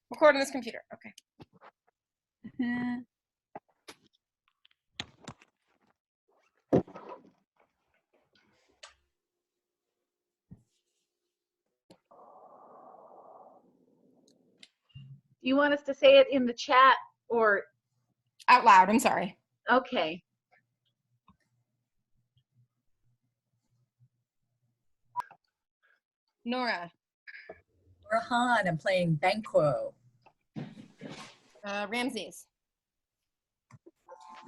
Record on this computer. Okay. Do you want us to say it in the chat or out loud? I'm sorry. Okay. Nora. Rahan, I'm playing Banquo. Ramses.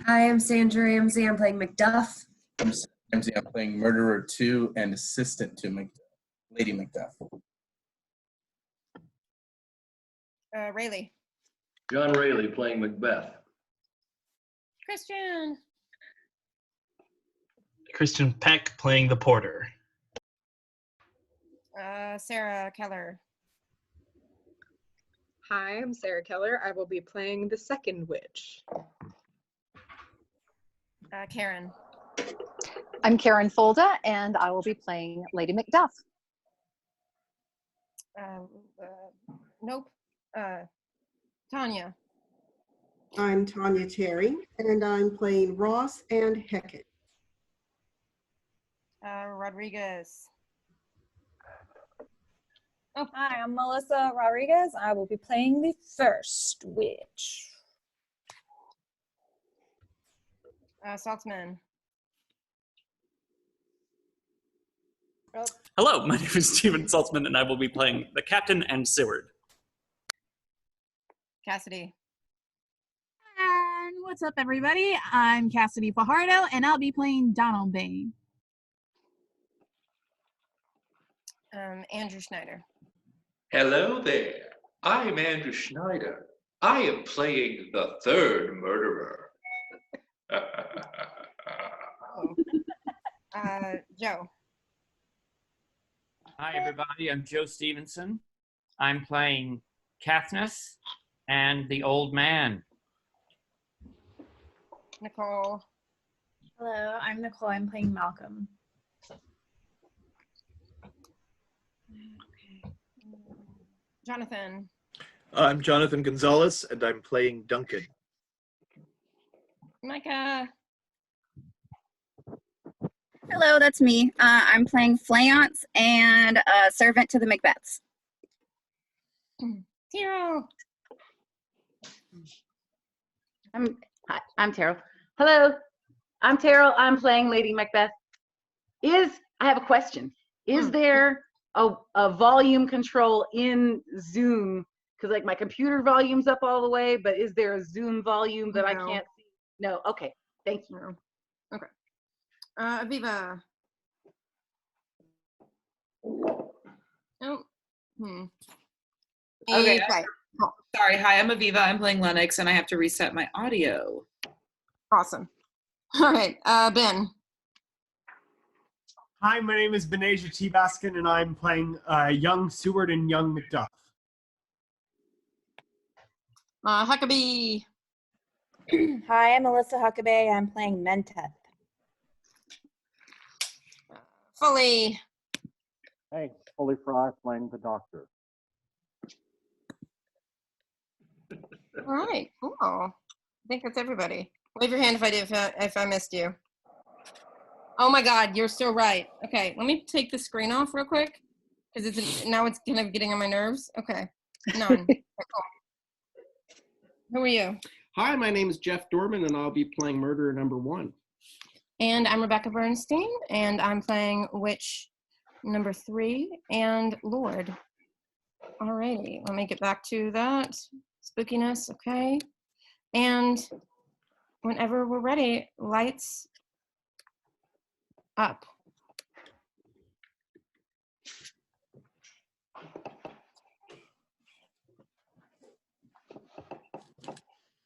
Hi, I'm Sandra Ramsey. I'm playing Macduff. I'm Ramsey. I'm playing Murderer 2 and assistant to Lady Macbeth. Rayleigh. John Rayleigh playing Macbeth. Christian Peck playing the Porter. Sarah Keller. Hi, I'm Sarah Keller. I will be playing the second witch. Karen. I'm Karen Folda, and I will be playing Lady Macduff. Nope. Tanya. I'm Tanya Terry, and I'm playing Ross and Hecate. Rodriguez. Oh, hi, I'm Melissa Rodriguez. I will be playing the first witch. Saltzman. Oh. Hello, my name is Stephen Saltzman, and I will be playing the Captain and Seward. Cassidy. And what's up, everybody? I'm Cassidy Fajardo, and I'll be playing Donald Bane. Andrew Schneider. Hello there. I'm Andrew Schneider. I am playing the third murderer. Joe. Hi, everybody. I'm Joe Stevenson. I'm playing Katniss and the old man. Nicole. Hello, I'm Nicole. I'm playing Malcolm. Okay. Jonathan. I'm Jonathan Gonzalez, and I'm playing Duncan. Micah. Hello, that's me. I'm playing Fleance and servant to the Macbeths. Tiro. Hi, I'm Terrell. Hello, I'm Terrell. I'm playing Lady Macbeth. I have a question. Is there a volume control in Zoom? Because like my computer volume's up all the way, but is there a Zoom volume that I can't see? No. Okay. Thank you. Okay. Aviva. Oh. Okay. Sorry. Hi, I'm Aviva. I'm playing Lennox, and I have to reset my audio. Awesome. All right. Ben. Hi, my name is Benasia T. Baskin, and I'm playing young Seward and young Macduff. Huckabee. Hi, I'm Melissa Huckabee. I'm playing Menteth. Foley. Hey, Foley Fry playing the Doctor. All right, cool. I think that's everybody. Wave your hand if I missed you. Oh my God, you're so right. Okay, let me take the screen off real quick because now it's kind of getting on my nerves. Okay, none. Okay, cool. Who are you? Hi, my name is Jeff Dorman, and I'll be playing Murderer number 1. And I'm Rebecca Bernstein, and I'm playing Witch number 3 and Lord. Alrighty, let me get back to that. Spookiness, okay. And whenever we're ready, lights up.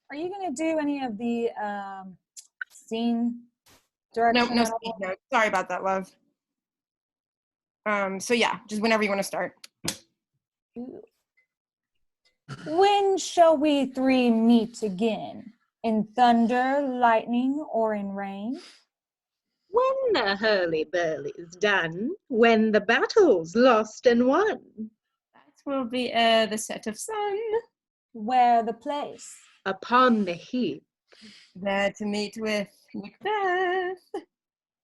Are you going to do any of the scene direction? No, no. Sorry about that, love. So yeah, just whenever you want to start. When shall we three meet again? In thunder, lightning, or in rain? When the hurly-burly's done, when the battle's lost and won. That will be the set of sun. Where the place? Upon the heath. There to meet with Macbeth.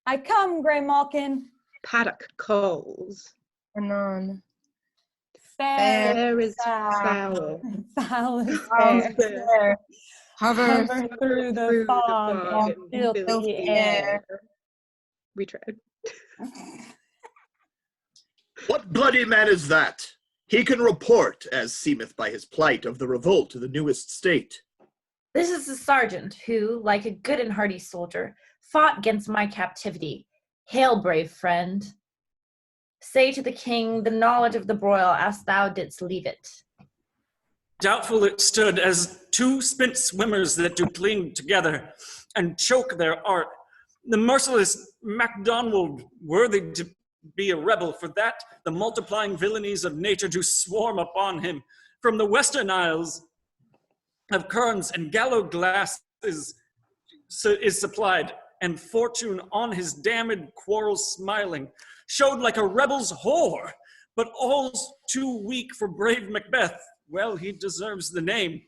I come, Grey Malkin. Paddock calls. Anon. Fair is foul. Foul is Foul fair. Hover through the fog and filthy air. We tried. What bloody man is that? He can report, as seemeth by his plight, of the revolt to the newest state. This is the sergeant who, like a good and hearty soldier, fought against my captivity. Hail, brave friend. Say to the king the knowledge of the broil as thou didst leave it. Doubtful it stood as two spent swimmers that do cling together and choke their art. The merciless MacDonald, worthy to be a rebel, for that the multiplying villainies of nature do swarm upon him. From the western isles of kerns and gallow glass is supplied, and fortune on his damned quarrels smiling, showed like a rebel's whore, but all's too weak for brave Macbeth. Well, he deserves the name.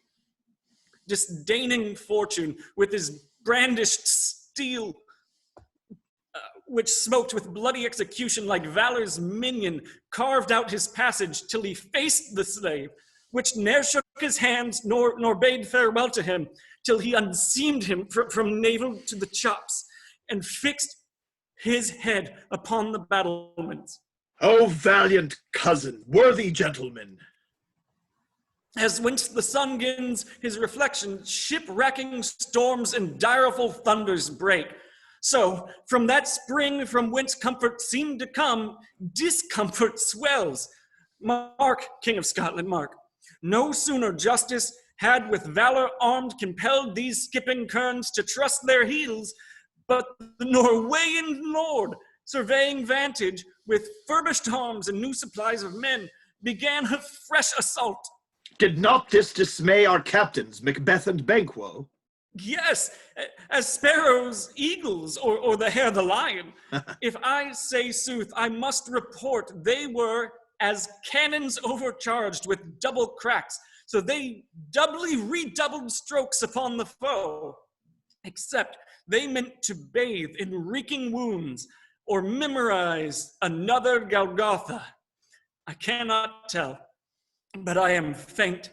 Disdaining fortune with his brandished steel, which smoked with bloody execution like valor's minion, carved out his passage till he faced the slave, which ne'er shook his hands nor bade farewell to him, till he unseamed him from navel to the chops, and fixed his head upon the battlements. O valiant cousin, worthy gentleman! As whence the sun gins his reflection, shipwrecking storms and direful thunders break. So, from that spring from whence comfort seemed to come, discomfort swells. Mark, King of Scotland, mark. No sooner justice had with valor armed compelled these skipping kerns to trust their heels, but the Norwegian lord, surveying vantage, with furbished arms and new supplies of men, began a fresh assault. Did not this dismay our captains, Macbeth and Banquo? Yes, as sparrows, eagles, or the hare, the lion. If I say sooth, I must report they were as cannons overcharged with double cracks, so they doubly redoubled strokes upon the foe, except they meant to bathe in reeking wounds or memorize another Golgotha. I cannot tell, but I am faint.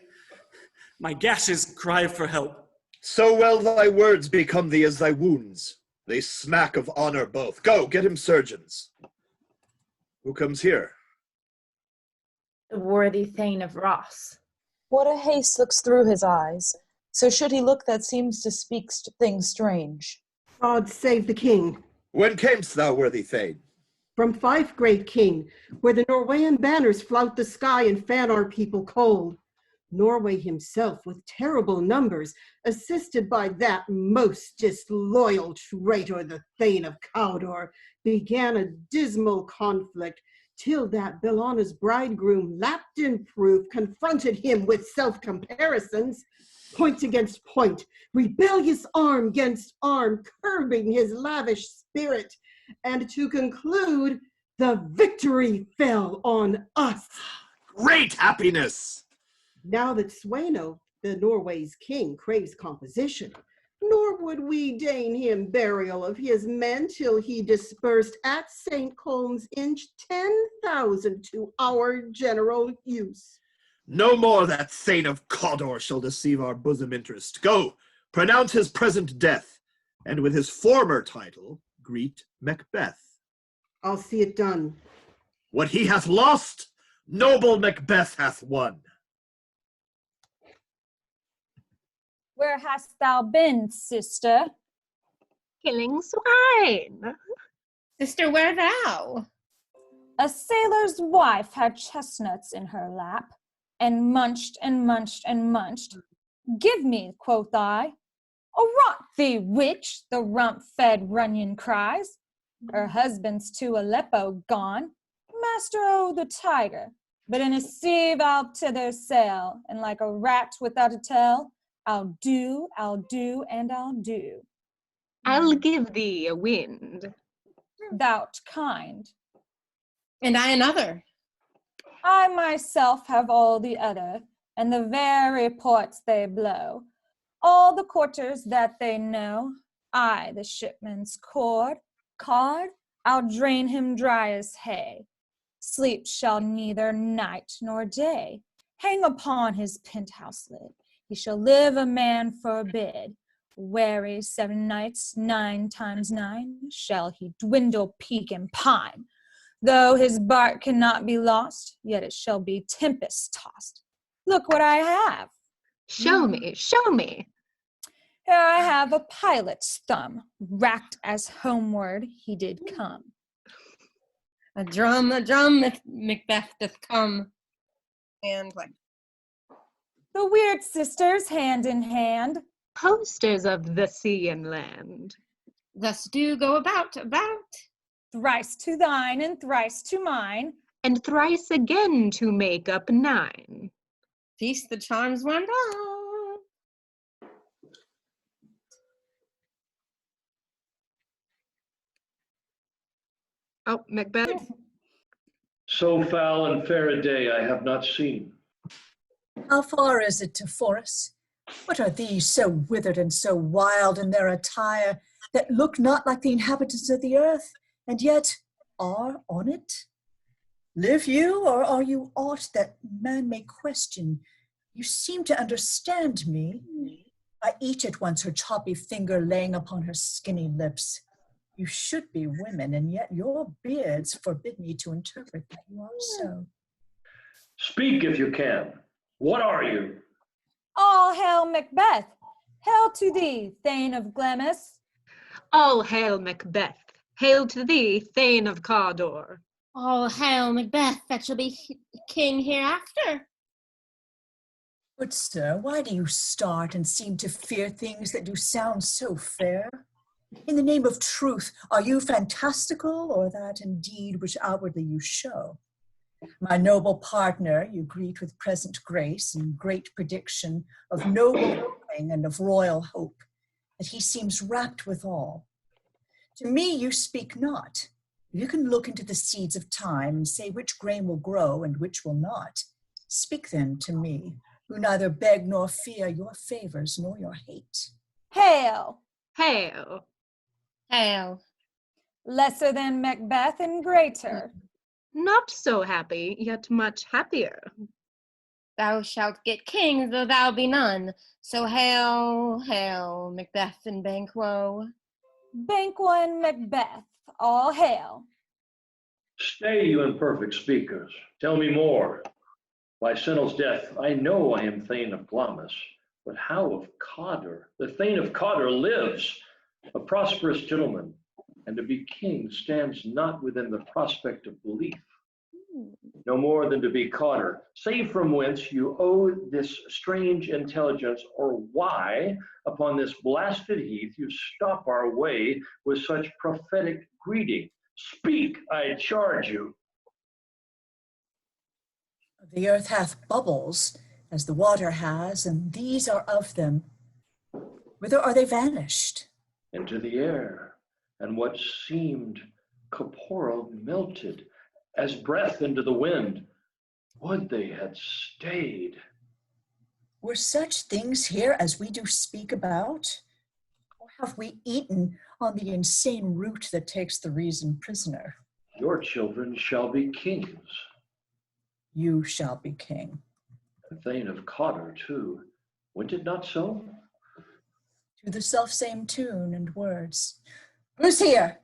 My gashes cry for help. So well thy words become thee as thy wounds. They smack of honor both. Go, get him surgeons. Who comes here? The worthy Thane of Ross. What a haste looks through his eyes. So should he look that seems to speak things strange. God save the king. When camest thou, worthy Thane? From Fife, great king, where the Norwegian banners flout the sky and fan our people cold. Norway himself, with terrible numbers, assisted by that most disloyal traitor, the Thane of Cawdor, began a dismal conflict, till that Belana's bridegroom, lapped in proof, confronted him with self-comparisons, point against point, rebellious arm against arm, curbing his lavish spirit, and to conclude, the victory fell on us. Great happiness! Now that Sweno, the Norway's king, craves composition, nor would we deign him burial of his men till he dispersed at St. Colm's Inch 10,000 to our general use. No more that Thane of Cawdor shall deceive our bosom interest. Go, pronounce his present death, and with his former title, greet Macbeth. I'll see it done. What he hath lost, noble Macbeth hath won. Where hast thou been, sister? Killing swine. Sister, where thou? A sailor's wife had chestnuts in her lap, and munched and munched and munched. Give me, quoth I. Oh, rot thee, witch, the rump-fed Runyon cries. Her husband's to Aleppo gone, master o' the tiger. But in a sieve I'll tither sail, and like a rat without a tail, I'll do, and I'll do. I'll give thee a wind. Thou'rt kind. And I another. I myself have all the other, and the very ports they blow. All the quarters that they know, I, the shipman's card, I'll drain him dry as hay. Sleep shall neither night nor day hang upon his penthouse lid. He shall live a man forbid. Weary 7 nights, 9 times 9, shall he dwindle, peak, and pine. Though his bark cannot be lost, yet it shall be tempest tossed. Look what I have. Show me, show me. Here I have a pilot's thumb, racked as homeward he did come. A drum, Macbeth doth come. And like. The weird sisters, hand in hand. Posters of the sea and land. Thus do go about. Thrice to thine and thrice to mine. And thrice again to make up 9. Feast the charms one on. Oh, Macbeth. So foul and fair a day I have not seen. How far is it to Forres? What are these so withered and so wild in their attire, that look not like the inhabitants of the earth, and yet are on it? Live you, or are you aught that man may question? You seem to understand me. I eat at once her choppy finger laying upon her skinny lips. You should be women, and yet your beards forbid me to interpret that you are so. Speak if you can. What are you? All hail Macbeth. Hail to thee, Thane of Glamis. All hail Macbeth. Hail to thee, Thane of Cawdor. All hail Macbeth, that shall be king hereafter. Good sir, why do you start and seem to fear things that do sound so fair? In the name of truth, are you fantastical, or that indeed which outwardly you show? My noble partner you greet with present grace and great prediction of noble hoping and of royal hope, that he seems rapt withal. To me you speak not. You can look into the seeds of time and say which grain will grow and which will not. Speak then to me, who neither beg nor fear your favors nor your hate. Hail. Hail. Hail. Lesser than Macbeth and greater. Not so happy, yet much happier. Thou shalt get king, though thou be none. So hail, hail, Macbeth and Banquo. Banquo and Macbeth, all hail. Stay, you imperfect speakers. Tell me more. By Sinel's death, I know I am Thane of Glamis, but how of Cawdor? The Thane of Cawdor lives, a prosperous gentleman, and to be king stands not within the prospect of belief. No more than to be Cawdor. Say from whence you owe this strange intelligence, or why, upon this blasted heath, you stop our way with such prophetic greeting. Speak, I charge you. The earth hath bubbles, as the water has, and these are of them. Whither are they vanished? Into the air, and what seemed corporeal melted, as breath into the wind. Would they had stayed. Were such things here as we do speak about? Or have we eaten on the insane root that takes the reason prisoner? Your children shall be kings. You shall be king. The Thane of Cawdor, too. Went it not so? To the selfsame tune and words. Who's here?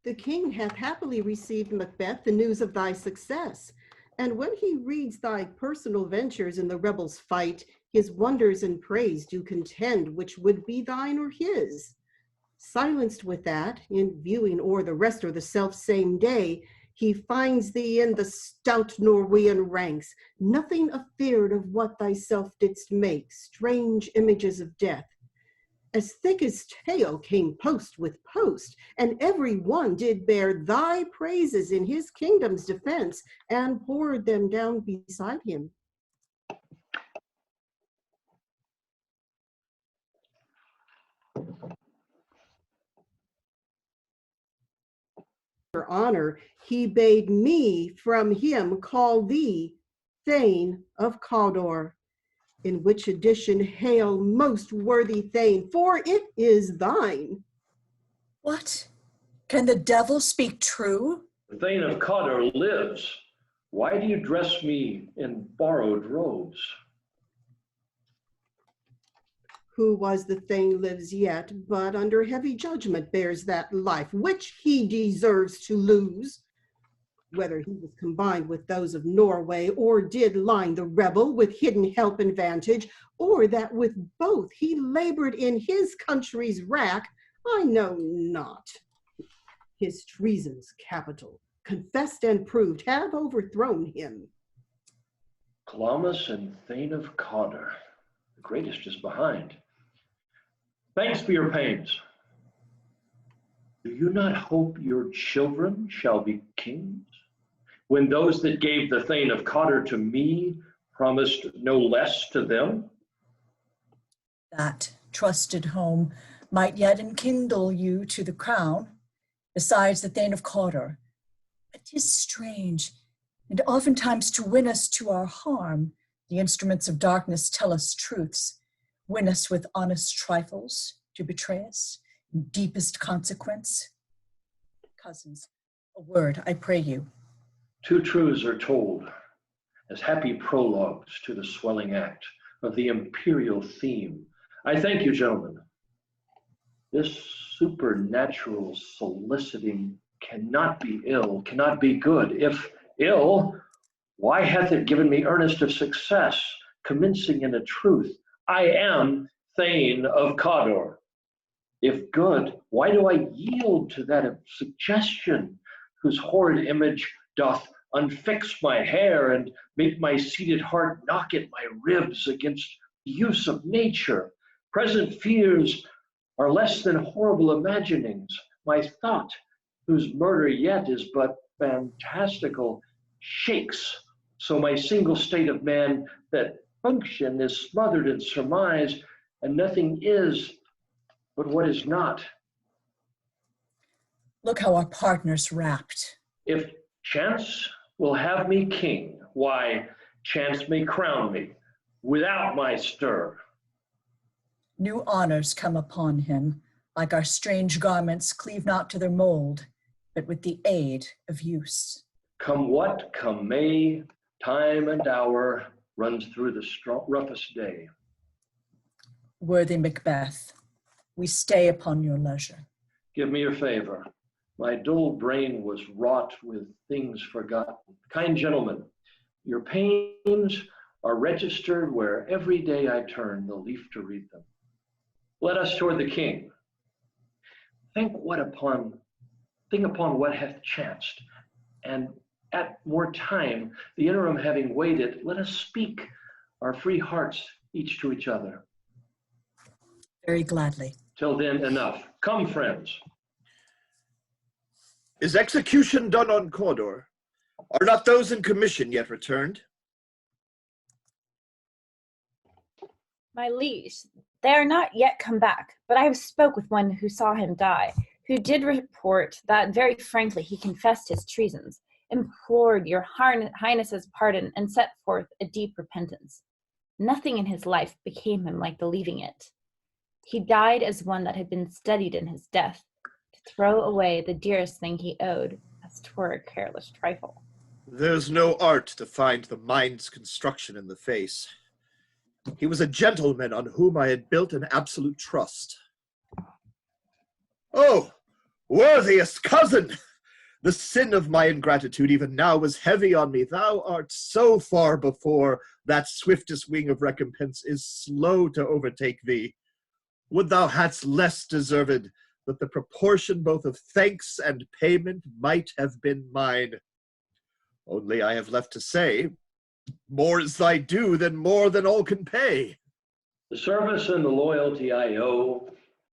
The king hath happily received, Macbeth, the news of thy success. And when he reads thy personal ventures in the rebels' fight, his wonders and praise do contend which would be thine or his. Silenced with that, in viewing o'er the rest of the self-same day, he finds thee in the stout Norwegian ranks, nothing afeard of what thyself didst make, strange images of death. As thick as tale came post with post, and every one did bear thy praises in his kingdom's defense, and poured them down beside him. For honor, he bade me from him call thee Thane of Cawdor. In which edition, hail, most worthy Thane, for it is thine. What? Can the devil speak true? The Thane of Cawdor lives. Why do you dress me in borrowed robes? Who was the Thane lives yet, but under heavy judgment bears that life which he deserves to lose. Whether he was combined with those of Norway, or did line the rebel with hidden help and vantage, or that with both he labored in his country's wrack, I know not. His treasons capital, confessed and proved, have overthrown him. Glamis and Thane of Cawdor, the greatest is behind. Thanks for your pains. Do you not hope your children shall be kings? When those that gave the Thane of Cawdor to me promised no less to them? That trusted home might yet enkindle you to the crown, besides the Thane of Cawdor. But 'tis strange, and oftentimes to win us to our harm, the instruments of darkness tell us truths, win us with honest trifles, to betray us in deepest consequence. Cousins, a word, I pray you. Two truths are told as happy prologues to the swelling act of the imperial theme. I thank you, gentlemen. This supernatural soliciting cannot be ill, cannot be good. If ill, why hath it given me earnest of success, commencing in a truth? I am Thane of Cawdor. If good, why do I yield to that of suggestion, whose horrid image doth unfix my hair and make my seated heart knock at my ribs against the use of nature? Present fears are less than horrible imaginings. My thought, whose murder yet is but fantastical, shakes, so my single state of man that function is smothered in surmise, and nothing is but what is not. Look how our partner's wrapped. If chance will have me king, why, chance may crown me without my stir. New honors come upon him, like our strange garments cleave not to their mold, but with the aid of use. Come what come may, time and hour runs through the roughest day. Worthy Macbeth, we stay upon your leisure. Give me your favor. My dull brain was wrought with things forgotten. Kind gentlemen, your pains are registered where every day I turn the leaf to read them. Let us toward the king. Think upon what hath chanced, and at more time, the interim having waited, let us speak our free hearts each to each other. Very gladly. Till then, enough. Come, friends. Is execution done on Cawdor? Are not those in commission yet returned? My liege, they are not yet come back, but I have spoke with one who saw him die, who did report that very frankly he confessed his treasons, implored your highness's pardon, and set forth a deep repentance. Nothing in his life became him like believing it. He died as one that had been studied in his death, to throw away the dearest thing he owed, as 'twere a careless trifle. There's no art to find the mind's construction in the face. He was a gentleman on whom I had built an absolute trust. Oh, worthiest cousin! The sin of my ingratitude even now was heavy on me. Thou art so far before that swiftest wing of recompense is slow to overtake thee. Would thou hadst less deserved, that the proportion both of thanks and payment might have been mine. Only I have left to say, more is thy due than more than all can pay. The service and the loyalty I owe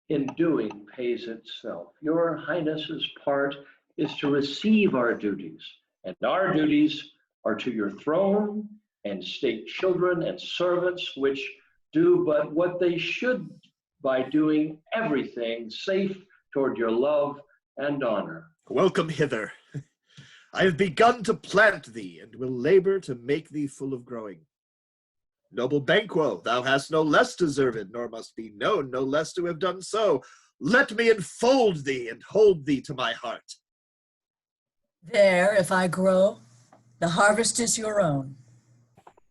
in doing pays itself. Your Highness's part is to receive our duties, and our duties are to your throne and state children and servants, which do but what they should by doing everything safe toward your love and honor. Welcome hither. I have begun to plant thee, and will labor to make thee full of growing. Noble Banquo, thou hast no less deserved, nor must be known no less to have done so. Let me enfold thee and hold thee to my heart. There, if I grow, the harvest is your own.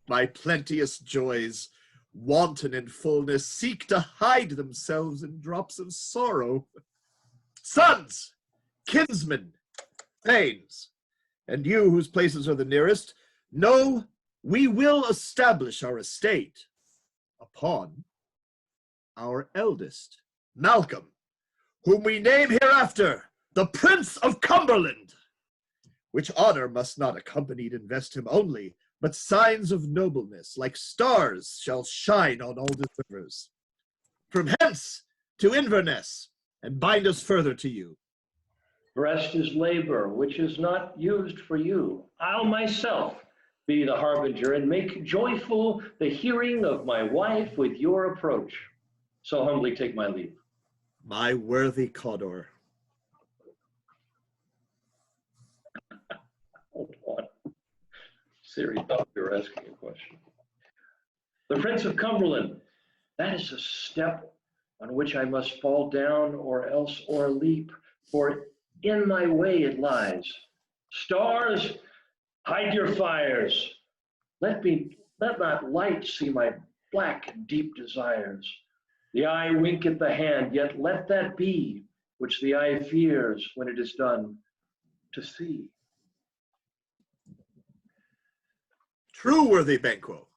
My plenteous joys, wanton in fullness, seek to hide themselves in drops of sorrow. Sons, kinsmen, thanes, and you whose places are the nearest, know we will establish our estate upon our eldest, Malcolm, whom we name hereafter the Prince of Cumberland, which honor must not accompanied invest him only, but signs of nobleness, like stars, shall shine on all his rivers. From hence to Inverness, and bind us further to you. Breast is labor, which is not used for you. I'll myself be the harbinger and make joyful the hearing of my wife with your approach. So humbly take my leave. My worthy Cawdor. Hold on. Siri thought you were asking a question. The Prince of Cumberland, that is a step on which I must fall down or else o'erleap, for in my way it lies. Stars, hide your fires. Let not light see my black and deep desires. The eye wink at the hand, yet let that be which the eye fears when it is done to see. True, worthy Banquo.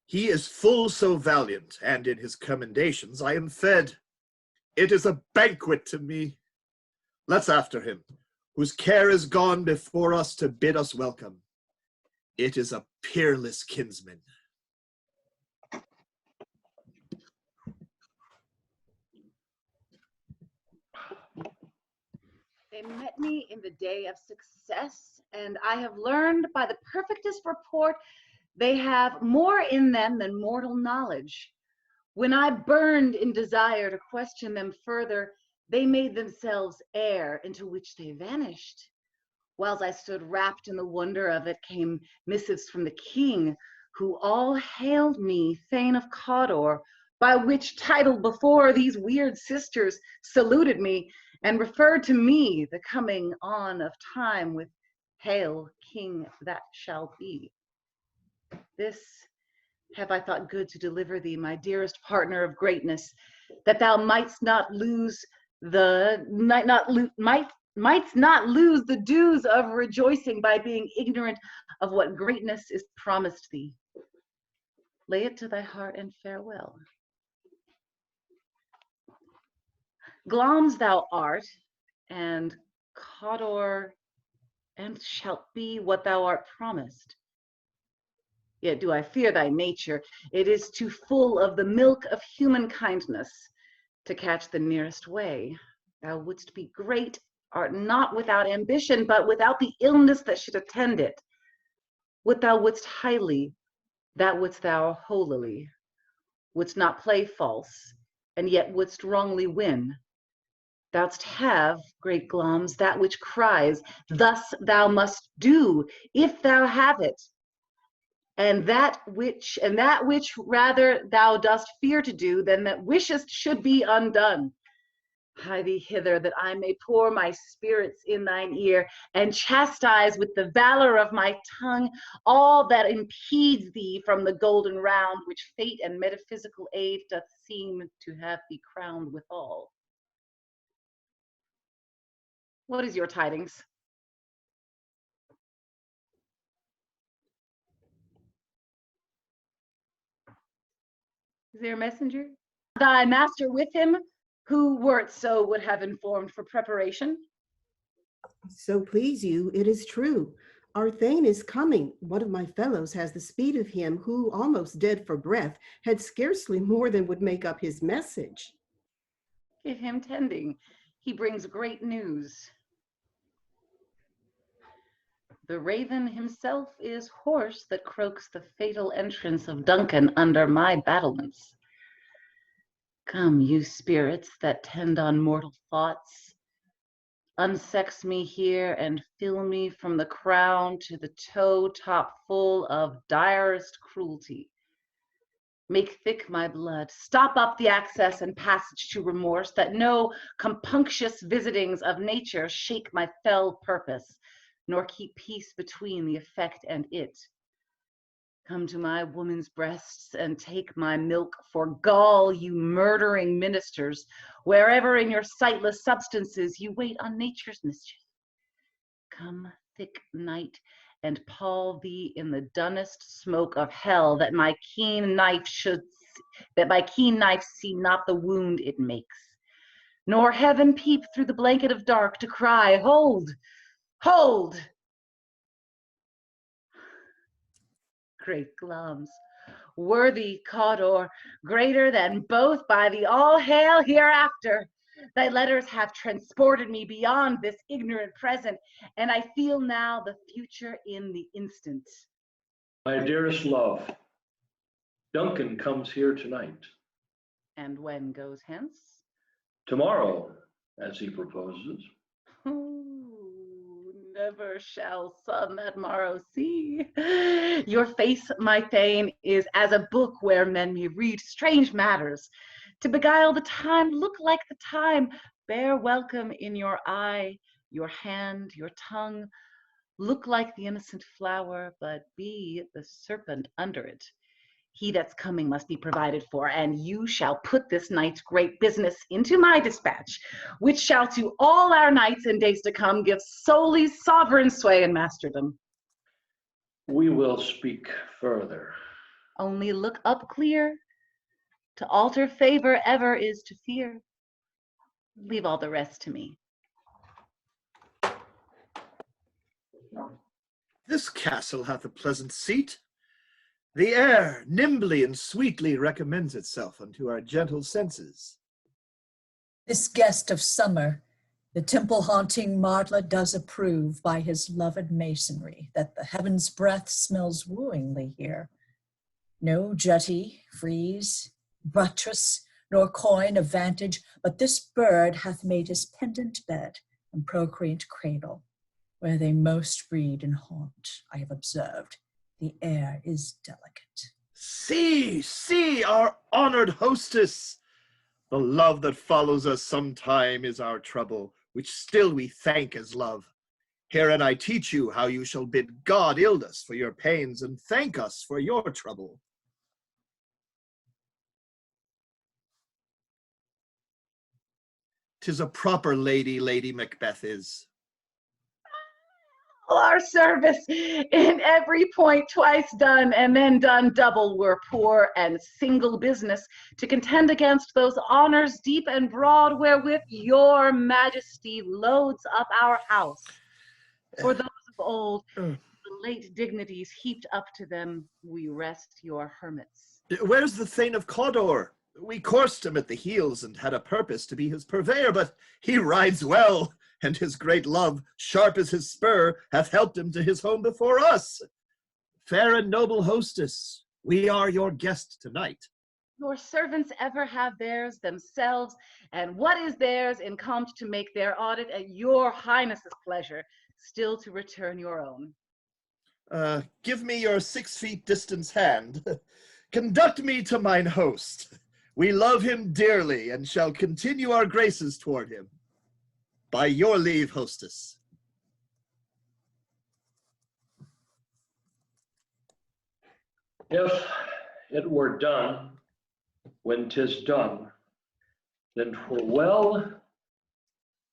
He is full so valiant, and in his commendations I am fed. It is a banquet to me. Let's after him, whose care is gone before us to bid us welcome. It is a peerless kinsman. They met me in the day of success, and I have learned by the perfectest report they have more in them than mortal knowledge. When I burned in desire to question them further, they made themselves air into which they vanished. Whilst I stood wrapped in the wonder of it, came missives from the king, who all hailed me Thane of Cawdor, by which title before these weird sisters saluted me, and referred to me the coming on of time with Hail, King that shall be. This have I thought good to deliver thee, my dearest partner of greatness, that thou mightst not lose the dues of rejoicing by being ignorant of what greatness is promised thee. Lay it to thy heart and farewell. Glamis thou art, and Cawdor, and shalt be what thou art promised. Yet do I fear thy nature. It is too full of the milk of human kindness to catch the nearest way. Thou wouldst be great, art not without ambition, but without the illness that should attend it. What thou wouldst highly, that wouldst thou holily. Wouldst not play false, and yet wouldst wrongly win. Thou'dst have, great Glamis, that which cries, thus thou must do, if thou have it. And that which rather thou dost fear to do than that wishest should be undone. Hie thee hither, that I may pour my spirits in thine ear, and chastise with the valor of my tongue all that impedes thee from the golden round, which fate and metaphysical aid doth seem to have thee crowned withal. What is your tidings? Is there a messenger? Thy master with him, who were it so would have informed for preparation? So please you, it is true. Our Thane is coming. One of my fellows has the speed of him who, almost dead for breath, had scarcely more than would make up his message. Give him tending. He brings great news. The raven himself is hoarse that croaks the fatal entrance of Duncan under my battlements. Come, you spirits that tend on mortal thoughts, Unsex me here and fill me from the crown to the toe top full of direst cruelty. Make thick my blood, stop up the access and passage to remorse, that no compunctious visitings of nature shake my fell purpose, nor keep peace between the effect and it. Come to my woman's breasts and take my milk for gall, you murdering ministers, wherever in your sightless substances you wait on nature's mischief. Come, thick night, and pall thee in the dunnest smoke of hell, that my keen knife see not the wound it makes, nor heaven peep through the blanket of dark to cry, hold, hold. Great glums, worthy Cawdor, greater than both by the all-hail hereafter. Thy letters have transported me beyond this ignorant present, and I feel now the future in the instant. My dearest love, Duncan comes here tonight. And when goes hence? Tomorrow, as he proposes. Never shall sun that morrow see. Your face, my Thane, is as a book where men may read strange matters. To beguile the time, look like the time. Bear welcome in your eye, your hand, your tongue. Look like the innocent flower, but be the serpent under it. He that's coming must be provided for, and you shall put this night's great business into my dispatch, which shall to all our nights and days to come give solely sovereign sway and masterdom. We will speak further. Only look up clear. To alter favor ever is to fear. Leave all the rest to me. This castle hath a pleasant seat. The air nimbly and sweetly recommends itself unto our gentle senses. This guest of summer, the temple-haunting Martla does approve by his loved masonry that the heaven's breath smells wooingly here. No jutty, frieze, buttress, nor coign of vantage, but this bird hath made his pendant bed and procreant cradle, where they most breed and haunt, I have observed. The air is delicate. See, see, our honored hostess! The love that follows us sometime is our trouble, which still we thank as love. Herein I teach you how you shall bid God illness for your pains and thank us for your trouble. 'Tis a proper lady, Lady Macbeth is. Our service in every point twice done, and then done double, were poor and single business to contend against those honors deep and broad wherewith your majesty loads up our house. For those of old, the late dignities heaped up to them, we rest your hermits. Where's the Thane of Cawdor? We coursed him at the heels and had a purpose to be his purveyor, but he rides well, and his great love, sharp as his spur, hath helped him to his home before us. Fair and noble hostess, we are your guest tonight. Your servants ever have theirs themselves, and what is theirs incomes to make their audit at your highness's pleasure, still to return your own. Give me your 6 feet distance hand. Conduct me to mine host. We love him dearly, and shall continue our graces toward him. By your leave, hostess. If it were done when 'tis done, then 'twere well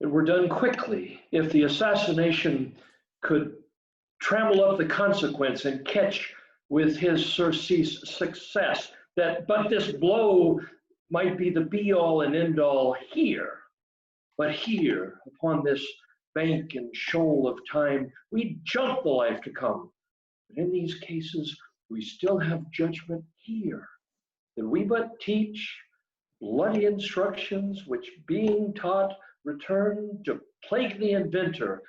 it were done quickly. If the assassination could trammel up the consequence and catch with his surcease success, that but this blow might be the be-all and end-all here. But here, upon this bank and shoal of time, we jump the life to come. But in these cases, we still have judgment here, that we but teach bloody instructions, which being taught return to plague the inventor.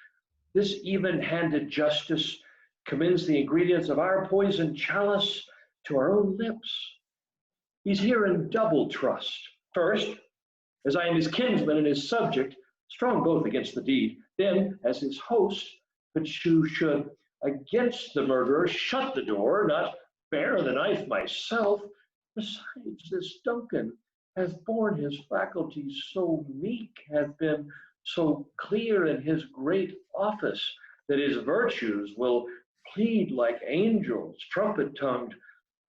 This even-handed justice commends the ingredients of our poison chalice to our own lips. He's here in double trust. First, as I am his kinsman and his subject, strong both against the deed. Then, as his host, but you should against the murderer shut the door, not bear the knife myself. Besides, this Duncan hath borne his faculties so meek, hath been so clear in his great office, that his virtues will plead like angels, trumpet-tongued,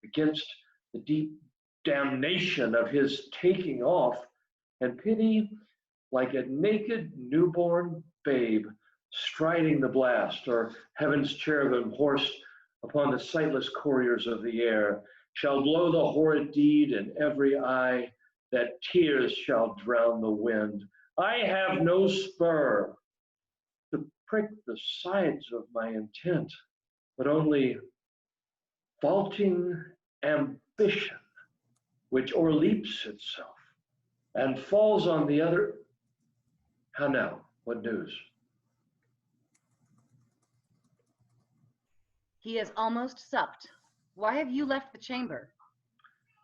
against the deep damnation of his taking off, and pity like a naked newborn babe striding the blast, or heaven's cherubim horsed upon the sightless couriers of the air, shall blow the horrid deed in every eye, that tears shall drown the wind. I have no spur to prick the sides of my intent, but only vaulting ambition, which o'erleaps itself and falls on the other. How now? What news? He has almost supped. Why have you left the chamber?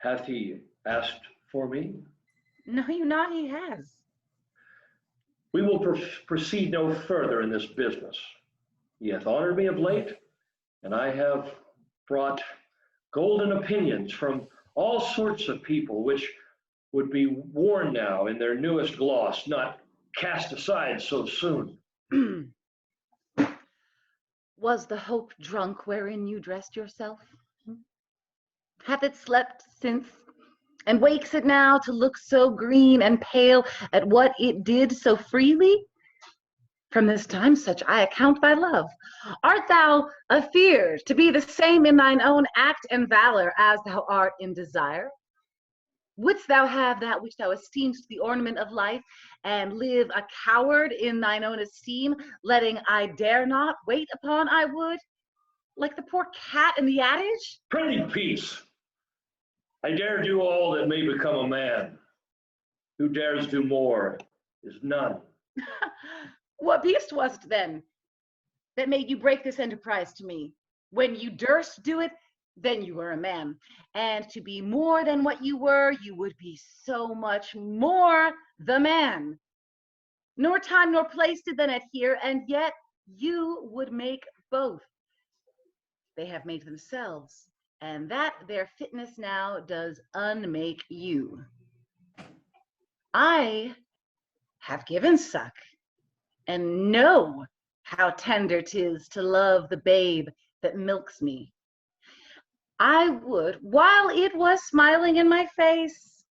Hath he asked for me? No, you not, he has. We will proceed no further in this business. He hath honored me of late, and I have brought golden opinions from all sorts of people, which would be worn now in their newest gloss, not cast aside so soon. Was the hope drunk wherein you dressed yourself? Hath it slept since, and wakes it now to look so green and pale at what it did so freely? From this time such I account thy love. Art thou afeard to be the same in thine own act and valor as thou art in desire? Wouldst thou have that which thou esteemest the ornament of life, and live a coward in thine own esteem, letting I dare not wait upon I would, like the poor cat in the adage? Pretty peace. I dare do all that may become a man. Who dares do more is none. What beast was't then that made you break this enterprise to me? When you durst do it, then you were a man. And to be more than what you were, you would be so much more the man. Nor time nor place did then adhere, and yet you would make both. They have made themselves, and that their fitness now does unmake you. I have given suck, and know how tender 'tis to love the babe that milks me. I would, while it was smiling in my face,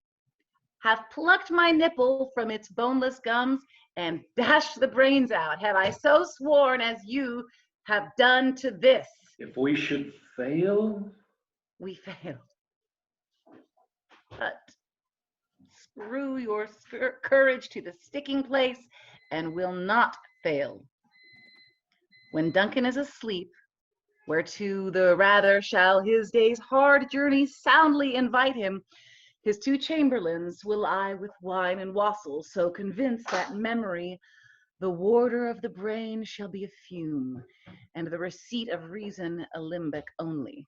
have plucked my nipple from its boneless gums and dashed the brains out, had I so sworn as you have done to this. If we should fail? We failed. But screw your courage to the sticking place, and will not fail. When Duncan is asleep, whereto the rather shall his day's hard journey soundly invite him, his two chamberlains will I with wine and wassail so convince that memory, the warder of the brain, shall be a fume, and the receipt of reason a limbic only.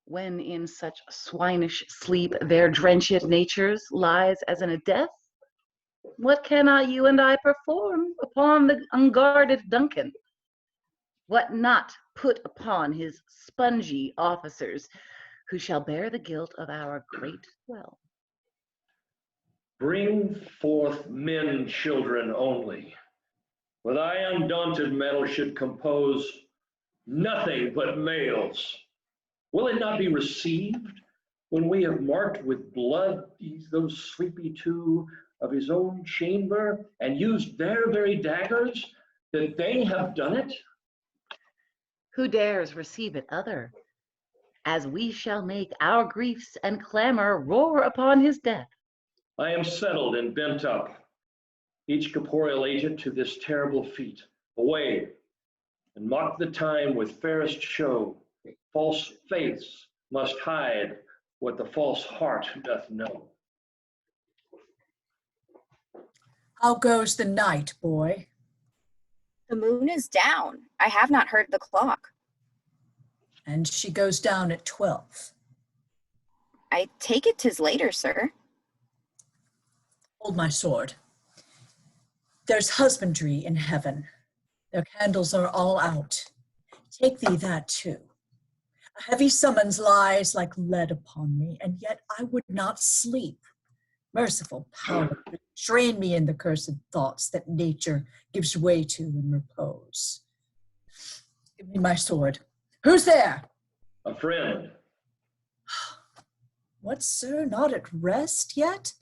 When in such swinish sleep their drenched natures lies as in a death, what cannot you and I perform upon the unguarded Duncan? What not put upon his spongy officers, who shall bear the guilt of our great swell? Bring forth men, children only. With thy undaunted metal should compose nothing but males. Will it not be received when we have marked with blood those sleepy two of his own chamber, and used their very daggers, that they have done it? Who dares receive it other, as we shall make our griefs and clamor roar upon his death? I am settled and bent up, each corporeal agent to this terrible feat. Away, and mock the time with fairest show. False faiths must hide what the false heart doth know. How goes the night, boy? The moon is down. I have not heard the clock. And she goes down at 12. I take it 'tis later, sir. Hold my sword. There's husbandry in heaven. Their candles are all out. Take thee that too. A heavy summons lies like lead upon me, and yet I would not sleep. Merciful power, train me in the cursed thoughts that nature gives way to in repose. Give me my sword. Who's there? A friend. What, sir, not at rest yet?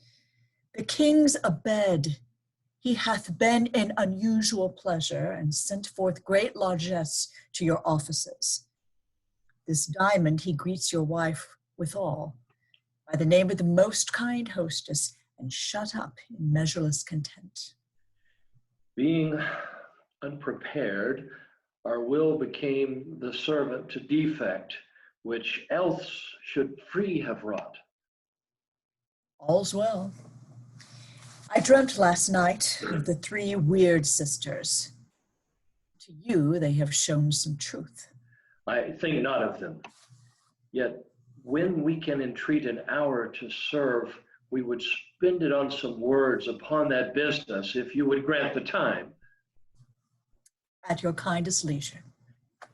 The king's abed. He hath been in unusual pleasure, and sent forth great largesse to your offices. This diamond he greets your wife withal, by the name of the most kind hostess, and shut up in measureless content. Being unprepared, our will became the servant to defect, which else should free have wrought. All's well. I dreamt last night of the 3 weird sisters. To you, they have shown some truth. I think not of them. Yet when we can entreat an hour to serve, we would spend it on some words upon that business, if you would grant the time. At your kindest leisure.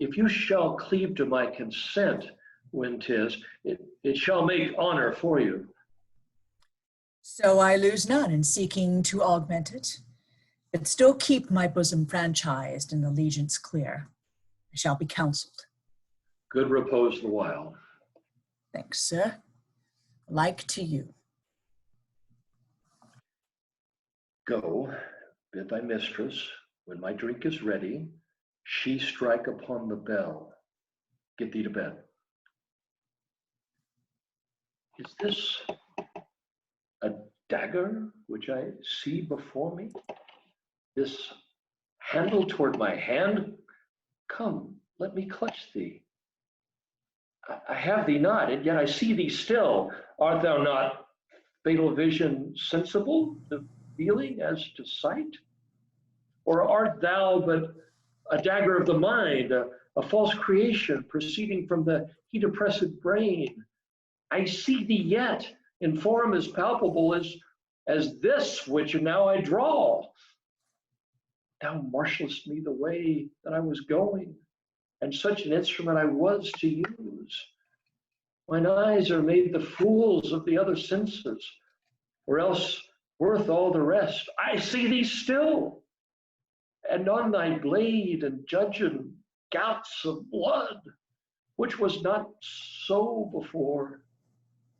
If you shall cleave to my consent when 'tis, it shall make honor for you. So I lose none in seeking to augment it, but still keep my bosom franchised and allegiance clear. I shall be counseled. Good repose the while. Thanks, sir. Like to you. Go, bid thy mistress, when my drink is ready, she strike upon the bell. Get thee to bed. Is this a dagger which I see before me? This handle toward my hand? Come, let me clutch thee. I have thee not, and yet I see thee still. Art thou not, fatal vision, sensible to feeling as to sight? Or art thou but a dagger of the mind, a false creation proceeding from the heat oppressed brain? I see thee yet, in form as palpable as this which now I draw. Thou marshalest me the way that I was going, and such an instrument I was to use. Mine eyes are made the fools of the other senses, or else worth all the rest. I see thee still, and on thy blade and judgeon gouts of blood, which was not so before.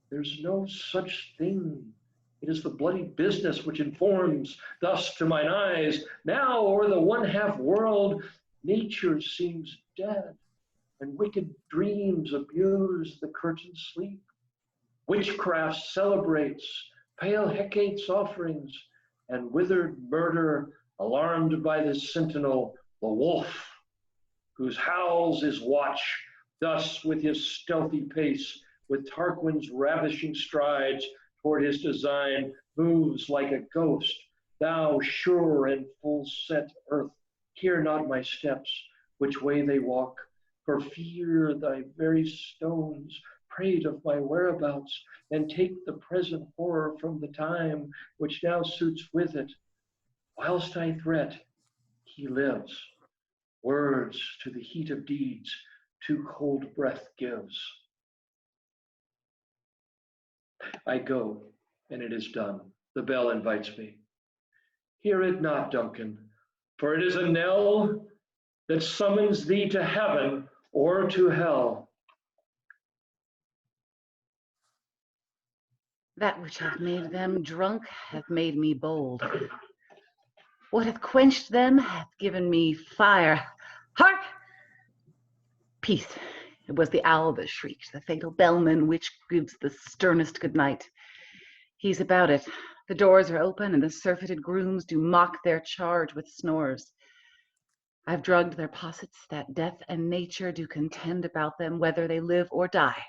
There's no such thing. It is the bloody business which informs thus to mine eyes. Now o'er the 1/2 world, nature seems dead, and wicked dreams abuse the curtained sleep. Witchcraft celebrates pale Hecate's offerings, and withered murder, alarmed by the sentinel, the wolf, whose howls is watch, thus with his stealthy pace, with Tarquin's ravishing strides toward his design, moves like a ghost. Thou sure and full set earth, hear not my steps, which way they walk, for fear thy very stones prate of my whereabouts, and take the present horror from the time which now suits with it. Whilst I threat, he lives. Words to the heat of deeds too cold breath gives. I go, and it is done. The bell invites me. Hear it not, Duncan, for it is a knell that summons thee to heaven or to hell. That which hath made them drunk hath made me bold. What hath quenched them hath given me fire. Hark! Peace. It was the owl that shrieked, the fatal bellman which gives the sternest good night. He's about it. The doors are open, and the surfeited grooms do mock their charge with snores. I've drugged their possets that death and nature do contend about them, whether they live or die.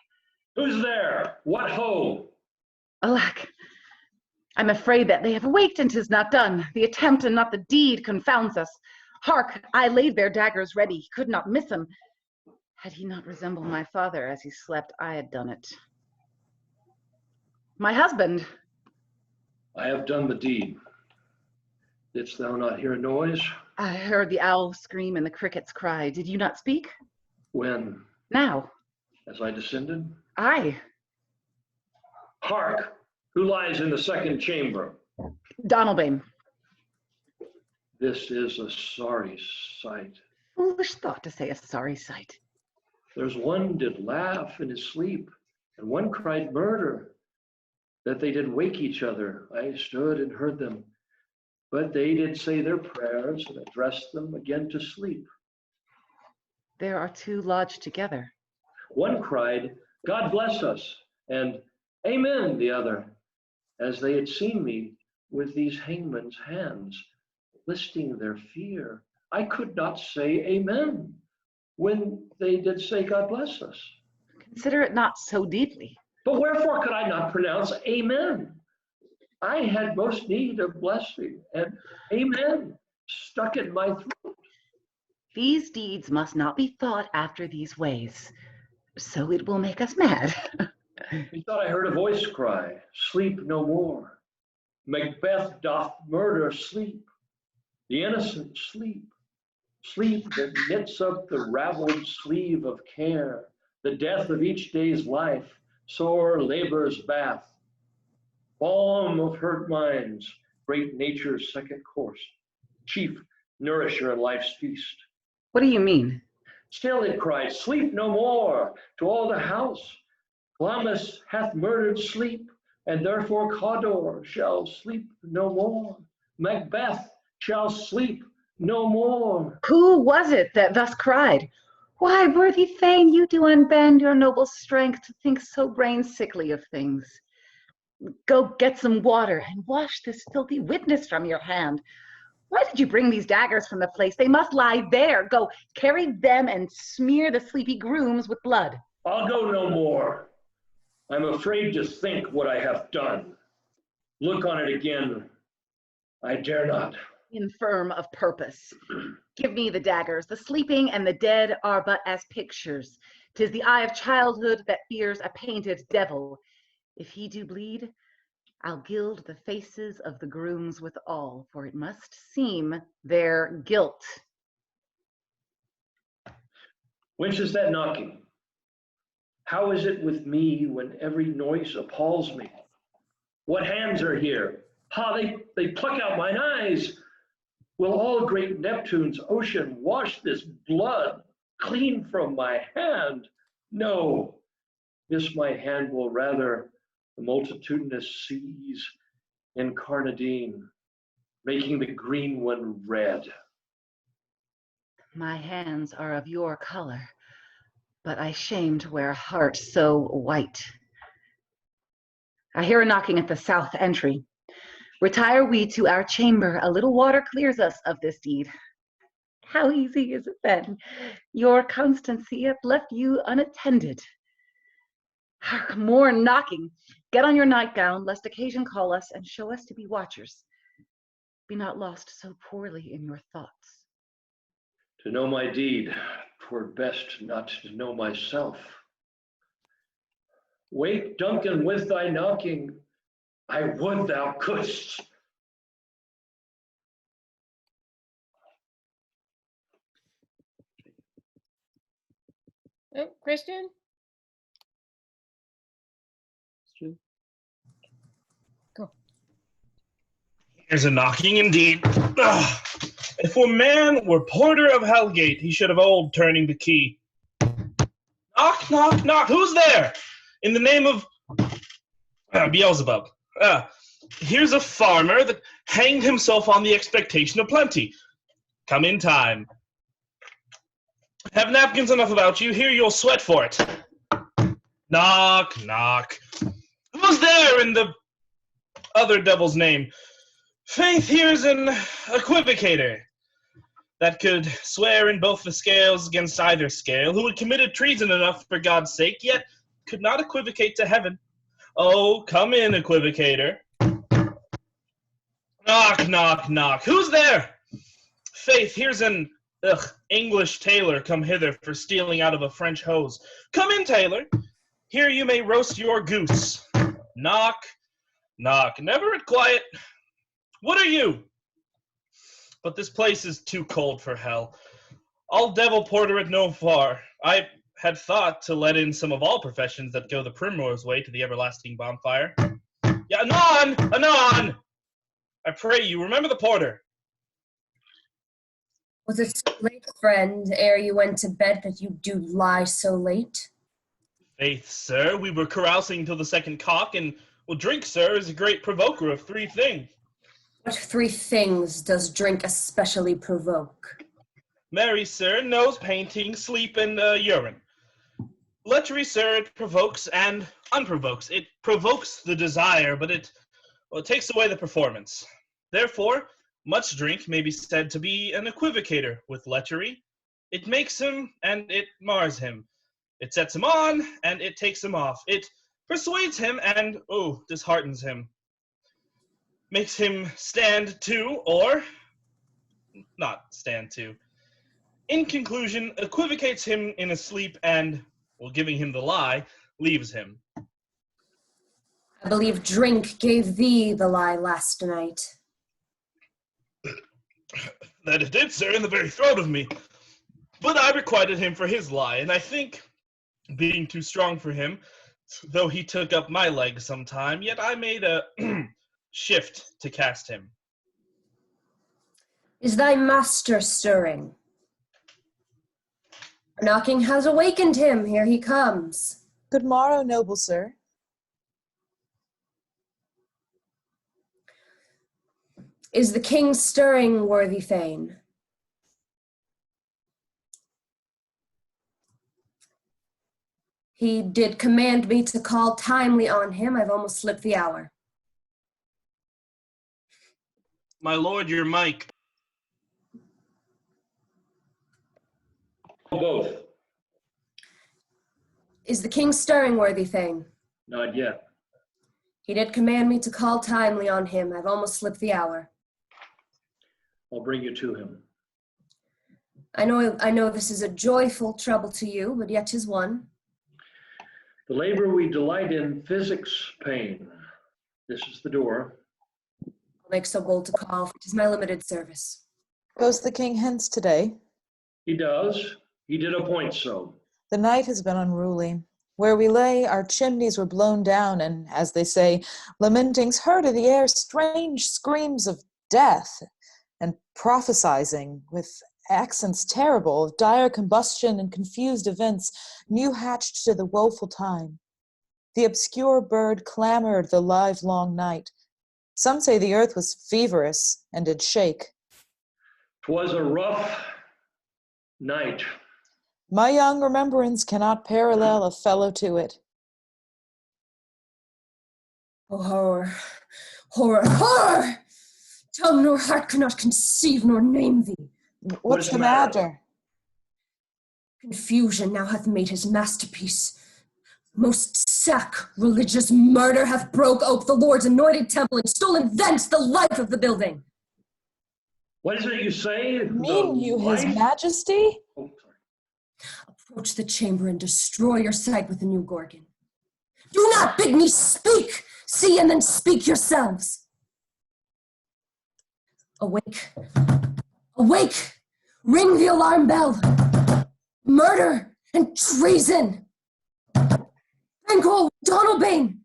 Who's there? What ho? Alack, I'm afraid that they have waked, and 'tis not done. The attempt and not the deed confounds us. Hark, I laid their daggers ready, he could not miss them. Had he not resembled my father as he slept, I had done it. My husband! I have done the deed. Didst thou not hear a noise? I heard the owl scream and the crickets cry. Did you not speak? When? Now. As I descended? Aye. Hark! Who lies in the second chamber? Donalbain. This is a sorry sight. Foolish thought to say a sorry sight. There's one did laugh in his sleep, and one cried murder, that they did wake each other. I stood and heard them, but they did say their prayers and addressed them again to sleep. There are two lodged together. One cried, God bless us, and Amen, the other, as they had seen me with these hangman's hands, listing their fear. I could not say Amen when they did say God bless us. Consider it not so deeply. But wherefore could I not pronounce Amen? I had most need of blessing, and Amen stuck in my throat. These deeds must not be thought after these ways, so it will make us mad. Methought I heard a voice cry, sleep no more. Macbeth doth murder sleep. The innocent sleep. Sleep that knits up the raveled sleeve of care, the death of each day's life, sore labor's bath. Balm of hurt minds, great nature's second course, chief nourisher in life's feast. What do you mean? Still it cries, sleep no more, to all the house. Glamis hath murdered sleep, and therefore Cawdor shall sleep no more. Macbeth shall sleep no more. Who was it that thus cried? Why, worthy Thane, you do unbend your noble strength to think so brain-sickly of things. Go get some water and wash this filthy witness from your hand. Why did you bring these daggers from the place? They must lie there. Go, carry them and smear the sleepy grooms with blood. I'll go no more. I'm afraid to think what I have done. Look on it again. I dare not. Infirm of purpose. Give me the daggers. The sleeping and the dead are but as pictures. 'Tis the eye of childhood that fears a painted devil. If he do bleed, I'll gild the faces of the grooms with all, for it must seem their guilt. Whence is that knocking? How is it with me when every noise appalls me? What hands are here? Ha, they pluck out mine eyes. Will all great Neptune's ocean wash this blood clean from my hand? No, this my hand will rather the multitudinous seas incarnadine, making the green one red. My hands are of your color, but I shame to wear a heart so white. I hear a knocking at the south entry. Retire we to our chamber. A little water clears us of this deed. How easy is it then? Your constancy hath left you unattended. Hark, more knocking. Get on your nightgown, lest occasion call us and show us to be watchers. Be not lost so poorly in your thoughts. To know my deed, 'twere best not to know myself. Wake, Duncan, with thy knocking. I would thou couldst. Oh, Christian? Go. Here's a knocking indeed. Ugh. If a man were porter of Hellgate, he should have old turning the key. Knock, knock, knock. Who's there? In the name of Beelzebub. Here's a farmer that hanged himself on the expectation of plenty. Come in time. Have napkins enough about you. Here you'll sweat for it. Knock, knock. Who's there in the other devil's name? Faith, here's an equivocator that could swear in both the scales against either scale, who had committed treason enough for God's sake, yet could not equivocate to heaven. Oh, come in, equivocator. Knock, knock, knock. Who's there? Faith, here's an English tailor come hither for stealing out of a French hose. Come in, tailor. Here you may roast your goose. Knock, knock. Never at quiet. What are you? but this place is too cold for hell. I'll devil porter it no far. I had thought to let in some of all professions that go the primrose way to the everlasting bonfire. Yeah, anon! Anon! I pray you, remember the porter. Was it so late, friend, ere you went to bed that you do lie so late? Faith, sir, we were carousing till the second cock, and well, drink, sir, is a great provoker of three things. What three things does drink especially provoke? Marry, sir, nose painting, sleep, and urine. Lechery, sir, it provokes and unprovokes. It provokes the desire, but it takes away the performance. Therefore, much drink may be said to be an equivocator with lechery. It makes him, and it mars him. It sets him on, and it takes him off. It persuades him, and, disheartens him. Makes him stand to, or not stand to. In conclusion, equivocates him in his sleep, and, giving him the lie, leaves him. I believe drink gave thee the lie last night. That it did, sir, in the very throat of me. But I requited him for his lie, and I think, being too strong for him, though he took up my leg sometime, yet I made a shift to cast him. Is thy master stirring? Our knocking has awakened him. Here he comes. Good morrow, noble sir. Is the king stirring, worthy thane? He did command me to call timely on him. I've almost slipped the hour. My lord, your mic. Both. Is the king stirring, worthy thane? Not yet. He did command me to call timely on him. I've almost slipped the hour. I'll bring you to him. I know this is a joyful trouble to you, but yet 'tis one. The labor we delight in, physics pain. This is the door. I'll make so bold to call, for 'tis my limited service. Goes the king hence today? He does. He did appoint so. The night has been unruly. Where we lay, our chimneys were blown down, and, as they say, lamentings heard in the air strange screams of death, and prophesizing, with accents terrible, of dire combustion and confused events, new hatched to the woeful time. The obscure bird clamored the livelong night. Some say the earth was feverous and did shake. 'Twas a rough night. My young remembrance cannot parallel a fellow to it. Oh, horror, horror, horror! Tongue nor heart cannot conceive nor name thee. What's the matter? Confusion now hath made his masterpiece. Most sacrilegious murder hath broke ope the Lord's anointed temple and stolen thence the life of the building. What is it you say? Mean you his majesty? Approach the chamber and destroy your sight with the new Gorgon. Do not bid me speak! See and then speak yourselves. Awake. Awake! Ring the alarm bell! Murder and treason! Banquo, Donalbain!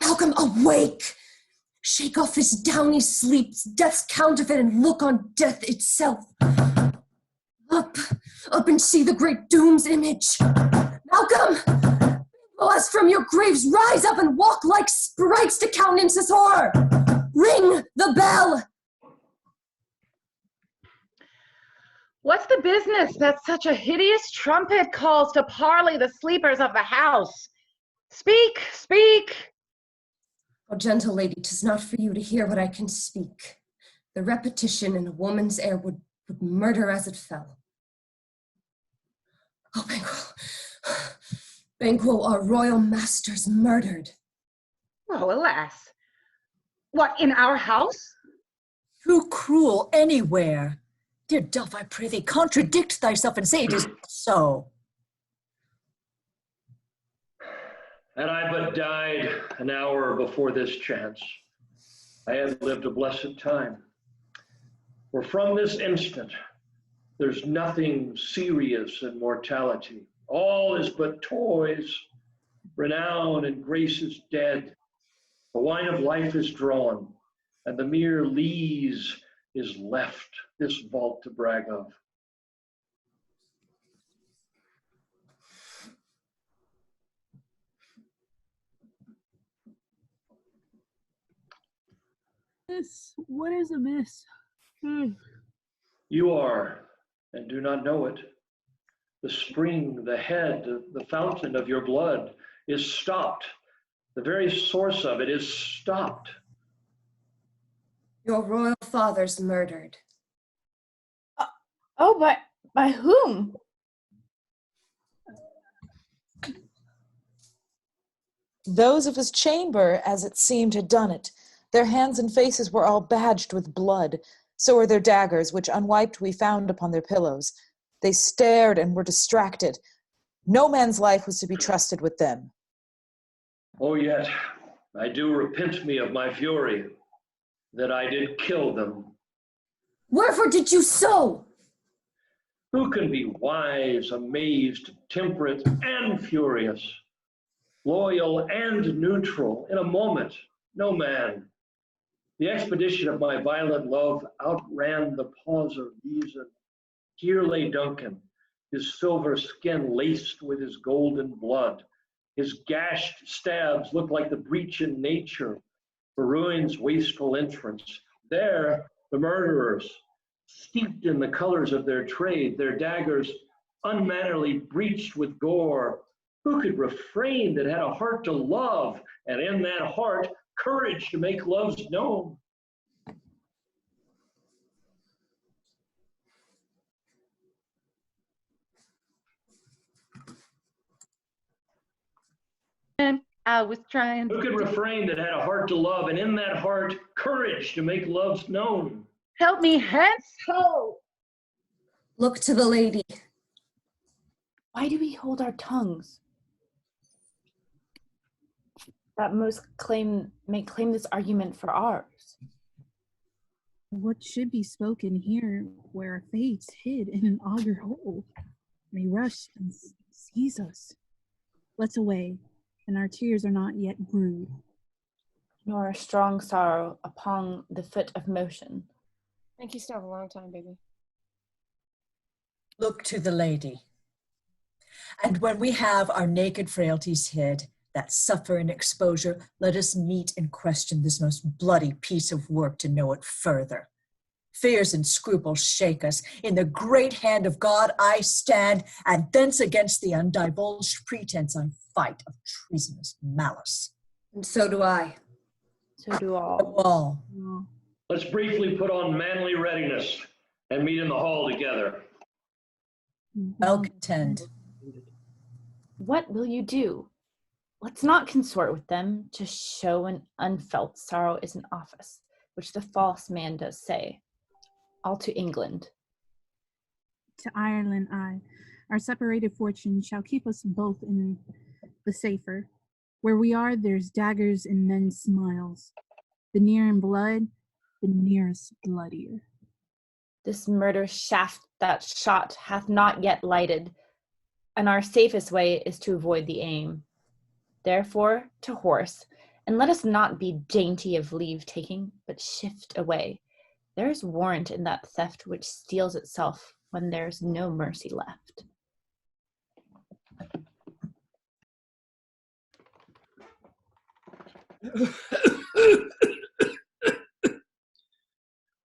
Malcolm, awake! Shake off this downy sleep, death's counterfeit, and look on death itself. Up, up and see the great doom's image. Malcolm! Banquo, as from your graves, rise up and walk like sprites to countenance this horror! Ring the bell! What's the business that such a hideous trumpet calls to parley the sleepers of the house? Speak, speak! Oh, gentle lady, 'tis not for you to hear what I can speak. The repetition in a woman's ear would murder as it fell. Oh, Banquo, Banquo, our royal master's murdered. Oh, alas. What, in our house? Too cruel anywhere. Dear Duff, I pray thee, contradict thyself and say it is so. Had I but died an hour before this chance, I had lived a blessed time. For from this instant, there's nothing serious in mortality. All is but toys. Renown and grace is dead. The wine of life is drawn, and the mere lees is left this vault to brag of. What is amiss? You are, and do not know it. The spring, the head, the fountain of your blood is stopped. The very source of it is stopped. Your royal father's murdered. Oh, by whom? Those of his chamber, as it seemed, had done it. Their hands and faces were all badged with blood. So were their daggers, which unwiped we found upon their pillows. They stared and were distracted. No man's life was to be trusted with them. Oh, yet I do repent me of my fury, that I did kill them. Wherefore did you so? Who can be wise, amazed, temperate, and furious, loyal and neutral in a moment? No man. The expedition of my violent love outran the pause of reason. Here lay Duncan, his silver skin laced with his golden blood. His gashed stabs looked like the breach in nature for ruin's wasteful entrance. There, the murderers, steeped in the colors of their trade, their daggers unmannerly breached with gore. Who could refrain that had a heart to love, and in that heart, courage to make love's known? And I was trying. Who could refrain that had a heart to love, and in that heart, courage to make love's known? Help me hence, ho! Look to the lady. Why do we hold our tongues? That most may claim this argument for ours. What should be spoken here, where our fates hid in an auger hole, may rush and seize us. Let's away, and our tears are not yet brewed. Nor a strong sorrow upon the foot of motion. I think you still have a long time, baby. Look to the lady. And when we have our naked frailties hid, that suffer in exposure, let us meet and question this most bloody piece of work to know it further. Fears and scruples shake us. In the great hand of God I stand, and thence against the undivulged pretense I fight of treasonous malice. And so do I. So do all. All. Let's briefly put on manly readiness and meet in the hall together. Well contend. What will you do? Let's not consort with them to show an unfelt sorrow is an office, which the false man does say. All to England. To Ireland I. Our separated fortune shall keep us both in the safer. Where we are, there's daggers and men's smiles. The near in blood, the nearest bloodier. This murder shaft that shot hath not yet lighted, and our safest way is to avoid the aim. Therefore, to horse, and let us not be dainty of leave-taking, but shift away. There is warrant in that theft which steals itself when there's no mercy left.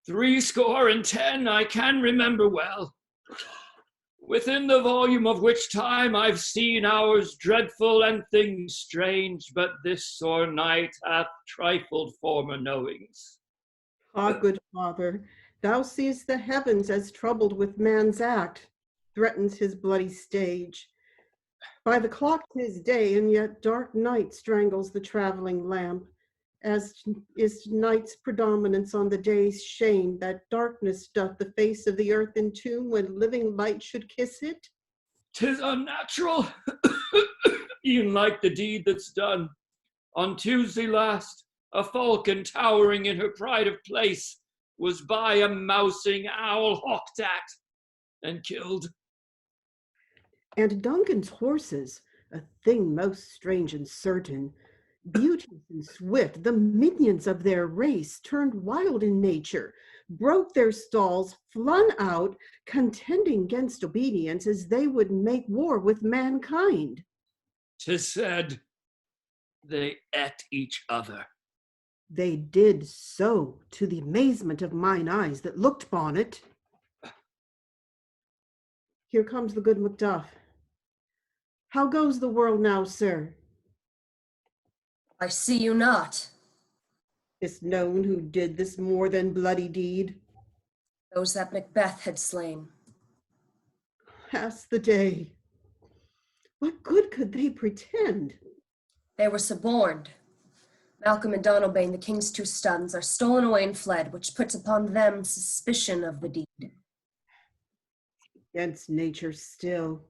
"60 I can remember well, within the volume of which time I've seen hours dreadful and things strange, but this sore night hath trifled former knowings." Ah, good father, thou seest the heavens as troubled with man's act, threatens his bloody stage. By the clock 'tis day, and yet dark night strangles the traveling lamp, as is night's predominance on the day's shame, that darkness doth the face of the earth entomb when living light should kiss it. "'Tis unnatural, e'en like the deed that's done. On Tuesday last, a falcon towering in her pride of place was by a mousing owl hawked at and killed. And Duncan's horses, a thing most strange and certain, beauteous and swift, the minions of their race, turned wild in nature, broke their stalls, flung out, contending 'gainst obedience as they would make war with mankind. 'Tis said they ate each other. They did so, to the amazement of mine eyes that looked upon it. Here comes the good Macduff. How goes the world now, sir? I see you not. Is known who did this more than bloody deed? Those that Macbeth had slain. Pass the day. What good could they pretend? They were suborned. Malcolm and Donalbain, the king's two sons, are stolen away and fled, which puts upon them suspicion of the deed. Against nature still.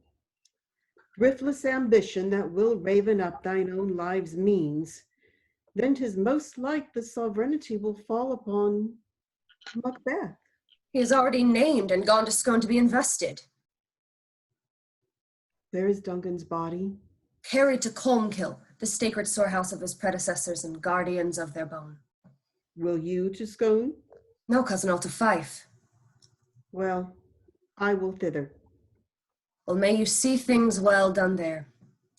Thriftless ambition that will raven up thine own live's means, then 'tis most like the sovereignty will fall upon Macbeth. He is already named and gone to Scone to be invested. There is Duncan's body. Carried to Colmkill, the sacred storehouse of his predecessors and guardians of their bone. Will you to Scone? No, cousin, all to Fife. Well, I will thither. Well, may you see things well done there.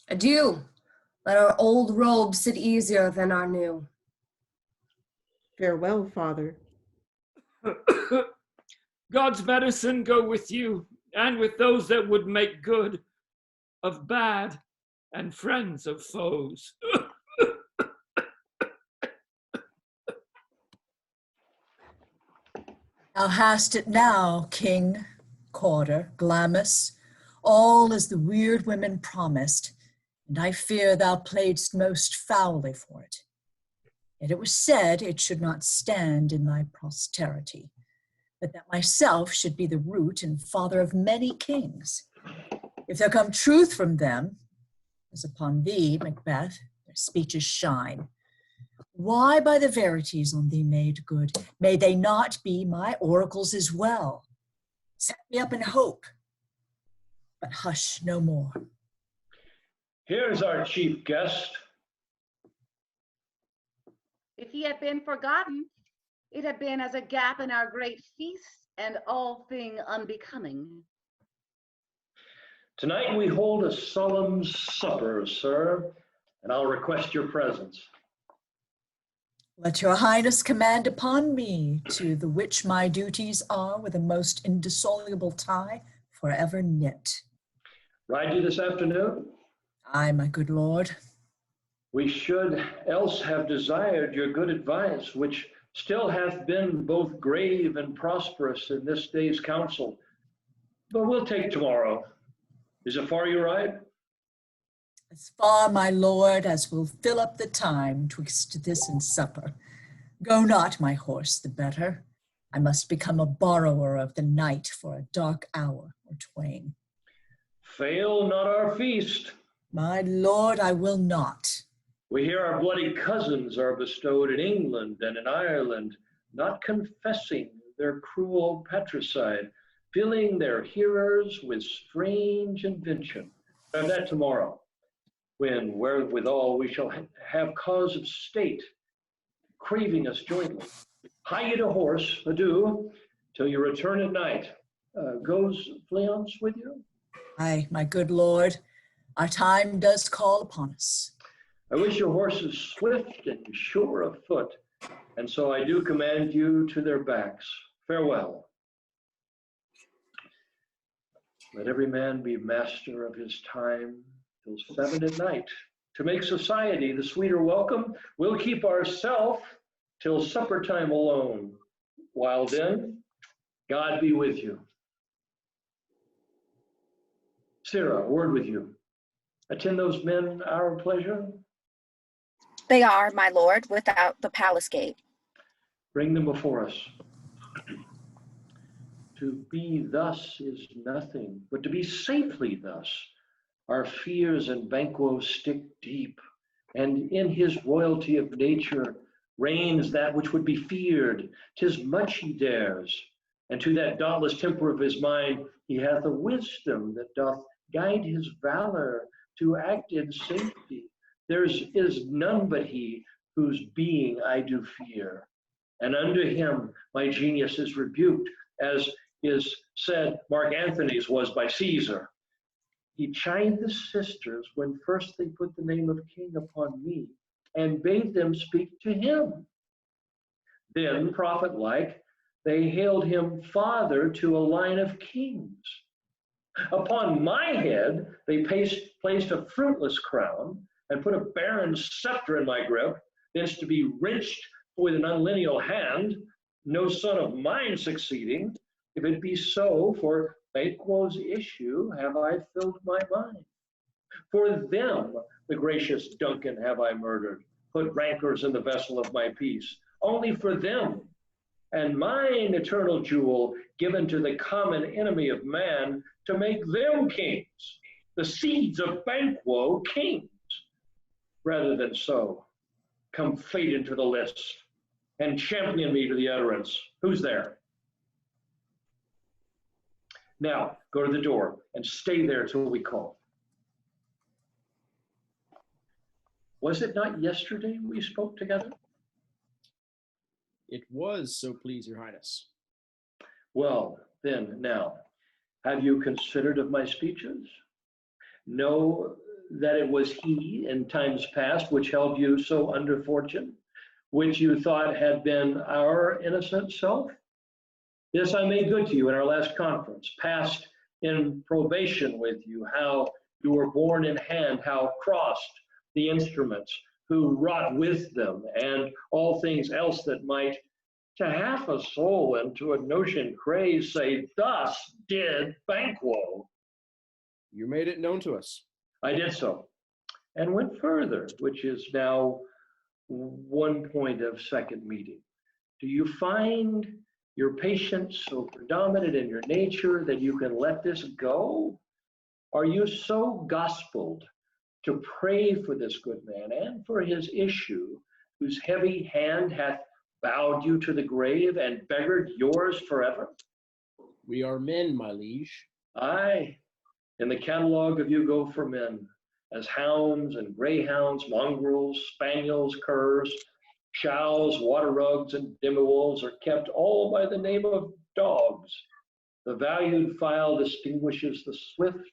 Adieu. Let our old robes sit easier than our new. Farewell, father. God's medicine go with you, and with those that would make good of bad, and friends of foes. Thou hast it now, King, Corder, Glamis, all as the weird women promised, and I fear thou playedst most foully for it. Yet it was said it should not stand in thy posterity, but that myself should be the root and father of many kings. If there come truth from them, as upon thee, Macbeth, their speeches shine. Why by the verities on thee made good, may they not be my oracles as well? Set me up in hope, but hush no more. Here's our chief guest. If he had been forgotten, it had been as a gap in our great feast and all thing unbecoming. Tonight we hold a solemn supper, sir, and I'll request your presence. Let your highness command upon me, to the which my duties are with a most indissoluble tie forever knit. Ride you this afternoon? Aye, my good lord. We should else have desired your good advice, which still hath been both grave and prosperous in this day's council. But we'll take tomorrow. Is it far you ride? As far, my lord, as will fill up the time twixt this and supper. Go not, my horse, the better. I must become a borrower of the night for a dark hour or twain. Fail not our feast. My lord, I will not. We hear our bloody cousins are bestowed in England and in Ireland, not confessing their cruel patricide, filling their hearers with strange invention. And that tomorrow, when wherewithal we shall have cause of state, craving us jointly. Hie you to horse, adieu, till you return at night. Goes Fleance with you? Aye, my good lord, our time does call upon us. I wish your horses swift and sure of foot, and so I do command you to their backs. Farewell. Let every man be master of his time till 7 at night. To make society the sweeter welcome, we'll keep ourself till supper time alone. While then, God be with you. Sarah, a word with you. Attend those men our pleasure? They are, my lord, without the palace gate. Bring them before us. To be thus is nothing, but to be safely thus. Our fears and Banquo stick deep, and in his royalty of nature, reigns that which would be feared. 'Tis much he dares, and to that dauntless temper of his mind he hath a wisdom that doth guide his valor to act in safety. There is none but he whose being I do fear, and unto him my genius is rebuked, as is said Mark Antony's was by Caesar. He chid the sisters when first they put the name of king upon me, and bade them speak to him. Then, prophet-like, they hailed him father to a line of kings. Upon my head they placed a fruitless crown, and put a barren scepter in my grip, thence to be wrenched with an unlineal hand, no son of mine succeeding. If it be so, for Banquo's issue have I filled my mind. For them, the gracious Duncan, have I murdered, put rancors in the vessel of my peace, only for them, and mine eternal jewel given to the common enemy of man, to make them kings, the seeds of Banquo kings. Rather than so, come fate into the list, and champion me to the utterance. Who's there? Now, go to the door and stay there till we call. Was it not yesterday we spoke together? It was, so please your highness. Well, then, now, have you considered of my speeches? Know that it was he in times past which held you so under fortune, which you thought had been our innocent self? This I made good to you in our last conference, passed in probation with you, how you were borne in hand, how crossed the instruments, who wrought with them, and all things else that might to half a soul and to a notion craze say, thus did Banquo. You made it known to us. I did so, and went further, which is now one point of second meeting. Do you find your patience so predominant in your nature that you can let this go? Are you so gospeled to pray for this good man and for his issue, whose heavy hand hath bowed you to the grave and beggared yours forever? We are men, my liege. Aye, in the catalogue of you go for men, as hounds and greyhounds, mongrels, spaniels, curs, chows, water rugs, and dimwolves are kept all by the name of dogs. The valued file distinguishes the swift,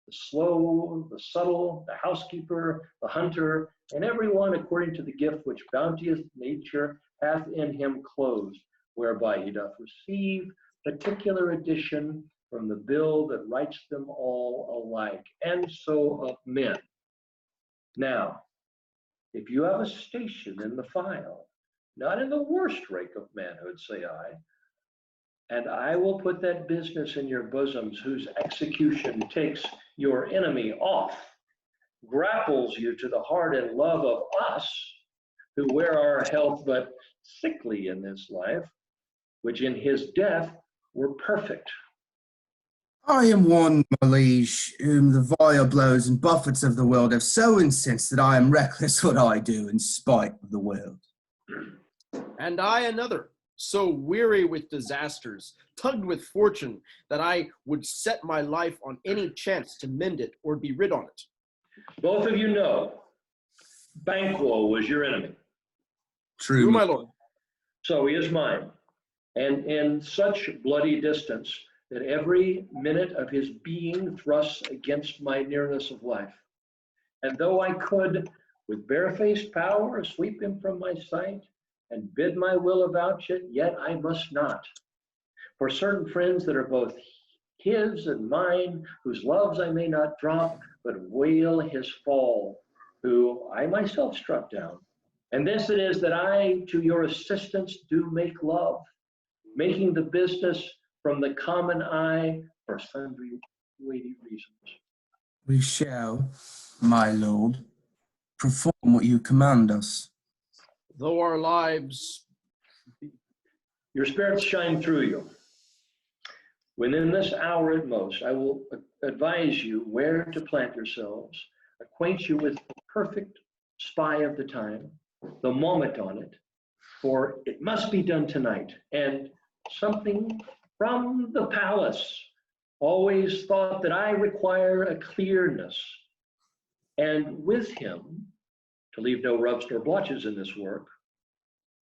the slow, the subtle, the housekeeper, the hunter, and everyone according to the gift which bounteous nature hath in him closed, whereby he doth receive particular addition from the bill that writes them all alike, and so of men. Now, if you have a station in the file, not in the worst rake of manhood, say I, and I will put that business in your bosoms whose execution takes your enemy off, grapples you to the heart and love of us, who wear our health but sickly in this life, which in his death were perfect. I am one, my liege, whom the vile blows and buffets of the world have so incensed that I am reckless what I do in spite of the world. And I another, so weary with disasters, tugged with fortune, that I would set my life on any chance to mend it or be rid on it. Both of you know Banquo was your enemy. True, my lord. So he is mine, and in such bloody distance that every minute of his being thrusts against my nearness of life. And though I could, with barefaced power, sweep him from my sight and bid my will avouch it, yet I must not. For certain friends that are both his and mine, whose loves I may not drop, but wail his fall, who I myself struck down. And this it is that I to your assistance do make love, making the business from the common eye for sundry weighty reasons. We shall, my lord, perform what you command us. Though our lives... Your spirits shine through you. Within this hour at most, I will advise you where to plant yourselves, acquaint you with the perfect spy of the time, the moment on it, for it must be done tonight. And something from the palace always thought that I require a clearness. And with him, to leave no rubs nor blotches in this work,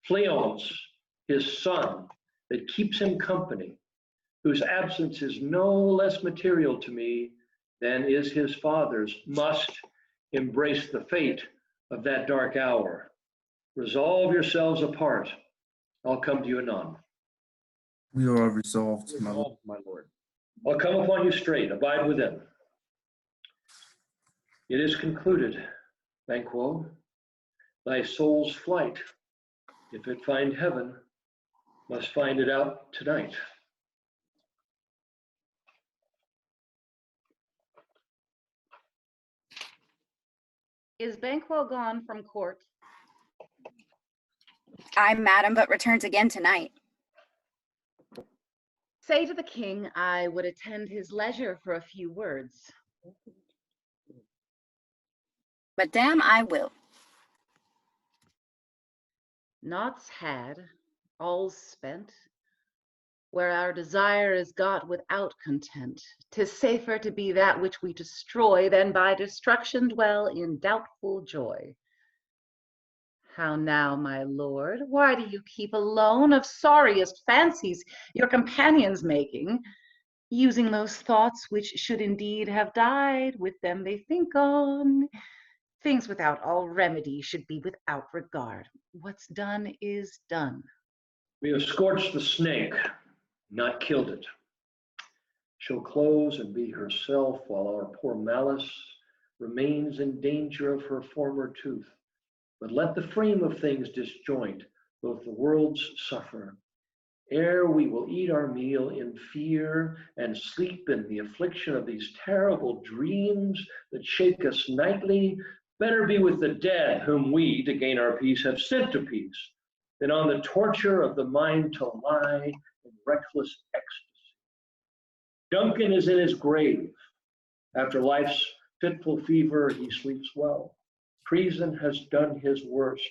Fleance, his son, that keeps him company, whose absence is no less material to me than is his father's, must embrace the fate of that dark hour. Resolve yourselves apart. I'll come to you anon. We are resolved, my lord. My lord. I'll come upon you straight. Abide within. It is concluded, Banquo. Thy soul's flight, if it find heaven, must find it out tonight. Is Banquo gone from court? I, madam, but returns again tonight. Say to the king I would attend his leisure for a few words. Madame, I will. Naught's had, all's spent. Where our desire is got without content, 'tis safer to be that which we destroy than by destruction dwell in doubtful joy. How now, my lord, why do you keep alone of sorriest fancies your companions making, using those thoughts which should indeed have died, with them they think on? Things without all remedy should be without regard. What's done is done. We have scorched the snake, not killed it. She'll close and be herself while our poor Malice remains in danger of her former tooth. But let the frame of things disjoint, both the worlds suffer. Ere we will eat our meal in fear and sleep in the affliction of these terrible dreams that shake us nightly, better be with the dead whom we, to gain our peace, have sent to peace, than on the torture of the mind to lie in reckless ecstasy. Duncan is in his grave. After life's fitful fever, he sleeps well. Treason has done his worst.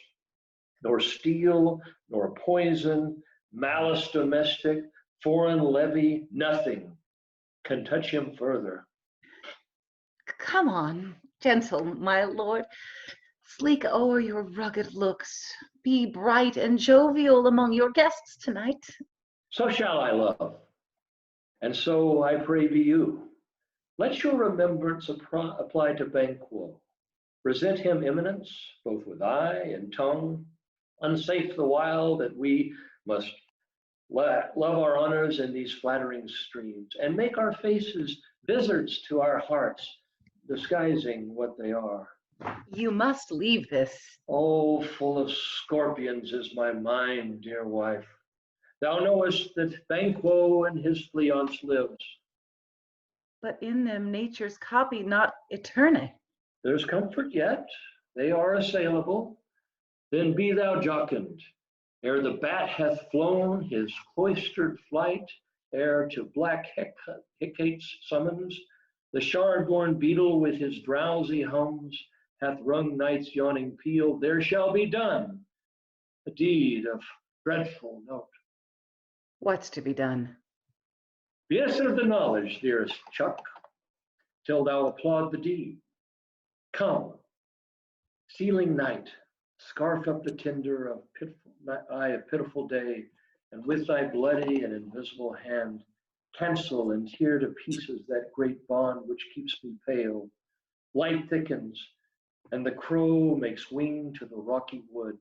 Nor steel, nor poison, malice domestic, foreign levy, nothing can touch him further. Come on, gentle my lord, sleek o'er your rugged looks. Be bright and jovial among your guests tonight. So shall I, love, and so I pray be you. Let your remembrance apply to Banquo. Present him eminence, both with eye and tongue, unsafe the while that we must love our honors in these flattering streams, and make our faces visards to our hearts, disguising what they are. You must leave this. Oh, full of scorpions is my mind, dear wife. Thou knowest that Banquo and his Fleance lives. But in them nature's copy not eterne. There's comfort yet, they are assailable. Then be thou jocund, ere the bat hath flown his cloistered flight, ere to black Hecate's summons, the shard-born beetle with his drowsy hums hath rung night's yawning peal, there shall be done a deed of dreadful note. What's to be done? Be us of the knowledge, dearest Chuck, till thou applaud the deed. Come, sealing night, scarf up the tinder of pitiful day, and with thy bloody and invisible hand, cancel and tear to pieces that great bond which keeps me pale. Light thickens, and the crow makes wing to the rocky wood.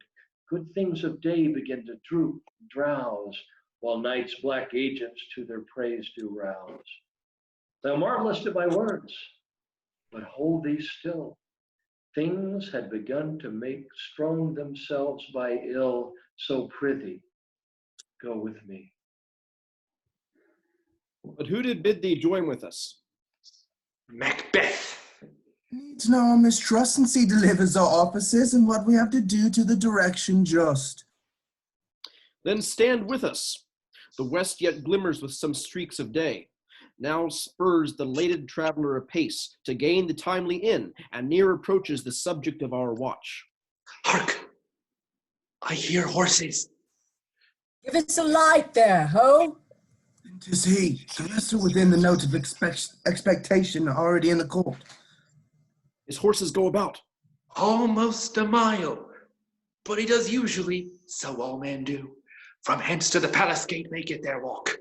Good things of day begin to droop and drowse, while night's black agents to their praise do rouse. Thou marvelest at my words, but hold thee still. Things had begun to make strong themselves by ill, so prithee, go with me. But who did bid thee join with us? Macbeth. Needs no mistrust, since he delivers our offices and what we have to do to the direction just. Then stand with us. The west yet glimmers with some streaks of day. Now spurs the lated traveler apace to gain the timely inn, and near approaches the subject of our watch. Hark! I hear horses. Give us a light there, ho! 'Tis he, the vessel within the note of expectation already in the court. His horses go about. Almost a mile. But he does usually, so all men do. From hence to the palace gate they get their walk.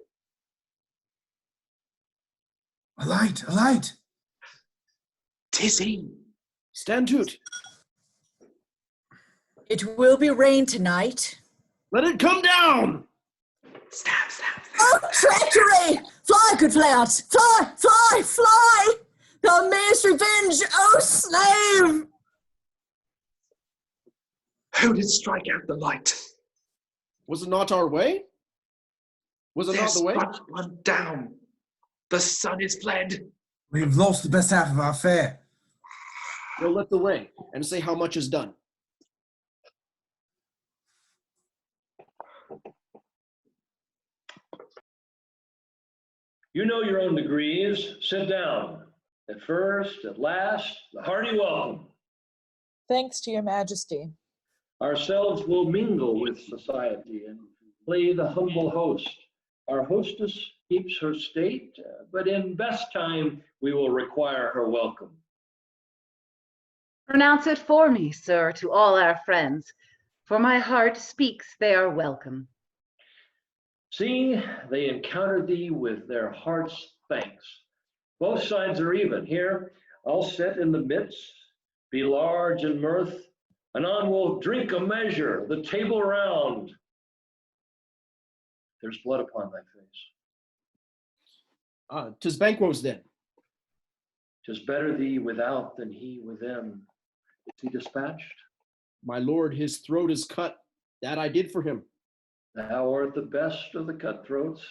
A light, a light. 'Tis he. Stand to't. It will be rain tonight. Let it come down! Stab, stab, stab. Oh, treachery! Fly, good Fleance! Fly, fly, fly! Thou mayest revenge, O slave! Who did strike out the light? Was it not our way? Was it not the way? There's but one down. The sun is fled. We've lost the best half of our fare. Go let the way, and say how much is done. You know your own degrees. Sit down. At first, at last, a hearty welcome. Thanks to your majesty. Ourselves will mingle with society and play the humble host. Our hostess keeps her state, but in best time we will require her welcome. Pronounce it for me, sir, to all our friends. For my heart speaks they are welcome. See, they encounter thee with their heart's thanks. Both sides are even. Here, I'll sit in the midst, be large in mirth. Anon we'll drink a measure, the table round. There's blood upon thy face. 'Tis Banquo's then. 'Tis better thee without than he within. Is he dispatched? My lord, his throat is cut. That I did for him. Thou art the best of the cutthroats.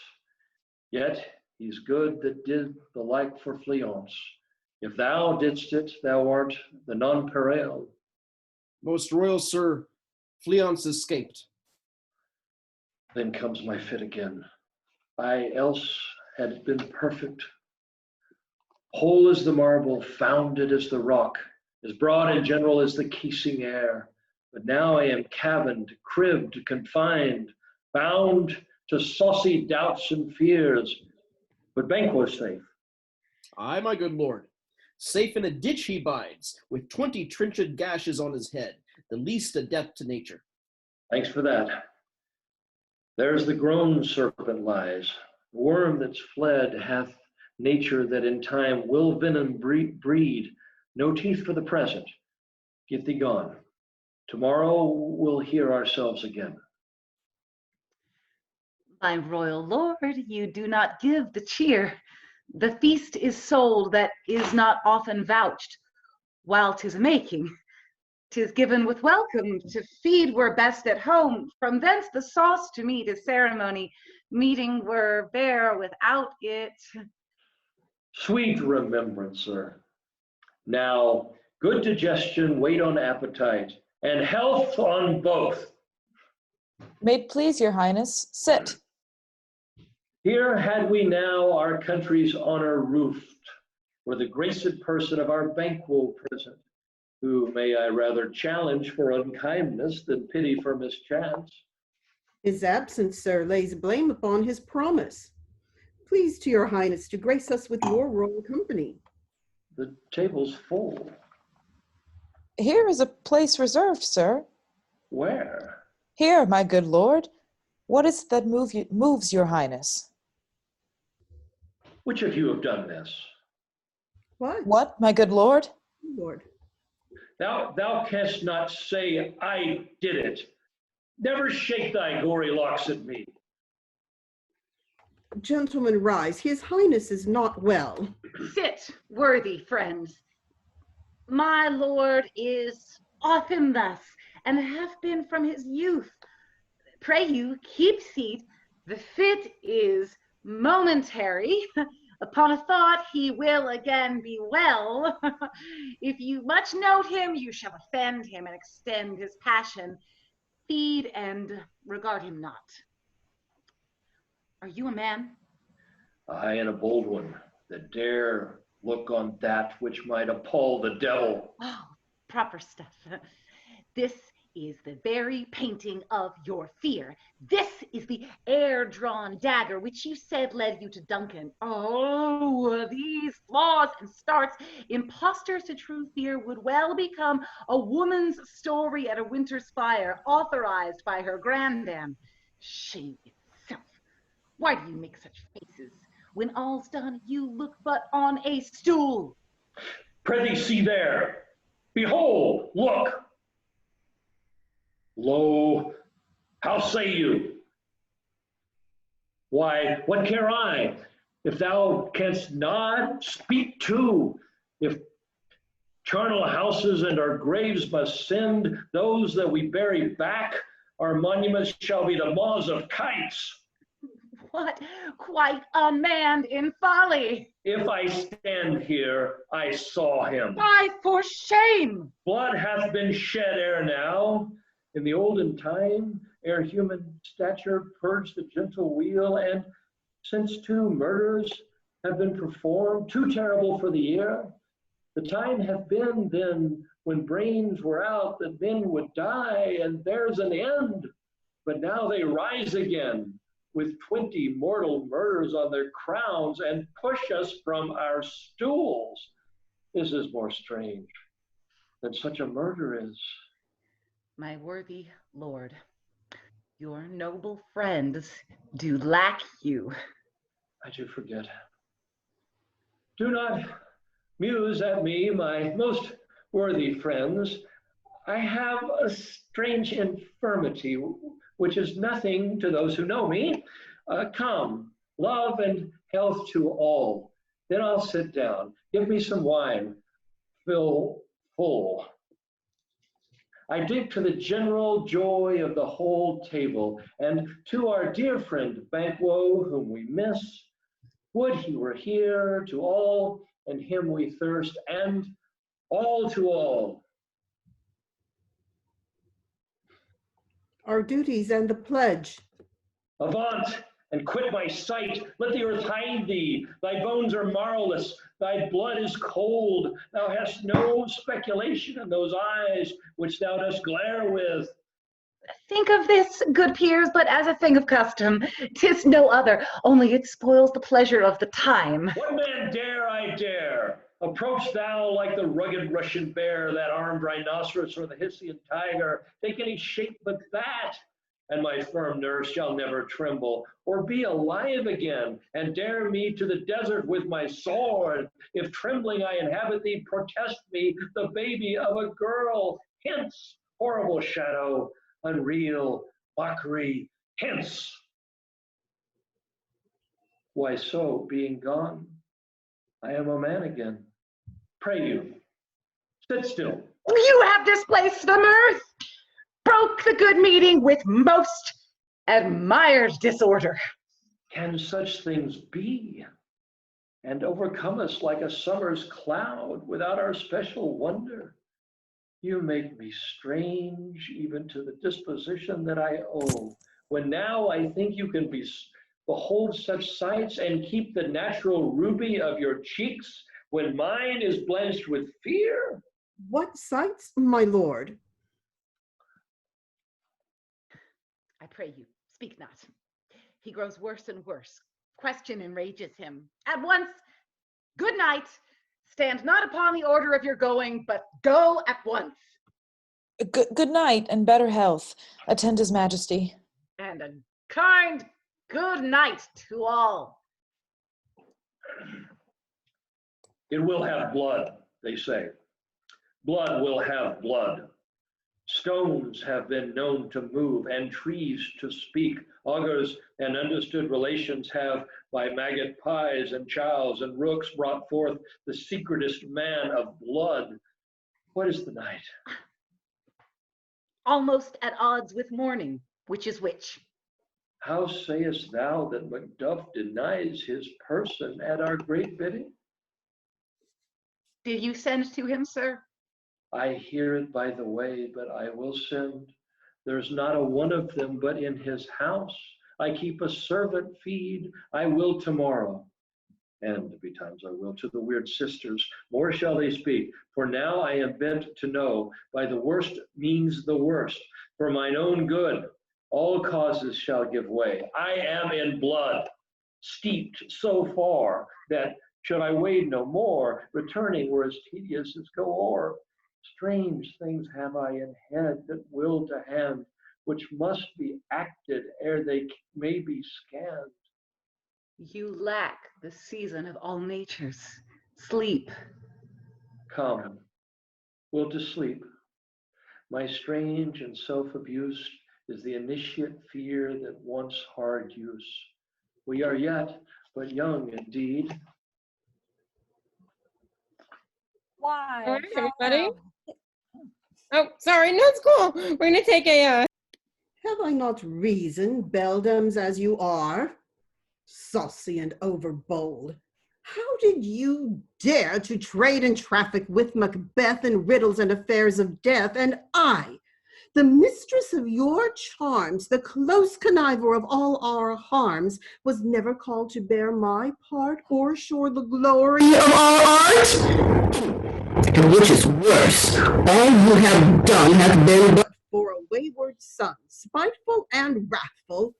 Yet he's good that did the like for Fleance. If thou didst it, thou art the nonpareil. Most royal sir, Fleance escaped. Then comes my fit again. I else had been perfect. Whole as the marble, founded as the rock, as broad and general as the casing air. But now I am cabined, cribbed, confined, bound to saucy doubts and fears. But Banquo's safe. Aye, my good lord. Safe in a ditch he bides, with 20 trenched gashes on his head, the least a death to nature. Thanks for that. There's the grown serpent lies. The worm that's fled hath nature that in time will venom breed. No teeth for the present. Get thee gone. Tomorrow we'll hear ourselves again. My royal lord, you do not give the cheer. The feast is sold that is not often vouched, while 'tis making. 'Tis given with welcome, to feed were best at home. From thence the sauce to meat is ceremony. Meeting were bare without it. Sweet remembrancer. Now, good digestion, wait on appetite, and health on both. May it please your highness, sit. Here had we now our country's honor roofed, were the graced person of our Banquo present, who may I rather challenge for unkindness than pity for mischance. His absence, sir, lays blame upon his promise. Please to your highness to grace us with your royal company. The table's full. Here is a place reserved, sir. Where? Here, my good lord. What is that moves your highness? Which of you have done this? What, my good lord? Lord. Thou canst not say I did it. Never shake thy gory locks at me. Gentlemen, rise. His highness is not well. Sit, worthy friends. My lord is often thus, and hath been from his youth. Pray you, keep seat. The fit is momentary. Upon a thought, he will again be well. If you much note him, you shall offend him and extend his passion. Feed and regard him not. Are you a man? I and a bold one that dare look on that which might appall the devil. Oh, proper stuff. This is the very painting of your fear. This is the air-drawn dagger which you said led you to Duncan. Oh, these flaws and starts, impostors to true fear would well become a woman's story at a winter's fire, authorized by her grandam. Shame itself. Why do you make such faces? When all's done, you look but on a stool. Prithee, see there. Behold, look. Lo, how say you? Why, what care I? If thou canst not, speak too. If charnel houses and our graves must send those that we bury back, our monuments shall be the maws of kites. What quite a man in folly! If I stand here, I saw him. Why, for shame! Blood hath been shed ere now. In the olden time, ere human stature purged the gentle wheel, and since 2 murders have been performed, too terrible for the ear, the time hath been then when brains were out that men would die, and there's an end. But now they rise again with 20 mortal murders on their crowns and push us from our stools. This is more strange than such a murder is. My worthy lord, your noble friends do lack you. I do forget. Do not muse at me, my most worthy friends. I have a strange infirmity, which is nothing to those who know me. Come, love and health to all. Then I'll sit down. Give me some wine. Fill full. I dig to the general joy of the whole table, and to our dear friend Banquo, whom we miss. Would he were here, to all and him we thirst, and all to all. Our duties and the pledge. Avaunt, and quit my sight. Let the earth hide thee. Thy bones are marrowless. Thy blood is cold. Thou hast no speculation in those eyes which thou dost glare with. Think of this, good peers, but as a thing of custom. 'Tis no other, only it spoils the pleasure of the time. What man dare I dare? Approach thou like the rugged Russian bear, that armed rhinoceros, or the Hessian tiger. Take any shape but that, and my firm nerves shall never tremble, or be alive again, and dare me to the desert with my sword. If trembling I inhabit thee, protest me, the baby of a girl. Hence, horrible shadow, unreal mockery, hence. Why so, being gone, I am a man again. Pray you, sit still. You have displaced the mirth, broke the good meeting with most admired disorder. Can such things be, and overcome us like a summer's cloud without our special wonder? You make me strange even to the disposition that I owe, when now I think you can behold such sights and keep the natural ruby of your cheeks when mine is blenched with fear. What sights, my lord? I pray you, speak not. He grows worse and worse. Question enrages him. At once, good night. Stand not upon the order of your going, but go at once. Good night and better health. Attend his majesty. And a kind good night to all. It will have blood, they say. Blood will have blood. Stones have been known to move and trees to speak. Augurs and understood relations have by maggot pies and chows and rooks brought forth the secretest man of blood. What is the night? Almost at odds with morning, which is which? How sayest thou that Macduff denies his person at our great bidding? Did you send to him, sir? I hear it by the way, but I will send. There's not a one of them but in his house. I keep a servant feed. I will tomorrow. And betimes I will to the weird sisters, more shall they speak. For now I am bent to know, by the worst means the worst, for mine own good, all causes shall give way. I am in blood, steeped so far, that should I wade no more, returning were as tedious as go o'er. Strange things have I in head that will to hand, which must be acted ere they may be scanned. You lack the season of all natures, sleep. Come, will to sleep. My strange and self-abuse is the initiate fear that wants hard use. We are yet but young indeed. Why? All right, everybody. Oh, sorry. No, it's cool. We're going to take a... Have I not reason, beldams as you are? Saucy and overbold. How did you dare to trade and traffic with Macbeth in riddles and affairs of death, and I, the mistress of your charms, the close conniver of all our harms, was never called to bear my part or shore the glory of our art? And which is worse, all you have done hath been but for a wayward son, spiteful and wrathful,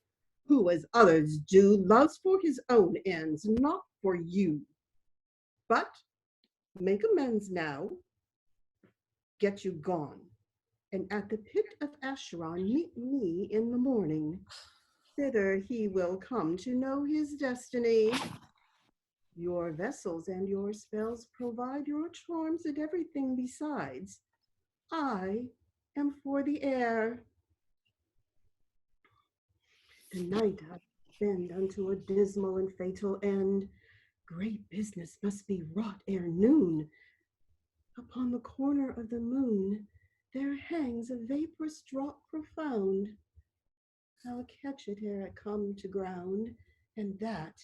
who, as others do, loves for his own ends, not for you. But make amends now, get you gone, and at the pit of Acheron meet me in the morning. Thither he will come to know his destiny. Your vessels and your spells provide your charms and everything besides. I am for the air. The night I bend unto a dismal and fatal end. Great business must be wrought ere noon. Upon the corner of the moon there hangs a vaporous drop profound. I'll catch it ere it come to ground, and that,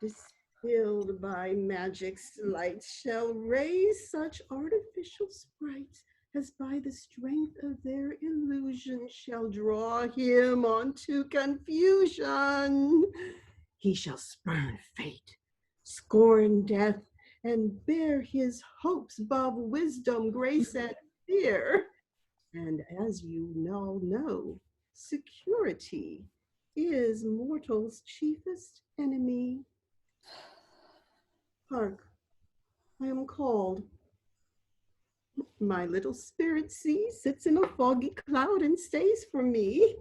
distilled by magic's light, shall raise such artificial sprites as by the strength of their illusion shall draw him unto confusion. He shall spurn fate, scorn death, and bear his hopes above wisdom, grace, and fear. And as you all know, security is mortal's chiefest enemy. Hark, I am called. My little spirit, see, sits in a foggy cloud and stays for me.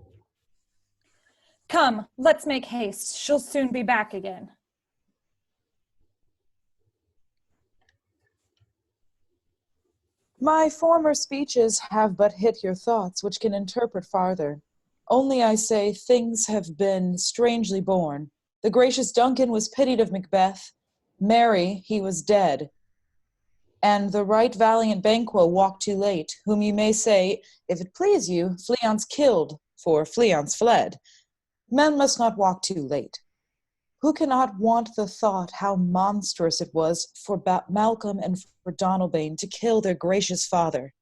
Come, let's make haste. She'll soon be back again. My former speeches have but hit your thoughts, which can interpret farther. Only I say things have been strangely born. The gracious Duncan was pitied of Macbeth. Merry, he was dead. And the right valiant Banquo walked too late, whom you may say, if it please you, Fleance killed, for Fleance fled. Men must not walk too late. Who cannot want the thought how monstrous it was for Malcolm and for Donalbain to kill their gracious father?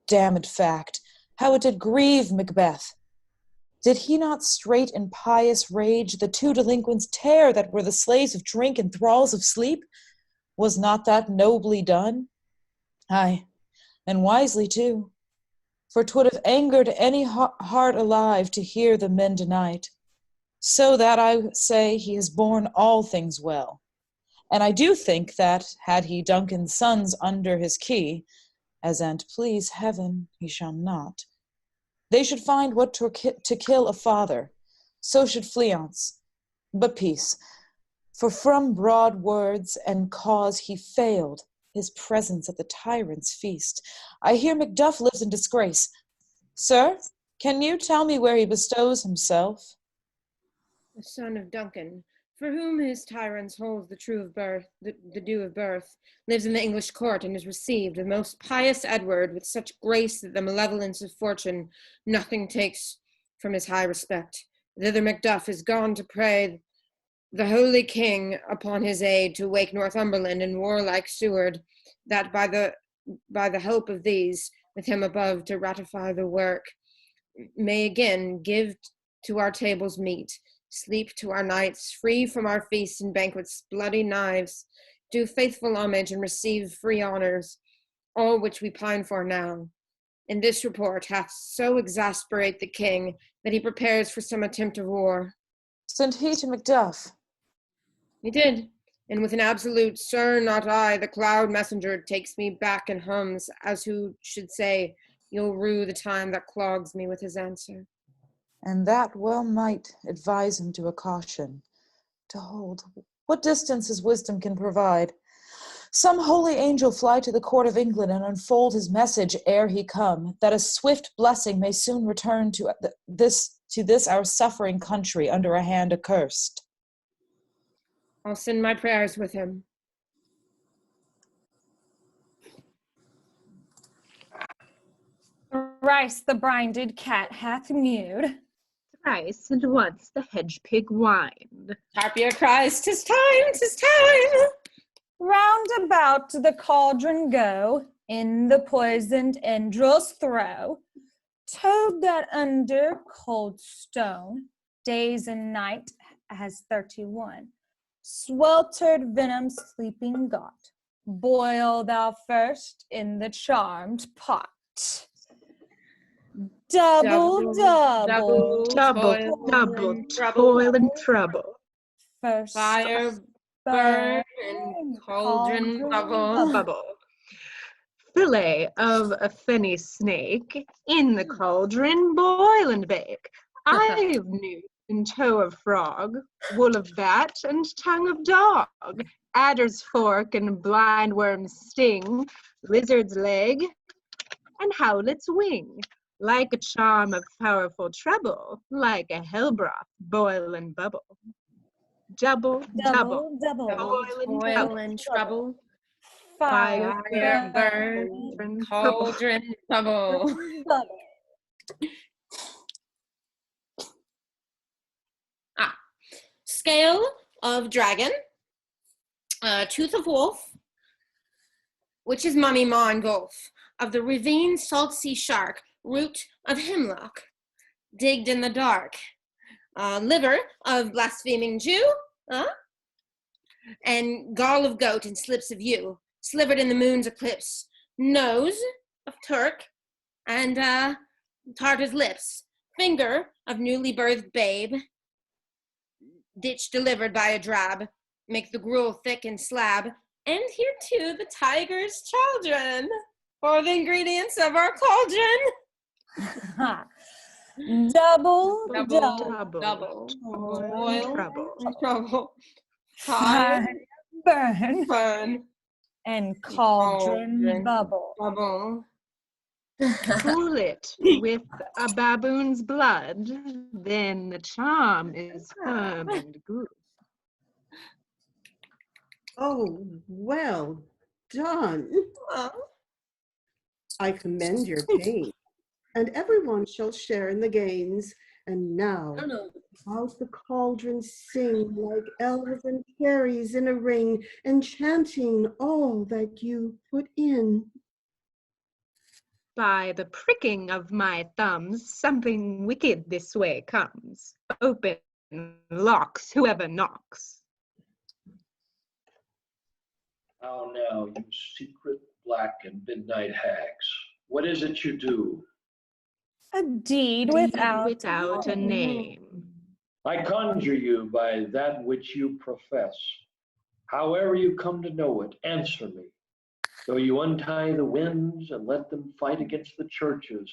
Damned fact, how it did grieve Macbeth! Did he not straight in pious rage the two delinquents tear that were the slaves of drink and thralls of sleep? Was not that nobly done? Aye, and wisely too. For 'twould have angered any heart alive to hear the men denied. So that I say he has borne all things well. And I do think that, had he Duncan's sons under his key, as an't please heaven he shall not, they should find what to kill a father, so should Fleance. But peace, for from broad words and cause he failed his presence at the tyrant's feast. I hear Macduff lives in disgrace. Sir, can you tell me where he bestows himself? The son of Duncan, for whom his tyrants hold the due of birth, lives in the English court and is received with most pious Edward with such grace that the malevolence of fortune nothing takes from his high respect. Thither Macduff is gone to pray the holy king upon his aid to wake Northumberland and warlike Seward, that by the hope of these, with him above to ratify the work, may again give to our tables meat, Sleep to our nights, free from our feasts and banquets, bloody knives. Do faithful homage and receive free honors, all which we pine for now. And this report hath so exasperate the king that he prepares for some attempt of war. Sent he to Macduff? He did, and with an absolute, sir, not I, the cloud messenger takes me back and hums, as who should say, you'll rue the time that clogs me with his answer. And that well might advise him to a caution, to hold what distance his wisdom can provide. Some holy angel fly to the court of England and unfold his message ere he come, that a swift blessing may soon return to this our suffering country under a hand accursed. I'll send my prayers with him. Thrice the brinded cat hath mewed. Thrice and once the hedge pig whined. Harpier cries, 'tis time, 'tis time. Round about the cauldron go, in the poisoned endrails throw. Toad that under cold stone, days and night has 31. Sweltered venom sleeping got, boil thou first in the charmed pot. Double, double, Double, toil and trouble. First Fire burn and cauldron bubble. Fillet of a fenny snake, in the cauldron boil and bake. I've new and toe of frog, wool of bat and tongue of dog, adder's fork and blindworm's sting, lizard's leg and howlet's wing. Like a charm of powerful trouble, like a hell broth, boil and bubble. Double, double, Boil and trouble. Fire burn, cauldron bubble. Scale of dragon, tooth of wolf, which is mummy maw and gulf, of the ravine salt sea shark, root of hemlock, digged in the dark, liver of blaspheming Jew, and gall of goat and slips of yew, slivered in the moon's eclipse, nose of Turk, and Tartar's lips, finger of newly birthed babe, ditch delivered by a drab, make the gruel thick and slab, and here too the tiger's children, for the ingredients of our cauldron. Double, double, boil, trouble, fire, burn, and cauldron bubble. Cool it with a baboon's blood, then the charm is firm and good. Oh, well done. I commend your pain, and everyone shall share in the gains. And now, out the cauldron sing like elves and fairies in a ring, enchanting all that you put in. By the pricking of my thumbs, something wicked this way comes. Open locks whoever knocks. How now, you secret black and midnight hags? What is it you do? A deed without a name. I conjure you by that which you profess. However you come to know it, answer me. Though you untie the winds and let them fight against the churches,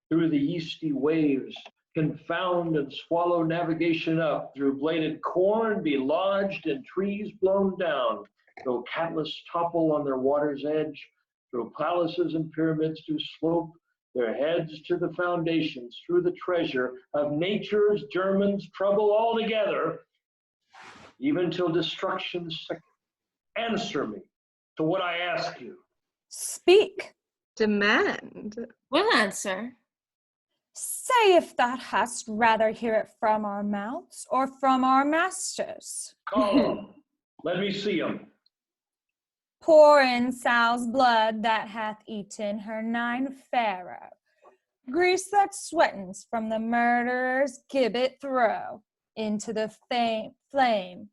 through the yeasty waves, confound and swallow navigation up, through bladed corn be lodged and trees blown down, though catless topple on their water's edge, though palaces and pyramids do slope their heads to the foundations, through the treasure of nature's Germans trouble all together, even till destruction's second. Answer me to what I ask you. Speak. Demand. We'll answer. Say if thou hadst rather hear it from our mouths or from our masters. Call 'em. Let me see 'em. Pour in sow's blood that hath eaten her 9 pharaoh. Grease that sweatins from the murderer's gibbet throw. into the flame.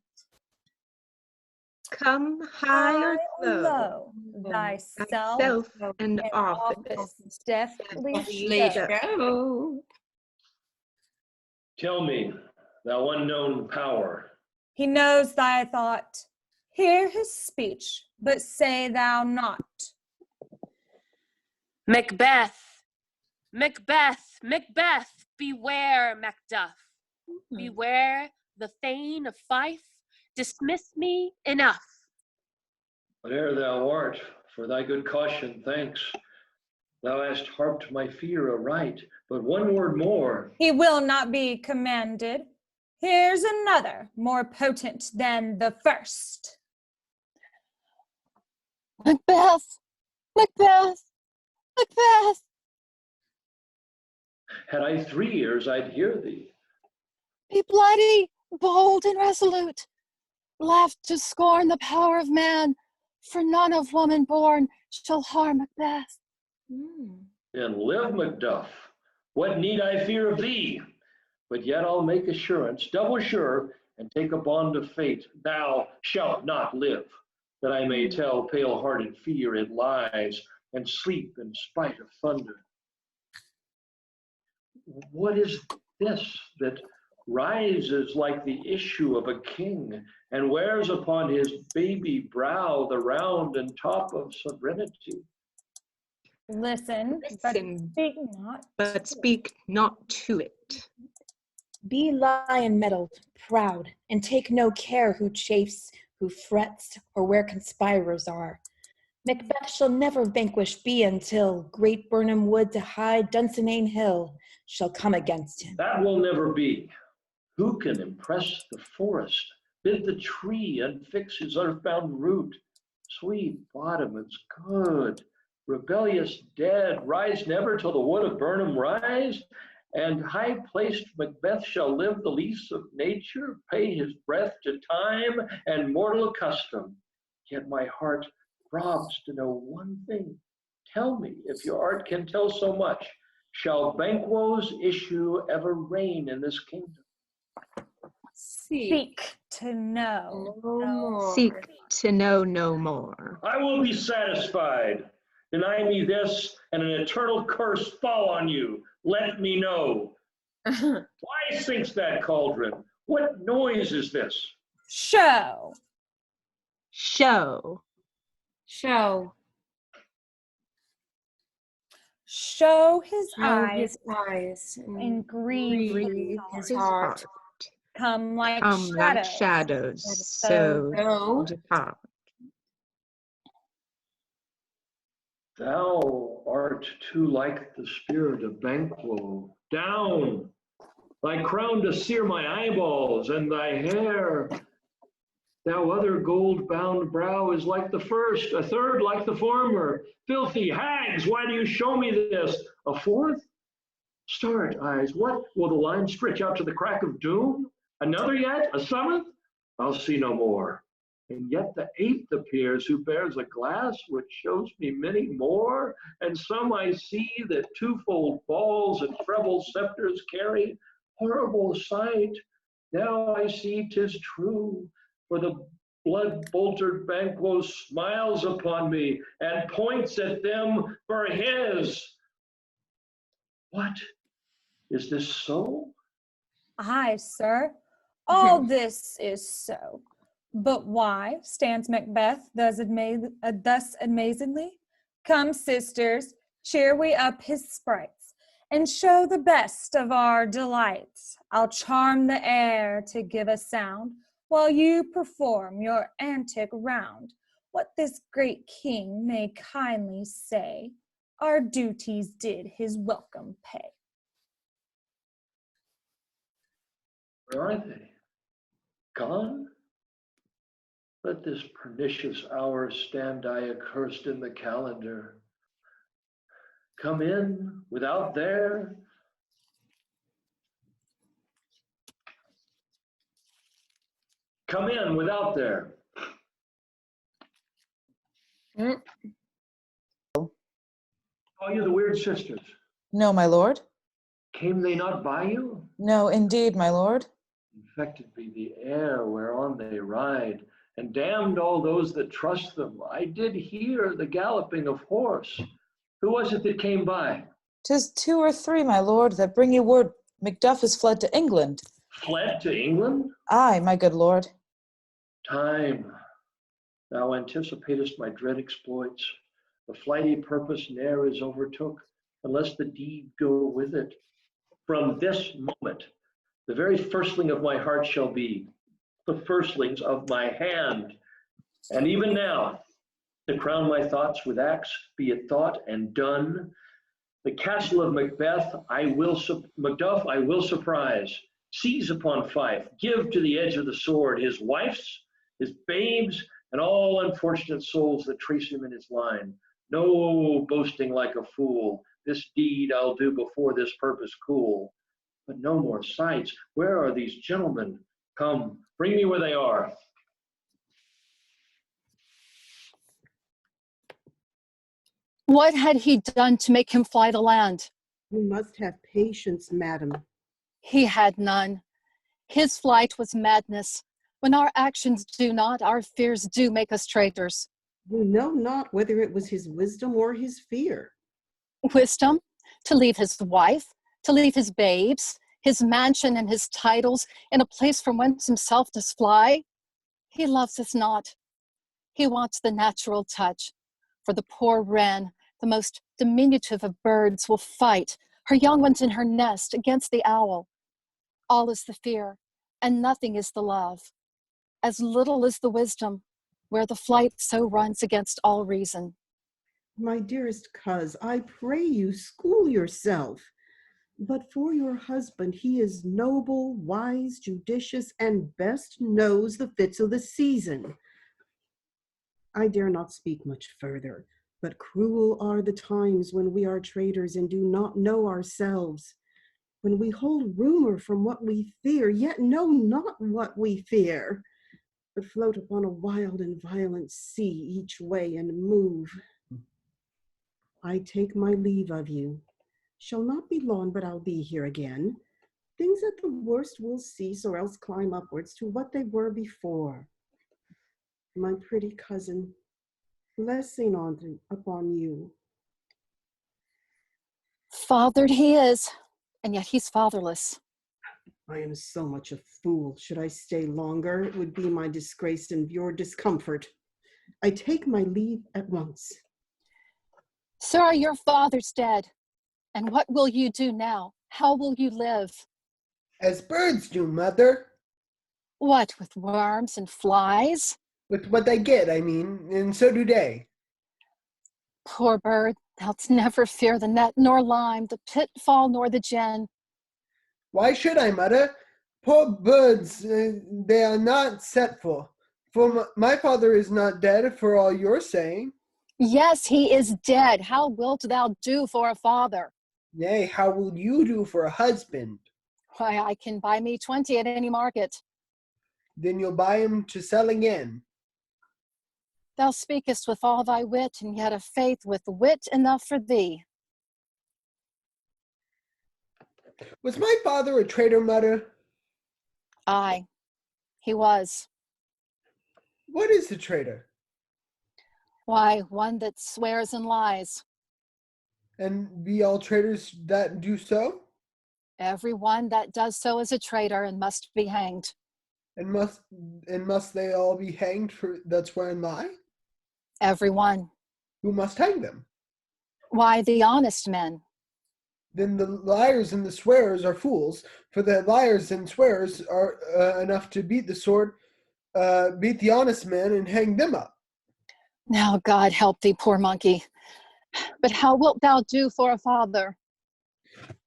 Come high or low, thyself and office deftly Deftly show. show. Tell me, thou unknown power, He knows thy thought. Hear his speech, but say thou not. Macbeth, Macbeth, Macbeth, beware, Macduff. Beware the Thane of Fife. Dismiss me enough. whate'er thou art, for thy good caution, thanks. Thou hast harped my fear aright, but one word more. He will not be commanded. Here's another, more potent than the first. Macbeth! Macbeth! Macbeth! Had I 3 ears, I'd hear thee. Be bloody, bold, and resolute. Laugh to scorn the power of man, for none of woman born shall harm Macbeth. Then live, Macduff. What need I fear of thee? But yet I'll make assurance, double sure, and take a bond of fate. Thou shalt not live, that I may tell pale-hearted fear it lies, and sleep in spite of thunder. What is this that rises like the issue of a king, and wears upon his baby brow the round and top of serenity? Listen, but speak not to it. Be lion-mettled, proud, and take no care who chafes, who frets, or where conspirers are. Macbeth shall never vanquish be until great Birnam wood to high Dunsinane hill shall come against him. That will never be. Who can impress the forest, bid the tree unfix his earthbound root? Sweet bottomeds, good, rebellious dead, rise never till the wood of Birnam rise, and high-placed Macbeth shall live the lease of nature, pay his breath to time and mortal custom. Yet my heart throbs to know one thing. Tell me, if your art can tell so much, shall Banquo's issue ever reign in this kingdom? Seek to know no more. Seek to know no more. I will be satisfied. Deny me this, and an eternal curse fall on you. Let me know. Why sinks that cauldron? What noise is this? Show. Show. Show. Show his eyes and grieve his heart. Come like shadows, so depart. Thou art too like the spirit of Banquo. Down! Thy crown to sear my eyeballs, and thy hair. Thou other gold-bound brow is like the first, a third like the former. Filthy hags, why do you show me this? A fourth? Start, eyes, what? Will the line stretch out to the crack of doom? Another yet? A seventh? I'll see no more. And yet the eighth appears, who bears a glass which shows me many more, and some I see that twofold balls and treble scepters carry. Horrible sight! Now I see 'tis true, for the blood-boltered Banquo smiles upon me and points at them for his. What? Is this so? Aye, sir. All this is so. But why stands Macbeth thus amazingly? Come, sisters, cheer we up his sprites, and show the best of our delights. I'll charm the air to give a sound, while you perform your antic round. What this great king may kindly say, our duties did his welcome pay. Where are they? Gone? Let this pernicious hour stand I accursed in the calendar. Come in without there. Come in without there. Are you the weird sisters? No, my lord. Came they not by you? No, indeed, my lord. Infected be the air whereon they ride, and damned all those that trust them. I did hear the galloping of horse. Who was it that came by? 'Tis 2 or 3, my lord, that bring you word Macduff is fled to England. Fled to England? Aye, my good lord. Time, thou anticipatest my dread exploits. The flighty purpose ne'er is overtook, unless the deed go with it. From this moment, the very firstling of my heart shall be the firstlings of my hand. And even now, to crown my thoughts with acts, be it thought and done, the castle of Macbeth Macduff I will surprise, seize upon Fife, give to the edge of the sword his wife's, his babes, and all unfortunate souls that trace him in his line. No boasting like a fool, this deed I'll do before this purpose cool. But no more sights. Where are these gentlemen? Come, bring me where they are. What had he done to make him fly the land? You must have patience, madam. He had none. His flight was madness. When our actions do not, our fears do make us traitors. You know not whether it was his wisdom or his fear. Wisdom? To leave his wife, to leave his babes, his mansion and his titles in a place from whence himself does fly? He loves us not. He wants the natural touch. For the poor wren, the most diminutive of birds, will fight, her young ones in her nest, against the owl. All is the fear, and nothing is the love. As little is the wisdom, where the flight so runs against all reason. My dearest coz, I pray you school yourself. But for your husband, he is noble, wise, judicious, and best knows the fits of the season. I dare not speak much further, but cruel are the times when we are traitors and do not know ourselves, when we hold rumor from what we fear, yet know not what we fear, but float upon a wild and violent sea each way and move. I take my leave of you. Shall not be long, but I'll be here again. Things at the worst will cease or else climb upwards to what they were before. My pretty cousin, blessing upon you. Fathered he is, and yet he's fatherless. I am so much a fool. Should I stay longer, it would be my disgrace and your discomfort. I take my leave at once. Sir, your father's dead. And what will you do now? How will you live? As birds do, mother. What, with worms and flies? With what they get, I mean, and so do they. Poor bird, thou'lt never fear the net nor lime, the pitfall nor the gin. Why should I, mother? Poor birds, they are not set for. For my father is not dead, for all you're saying. Yes, he is dead. How wilt thou do for a father? Nay, how will you do for a husband? Why, I can buy me 20 at any market. Then you'll buy him to sell again. Thou speakest with all thy wit, and yet a faith with wit enough for thee. Was my father a traitor, mother? Aye, he was. What is a traitor? Why, one that swears and lies. And be all traitors that do so? Every one that does so is a traitor and must be hanged. And must they all be hanged for that swear and lie? Every one. Who must hang them? Why, the honest men. Then the liars and the swearers are fools, for the liars and swearers are enough to beat the sword, beat the honest men and hang them up. Now God help thee, poor monkey. But how wilt thou do for a father?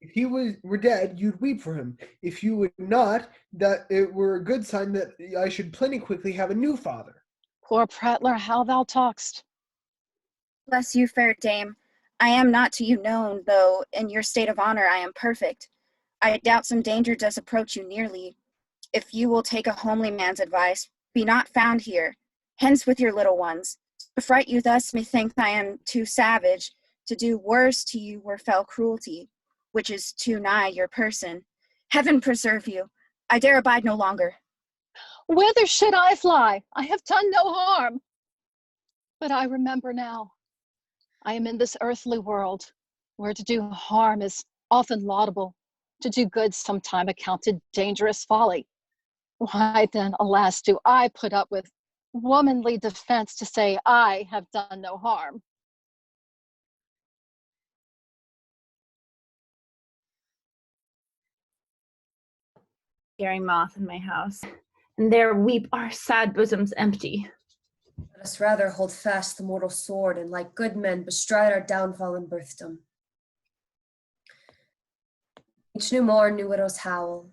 If he were dead, you'd weep for him. If you would not, that it were a good sign that I should plenty quickly have a new father. Poor prattler, how thou talk'st. Bless you, fair dame. I am not to you known, though in your state of honor I am perfect. I doubt some danger does approach you nearly. If you will take a homely man's advice, be not found here. Hence with your little ones. To fright you thus, methinks I am too savage. To do worse to you were fell cruelty, which is too nigh your person. Heaven preserve you. I dare abide no longer. Whither should I fly? I have done no harm. But I remember now, I am in this earthly world, where to do harm is often laudable, to do good sometime accounted dangerous folly. Why then, alas, do I put up with womanly defense to say I have done no harm? Scary moth in my house, and there weep our sad bosoms empty. Let us rather hold fast the mortal sword, and like good men bestride our downfall and birthdom. Each new morn, new widows howl,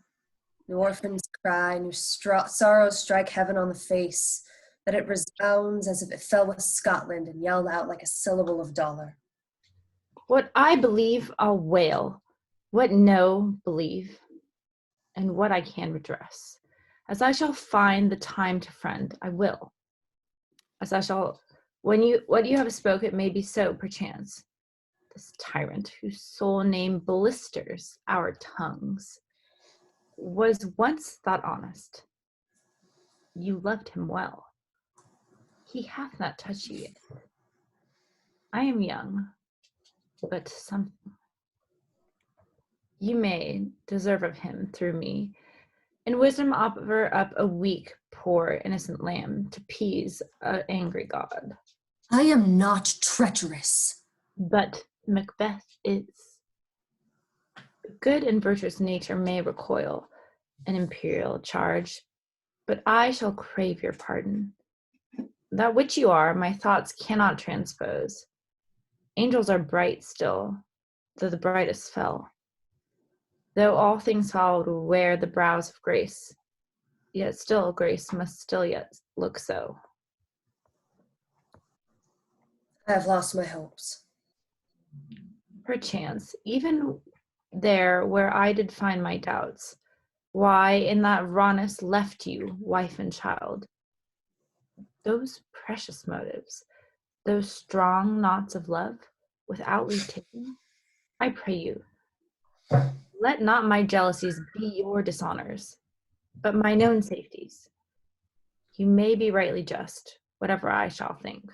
new orphans cry, new sorrows strike heaven on the face, that it resounds as if it fell with Scotland and yelled out like a syllable of dollar. What I believe, I'll wail. What no believe, and what I can redress. As I shall find the time to friend, I will. As I shall, what you have spoke, it may be so, perchance. This tyrant, whose sole name blisters our tongues, was once thought honest. You loved him well. He hath not touched you yet. I am young, but something you may deserve of him through me. In wisdom offer up a weak, poor, innocent lamb to appease an angry god. I am not treacherous. But Macbeth is. Good and virtuous nature may recoil an imperial charge, but I shall crave your pardon. That which you are, my thoughts cannot transpose. Angels are bright still, though the brightest fell. Though all things followed wear the brows of grace, yet still grace must still yet look so. I have lost my hopes. Perchance, even there where I did find my doubts, why in that rawness left you, wife and child? Those precious motives, those strong knots of love, without leave taking? I pray you, let not my jealousies be your dishonors, but mine own safeties. You may be rightly just, whatever I shall think.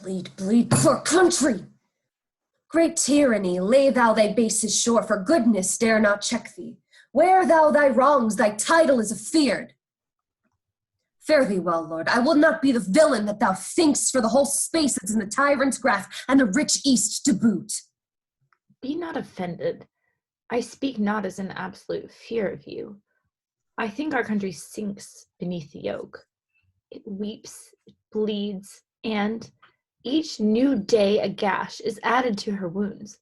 Bleed, bleed, poor country! Great tyranny, lay thou thy bases shore, for goodness dare not check thee. Wear thou thy wrongs, thy title is afeard. Fare thee well, Lord, I will not be the villain that thou think'st, for the whole space is in the tyrant's grasp, and the rich east to boot. Be not offended. I speak not as an absolute fear of you. I think our country sinks beneath the yoke. It weeps, it bleeds, and each new day a gash is added to her wounds.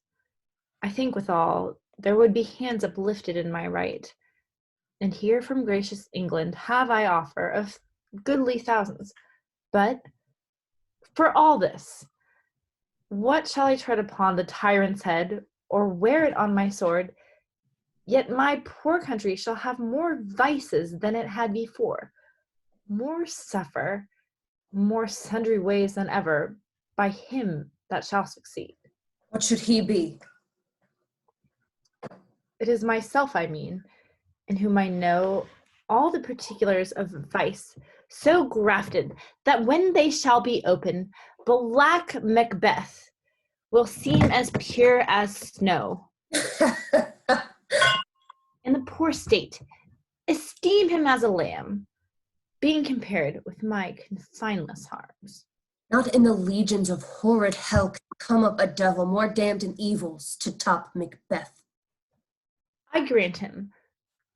I think withal there would be hands uplifted in my right. And here from gracious England have I offer of goodly thousands. But for all this, what shall I tread upon the tyrant's head, or wear it on my sword? Yet my poor country shall have more vices than it had before, more suffer, more sundry ways than ever, by him that shall succeed. What should he be? It is myself I mean, in whom I know all the particulars of vice, so grafted that when they shall be open, black Macbeth will seem as pure as snow. In the poor state, esteem him as a lamb, being compared with my confineless harms. Not in the legions of horrid hell can come up a devil more damned in evils to top Macbeth. I grant him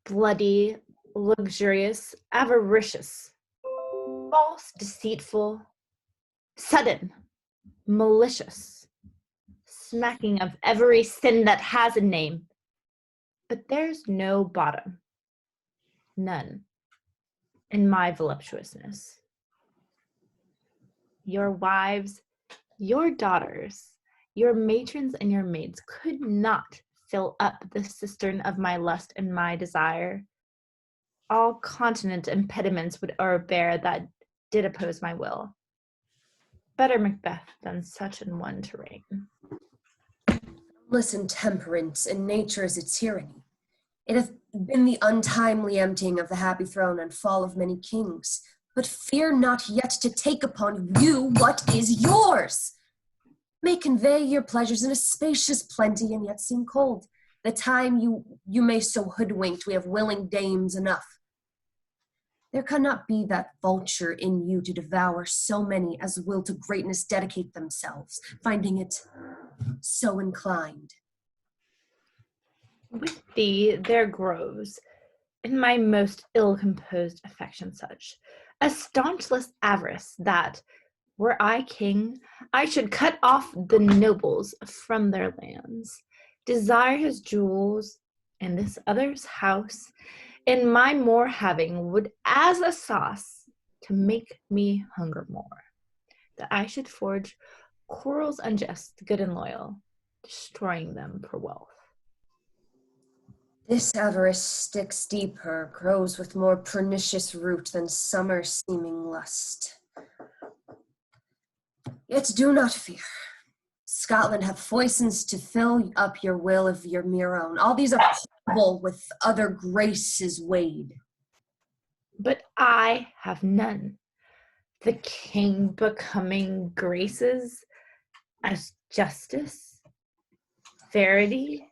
bloody, luxurious, avaricious, false, deceitful, sudden, malicious, smacking of every sin that has a name. But there's no bottom, none, in my voluptuousness. Your wives, your daughters, your matrons and your maids could not fill up the cistern of my lust and my desire. All continent impediments would o'erbear that did oppose my will. Better Macbeth than such an one to reign. Listen, temperance in nature is a tyranny. It hath been the untimely emptying of the happy throne and fall of many kings. But fear not yet to take upon you what is yours. May convey your pleasures in a spacious plenty and yet seem cold. The time you may so hoodwinked, we have willing dames enough. There cannot be that vulture in you to devour so many as will to greatness dedicate themselves, finding it so inclined. With thee there grows, in my most ill-composed affection such, a staunchless avarice that, were I king, I should cut off the nobles from their lands, desire his jewels in this other's house, in my more having would as a sauce to make me hunger more, that I should forge quarrels unjust, good and loyal, destroying them for wealth. This avarice sticks deeper, grows with more pernicious root than summer seeming lust. Yet do not fear. Scotland hath foisons to fill up your will of your mere own. All these are portable with other graces weighed. But I have none. The king becoming graces as justice, verity,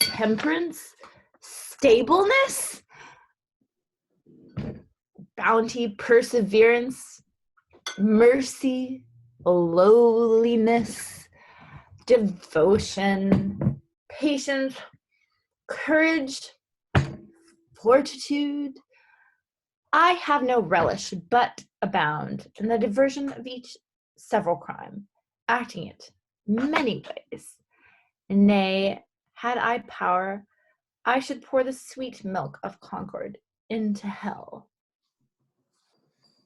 temperance, stableness, bounty, perseverance, mercy, lowliness, devotion, patience, courage, fortitude. I have no relish, but abound in the diversion of each several crime, acting it many ways. Nay, had I power, I should pour the sweet milk of concord into hell.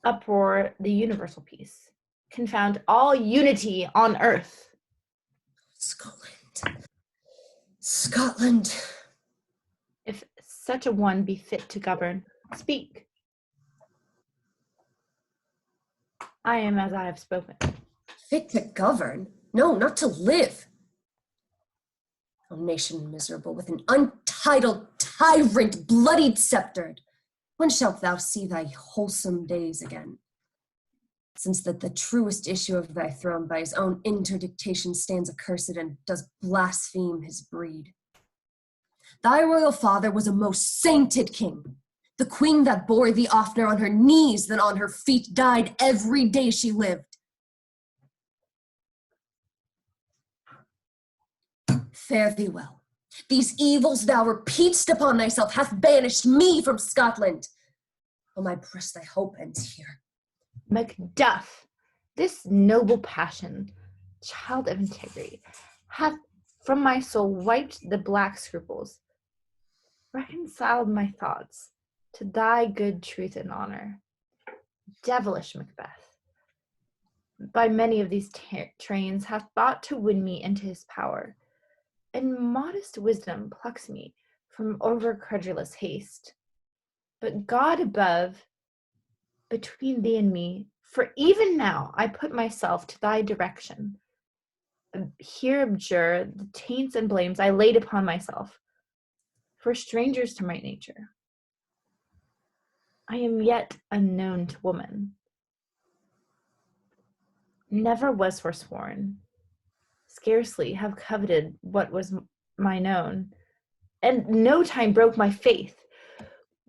Uproar the universal peace. Confound all unity on earth. Scotland. Scotland. If such a one be fit to govern, speak. I am as I have spoken. Fit to govern? No, not to live. O nation miserable, with an untitled tyrant bloodied sceptred, when shalt thou see thy wholesome days again? Since that the truest issue of thy throne by his own interdictation stands accursed and does blaspheme his breed. Thy royal father was a most sainted king. The queen that bore thee oftener on her knees than on her feet died every day she lived. Fare thee well. These evils thou repeat'st upon thyself hath banished me from Scotland. O my breast, thy hope ends here. Macduff, this noble passion, child of integrity, hath from my soul wiped the black scruples, reconciled my thoughts to thy good truth and honor. Devilish Macbeth, by many of these trains hath thought to win me into his power, and modest wisdom plucks me from over-credulous haste. But God above, between thee and me, for even now I put myself to thy direction. Here abjure the taints and blames I laid upon myself, for strangers to my nature. I am yet unknown to woman. Never was forsworn, scarcely have coveted what was mine own, and no time broke my faith,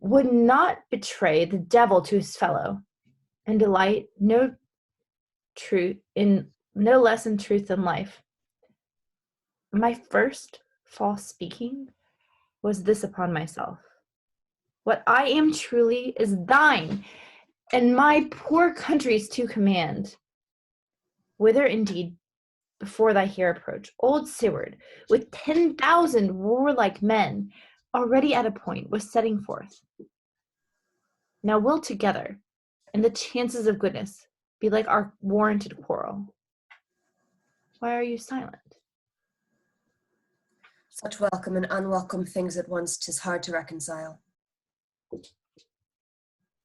would not betray the devil to his fellow, and delight no less in truth than life. My first false speaking was this upon myself: what I am truly is thine, and my poor country's to command. Whither indeed, before thy here approach, old Seward, with 10,000 warlike men, already at a point, was setting forth. Now we'll together, and the chances of goodness be like our warranted quarrel. Why are you silent? Such welcome and unwelcome things at once 'tis hard to reconcile.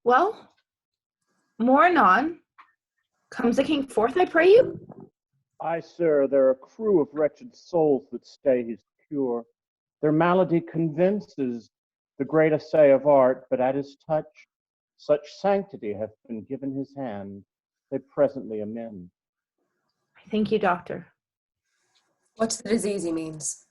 Well, more anon. Comes the king forth, I pray you? Aye, sir, there are a crew of wretched souls that stay his cure. Their malady convinces, the great essay of art, but at his touch, such sanctity hath been given his hand, they presently amend. Thank you, doctor. What's the disease he means?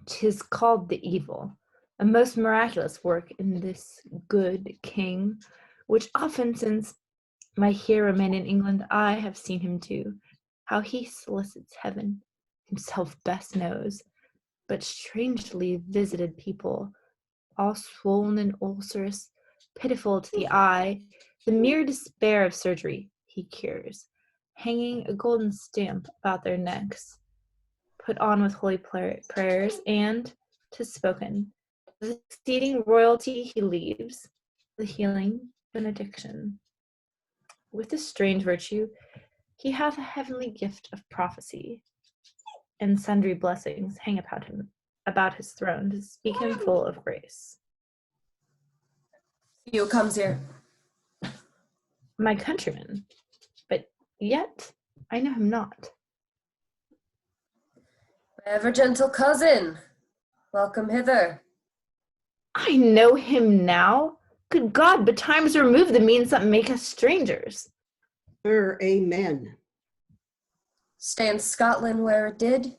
'Tis called the evil, a most miraculous work in this good king, which often since my here remain in England I have seen him do. How he solicits heaven, himself best knows, but strangely visited people, all swollen and ulcerous, pitiful to the eye, the mere despair of surgery he cures, hanging a golden stamp about their necks, put on with holy prayers, and, 'tis spoken, the exceeding royalty he leaves, the healing benediction. With this strange virtue, he hath a heavenly gift of prophecy, and sundry blessings hang about his throne to speak him full of grace. Who comes here? My countryman, but yet I know him not. My ever gentle cousin, welcome hither. I know him now. Good God, betimes remove the means that make us strangers. Sir, amen. Stay in Scotland where it did?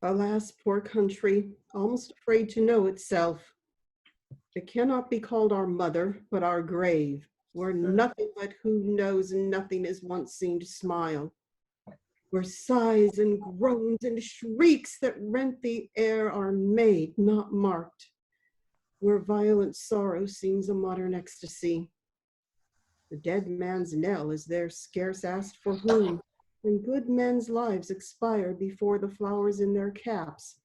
Alas, poor country, almost afraid to know itself. It cannot be called our mother, but our grave, where nothing but who knows nothing is once seen to smile, where sighs and groans and shrieks that rent the air are made, not marked, where violent sorrow seems a modern ecstasy. The dead man's knell is there scarce asked for whom, and good men's lives expire before the flowers in their caps,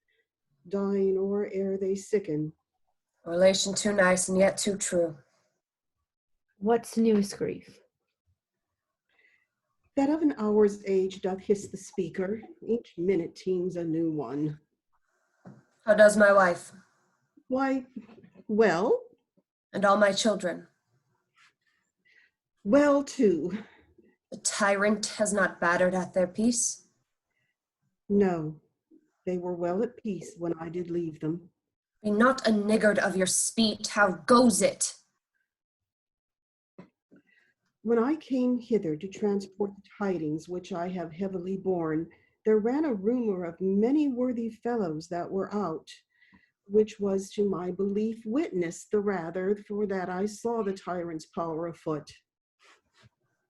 dying or ere they sicken. A relation too nice and yet too true. What's newest grief? That of an hour's age doth hiss the speaker, each minute teems a new one. How does my wife? Why, well. And all my children? Well, too. The tyrant has not battered at their peace? No, they were well at peace when I did leave them. Be not a niggard of your speech, how goes it? When I came hither to transport the tidings which I have heavily borne, there ran a rumor of many worthy fellows that were out, which was to my belief witnessed the rather for that I saw the tyrant's power afoot.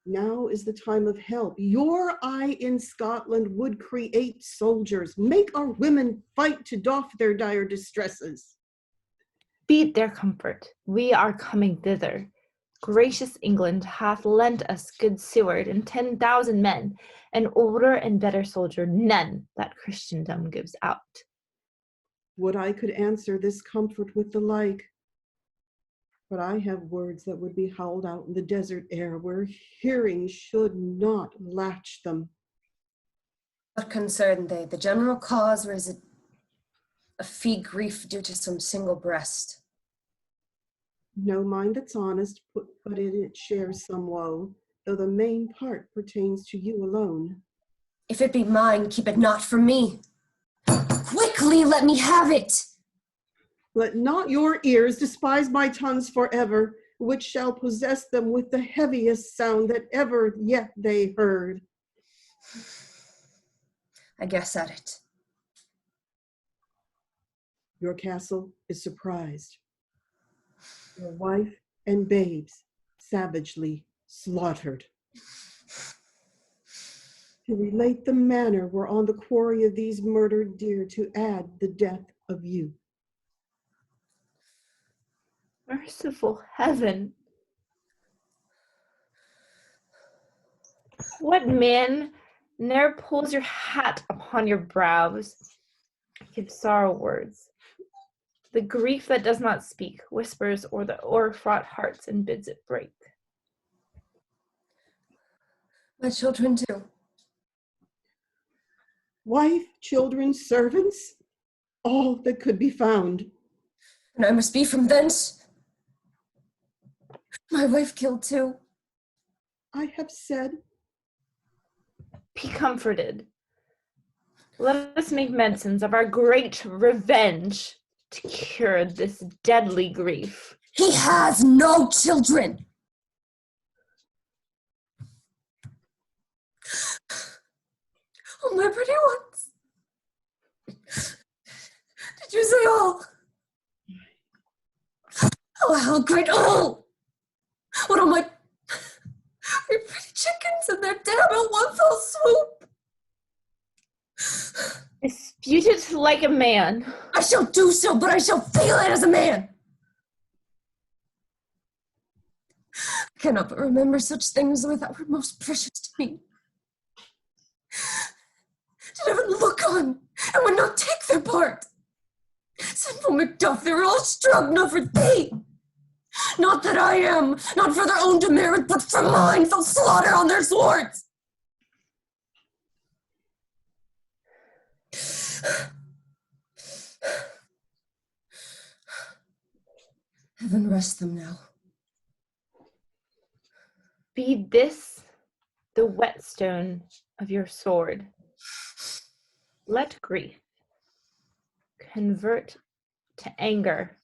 Now is the time of help. Your eye in Scotland would create soldiers, make our women fight to doff their dire distresses. Beat their comfort. We are coming thither. Gracious England hath lent us good Seward and 10,000 men, an older and better soldier none that Christendom gives out. Would I could answer this comfort with the like, but I have words that would be howled out in the desert air where hearing should not latch them. What concern they? The general cause, or is it a fee grief due to some single breast? No mind that's honest, but in it shares some woe, though the main part pertains to you alone. If it be mine, keep it not from me. Quickly, let me have it. Let not your ears despise my tongues forever, which shall possess them with the heaviest sound that ever yet they heard. I guess at it. Your castle is surprised. Your wife and babes savagely slaughtered. To relate the manner were on the quarry of these murdered deer to add the death of you. Merciful heaven! What man ne'er pulls your hat upon your brows, give sorrow words? The grief that does not speak whispers o'er the o'er-fraught hearts and bids it break. My children too. Wife, children, servants, all that could be found. And I must be from thence. My wife killed too. I have said. Be comforted. Let us make medicines of our great revenge to cure this deadly grief. He has no children. Oh, my pretty ones. Did you say all? Oh, how great. Oh! What am I? Your pretty chickens, and they're dead at one fell swoop. Dispute it like a man. I shall do so, but I shall feel it as a man. I cannot but remember such things that were most precious to me. Did heaven look on and would not take their part? Sinful Macduff, they were all struck, not for thee. Not that I am, not for their own demerit, but for mine, fell slaughter on their swords. Heaven rest them now. Be this the whetstone of your sword. Let grief convert to anger,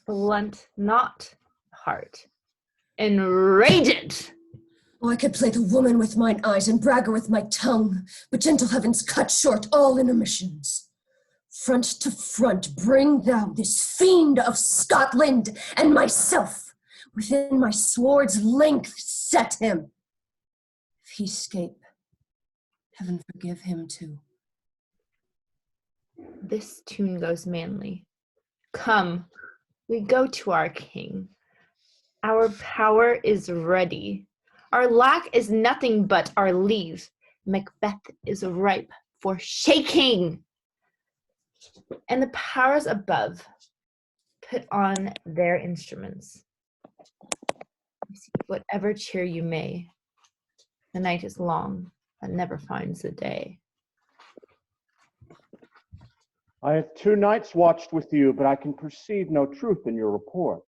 blunt not the heart, enrage it. Oh, I could play the woman with mine eyes and bragger with my tongue, but gentle heavens cut short all intermissions. Front to front bring thou this fiend of Scotland and myself. Within my sword's length set him. If he escape, heaven forgive him too. This tune goes manly. Come, we go to our king. Our power is ready. Our lack is nothing but our leave. Macbeth is ripe for shaking. And the powers above put on their instruments. Receive whatever cheer you may. The night is long, but never finds the day. I have 2 nights watched with you, but I can perceive no truth in your report.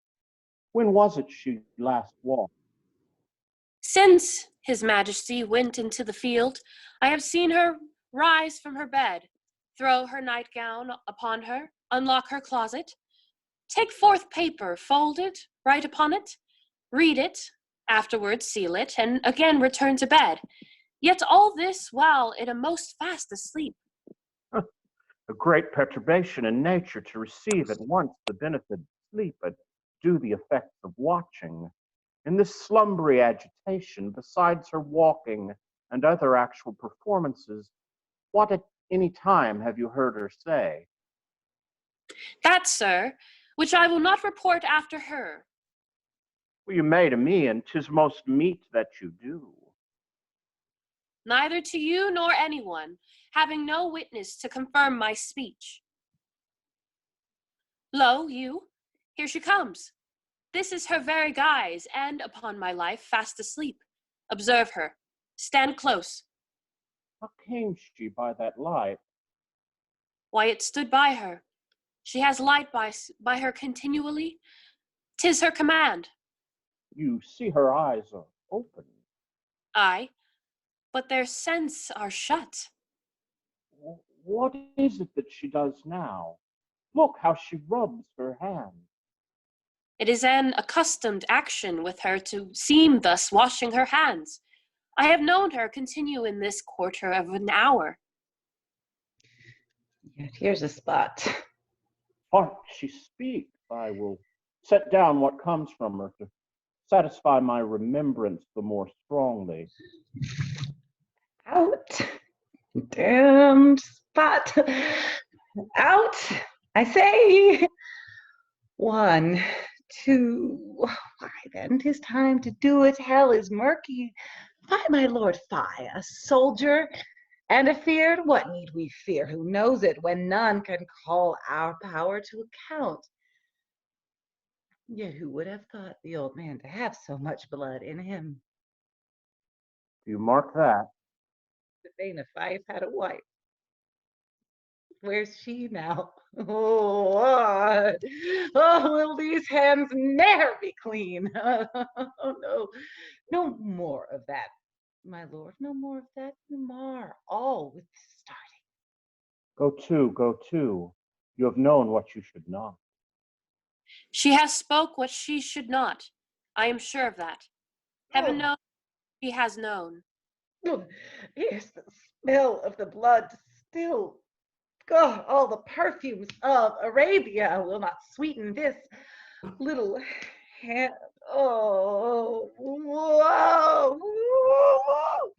When was it she last walked? Since His Majesty went into the field, I have seen her rise from her bed, throw her nightgown upon her, unlock her closet, take forth paper, fold it, write upon it, read it, afterwards seal it, and again return to bed. Yet all this while in a most fast asleep. A great perturbation in nature to receive at once the benefit of sleep, but do the effects of watching. In this slumbery agitation, besides her walking and other actual performances, what at any time have you heard her say? That, sir, which I will not report after her. Well, you may to me, and 'tis most meet that you do. Neither to you nor anyone, having no witness to confirm my speech. Lo, you, here she comes. This is her very guise, and upon my life, fast asleep. Observe her. Stand close. How came she by that light? Why, it stood by her. She has light by her continually. 'Tis her command. You see her eyes are open. Aye, but their sense are shut. What is it that she does now? Look how she rubs her hand. It is an accustomed action with her to seem thus washing her hands. I have known her continue in this quarter of an hour. Yet here's a spot. Hark, she speaks. I will set down what comes from her to satisfy my remembrance the more strongly. Out. Damned spot. Out. I say. 1, 2. Why then, 'tis time to do it. Hell is murky. By my lord Fie, a soldier and afeard. What need we fear? Who knows it when none can call our power to account? Yet who would have thought the old man to have so much blood in him? Do you mark that? The Thane of Fife had a wife. Where's she now? Oh, will these hands ne'er be clean? Oh, no, no more of that, my lord, no more of that. Mar all with starting. Go to. You have known what you should not. She has spoke what she should not. I am sure of that. Heaven knows she has known. Yes, the smell of the blood still. God, all the perfumes of Arabia will not sweeten this little hand. Oh, whoa, whoa.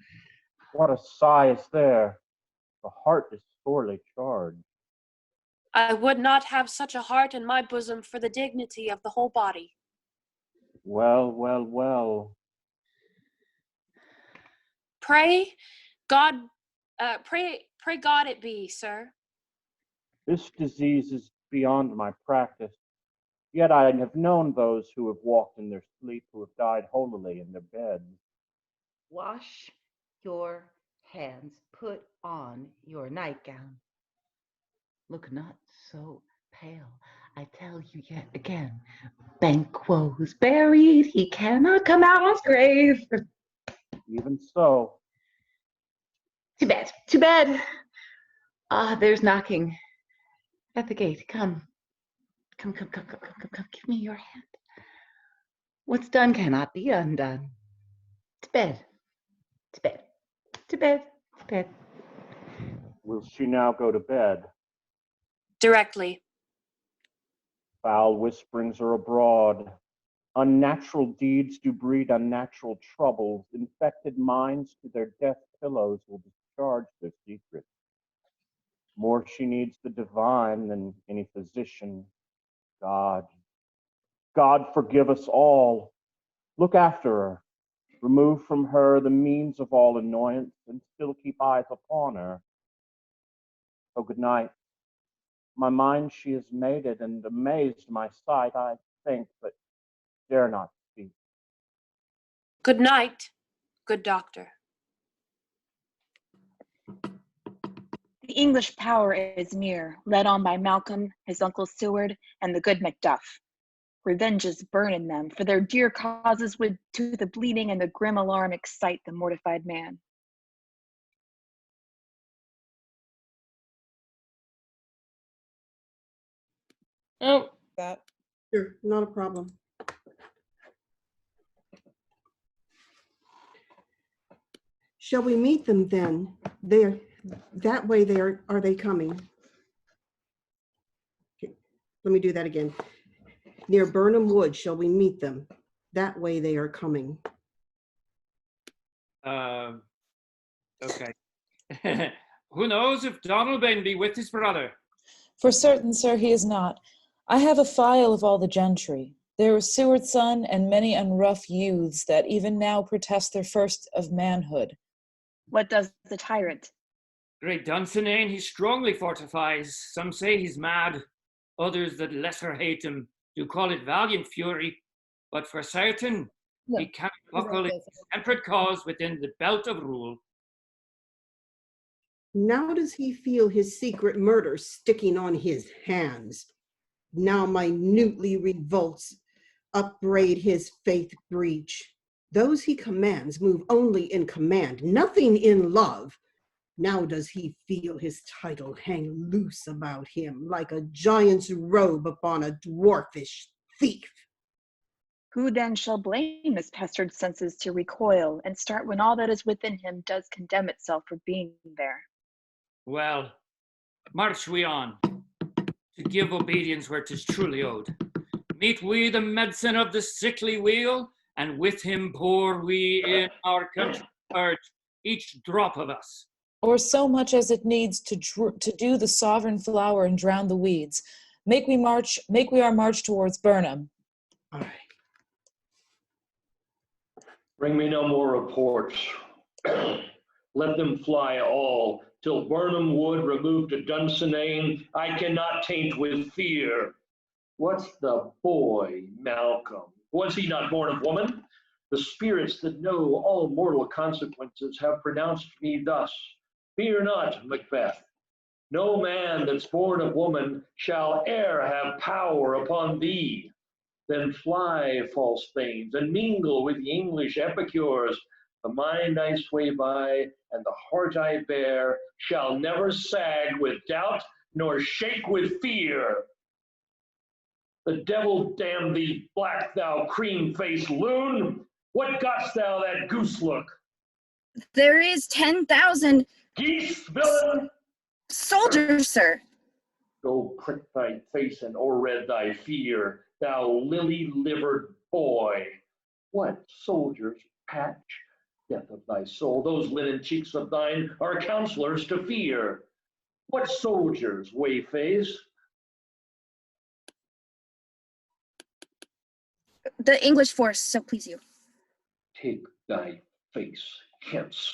What a sigh is there. The heart is sorely charged. I would not have such a heart in my bosom for the dignity of the whole body. Well, well, well. Pray God, pray God it be, sir. This disease is beyond my practice. Yet I have known those who have walked in their sleep, who have died holily in their beds. Wash your hands. Put on your nightgown. Look not so pale. I tell you yet again, Banquo's buried. He cannot come out of his grave. Even so. To bed, to bed. Ah, there's knocking at the gate. Come. Come. Give me your hand. What's done cannot be undone. To bed, to bed, to bed, to bed. Will she now go to bed? Directly. Foul whisperings are abroad. Unnatural deeds do breed unnatural troubles. Infected minds to their death pillows will discharge their secrets. More she needs the divine than any physician. God forgive us all. Look after her. Remove from her the means of all annoyance, and still keep eyes upon her. Oh, good night. My mind she has made it, and amazed my sight, I think, but dare not speak. Good night, good doctor. The English power is near, led on by Malcolm, his uncle Seward, and the good Macduff. Revenges burn in them, for their dear causes would to the bleeding and the grim alarm excite the mortified man. Oh, that. Sure, not a problem. Shall we meet them then? That way are they coming? Okay, let me do that again. Near Burnham Wood shall we meet them? That way they are coming. Okay. Who knows if Donalbain be with his brother? For certain, sir, he is not. I have a file of all the gentry. There is Seward's son and many unrough youths that even now protest their first of manhood. What does the tyrant? Great Dunsinane he strongly fortifies. Some say he's mad. Others that lesser hate him do call it valiant fury. But for certain, he cannot buckle his temperate cause within the belt of rule. Now does he feel his secret murder sticking on his hands? Now minutely revolts, upbraid his faith breach. Those he commands move only in command, nothing in love. Now does he feel his title hang loose about him like a giant's robe upon a dwarfish thief. Who then shall blame his pestered senses to recoil and start when all that is within him does condemn itself for being there? Well, march we on, to give obedience where 'tis truly owed. Meet we the medicine of the sickly weal, and with him pour we in our country purge, each drop of us. Or so much as it needs to do the sovereign flower and drown the weeds. Make we our march towards Burnham. Bring me no more reports. Let them fly all, till Burnham Wood remove to Dunsinane, I cannot taint with fear. What's the boy, Malcolm? Was he not born of woman? The spirits that know all mortal consequences have pronounced me thus. Fear not, Macbeth. No man that's born of woman shall e'er have power upon thee. Then fly, false thanes, and mingle with the English epicures. The mind I sway by and the heart I bear shall never sag with doubt nor shake with fear. The devil damn thee, black thou cream-faced loon! What got'st thou that goose look? There is 10,000 geese, villain! Soldiers, sir. Go prick thy face and o'erread thy fear, thou lily-livered boy. What soldiers, Patch? Death of thy soul, those linen cheeks of thine are counselors to fear. What soldiers, Wayface? The English force, so please you. Take thy face hence.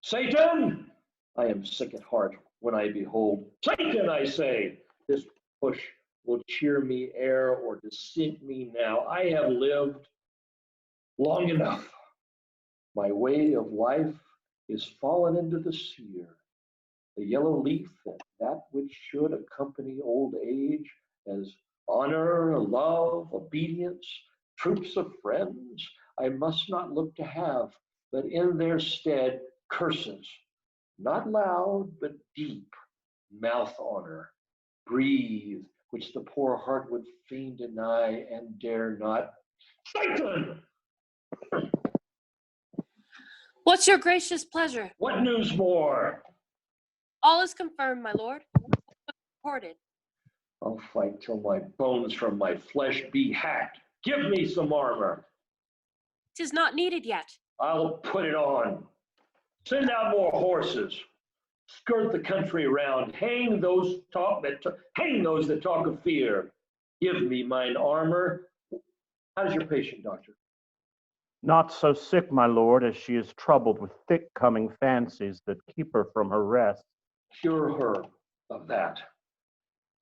Satan! I am sick at heart when I behold. Satan, I say! This push will cheer me ere or deceit me now. I have lived long enough. My way of life is fallen into the seer. The yellow leaf, that which should accompany old age, as honor, love, obedience, troops of friends, I must not look to have, but in their stead curses, not loud, but deep, mouth honor, breathe, which the poor heart would fain deny and dare not. Satan! What's your gracious pleasure? What news more? All is confirmed, my lord. Reported. I'll fight till my bones from my flesh be hacked. Give me some armor. 'Tis not needed yet. I'll put it on. Send out more horses. Skirt the country round. Hang those that talk of fear. Give me mine armor. How's your patient, doctor? Not so sick, my lord, as she is troubled with thick-coming fancies that keep her from her rest. Cure her of that.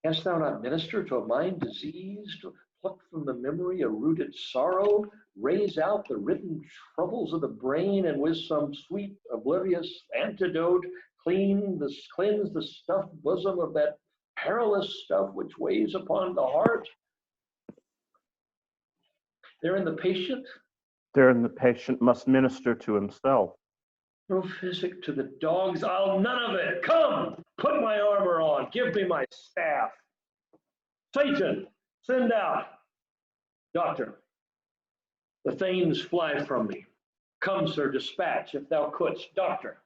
Canst thou not minister to a mind diseased, pluck from the memory a rooted sorrow, raise out the written troubles of the brain, and with some sweet oblivious antidote, cleanse the stuffed bosom of that perilous stuff which weighs upon the heart? Therein the patient? Therein the patient must minister to himself. No physic to the dogs, I'll none of it. Come, put my armor on, give me my staff. Satan, send out. Doctor, the thanes fly from me. Come, sir, dispatch, if thou couldst. Doctor,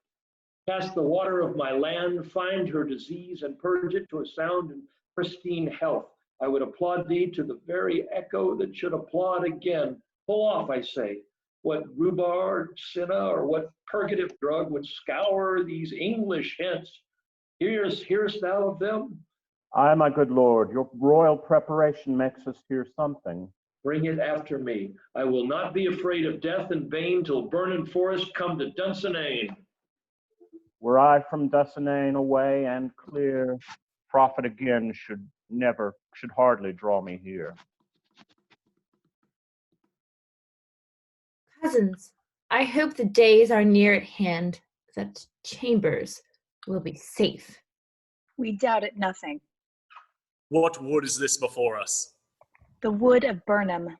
cast the water of my land, find her disease, and purge it to a sound and pristine health. I would applaud thee to the very echo that should applaud again. Pull off, I say, what rhubarb, cinna, or what purgative drug would scour these English hence. Hearest thou of them? Aye, my good lord, your royal preparation makes us hear something. Bring it after me. I will not be afraid of death in vain till burning forest come to Dunsinane. Were I from Dunsinane away and clear, profit again should hardly draw me here. Cousins, I hope the days are near at hand that Chambers will be safe. We doubt it nothing. What wood is this before us? The wood of Burnham.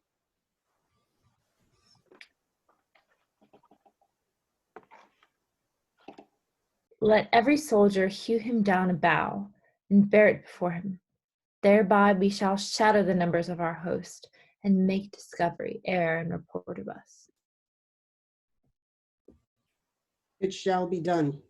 Let every soldier hew him down a bough and bear it before him. Thereby we shall shatter the numbers of our host and make discovery ere and report of us. It shall be done.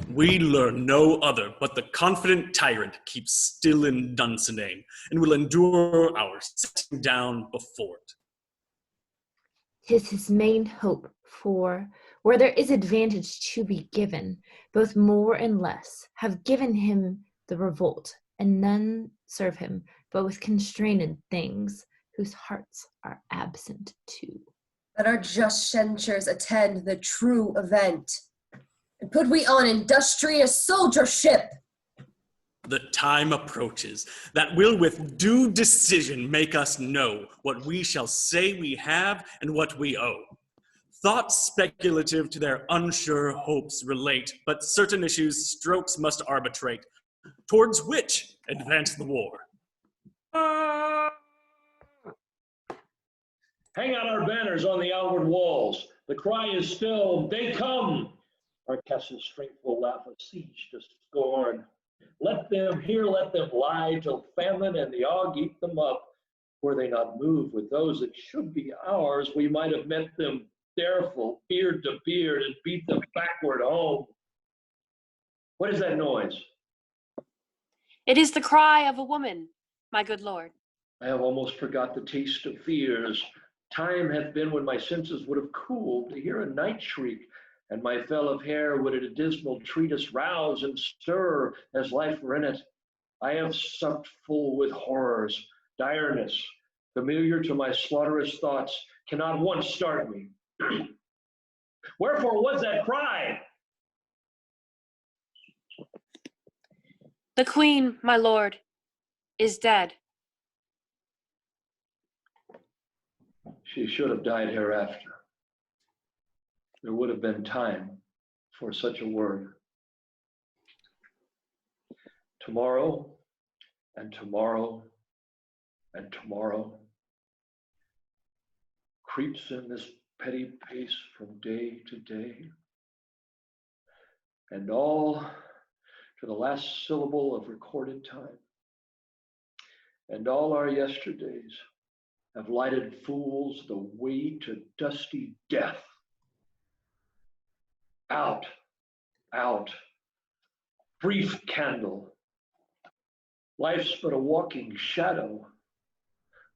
We learn no other, but the confident tyrant keeps still in Dunsinane, and will endure our setting down before it. 'Tis his main hope, for where there is advantage to be given, both more and less have given him the revolt, and none serve him but with constrained things, whose hearts are absent too. Let our just censures attend the true event, and put we on industrious soldiership. The time approaches that will with due decision make us know what we shall say we have and what we owe. Thoughts speculative to their unsure hopes relate, but certain issues strokes must arbitrate, towards which advance the war. Hang out our banners on the outward walls. The cry is still, they come. Marquess's strength will laugh a siege to scorn. Let them here, let them lie till famine and the ague eat them up. Were they not moved with those that should be ours, we might have met them dareful, beard to beard, and beat them backward home. What is that noise? It is the cry of a woman, my good lord. I have almost forgot the taste of fears. Time hath been when my senses would have cooled to hear a night shriek, and my fell of hair would at a dismal treatise rouse and stir as life were in it. I have supped full with horrors, direness, familiar to my slaughterous thoughts, cannot once start me. Wherefore was that cry? The queen, my lord, is dead. She should have died hereafter. There would have been time for such a word. Tomorrow, and tomorrow, and tomorrow creeps in this petty pace from day to day, and all to the last syllable of recorded time. And all our yesterdays have lighted fools the way to dusty death. Out, out, brief candle. Life's but a walking shadow,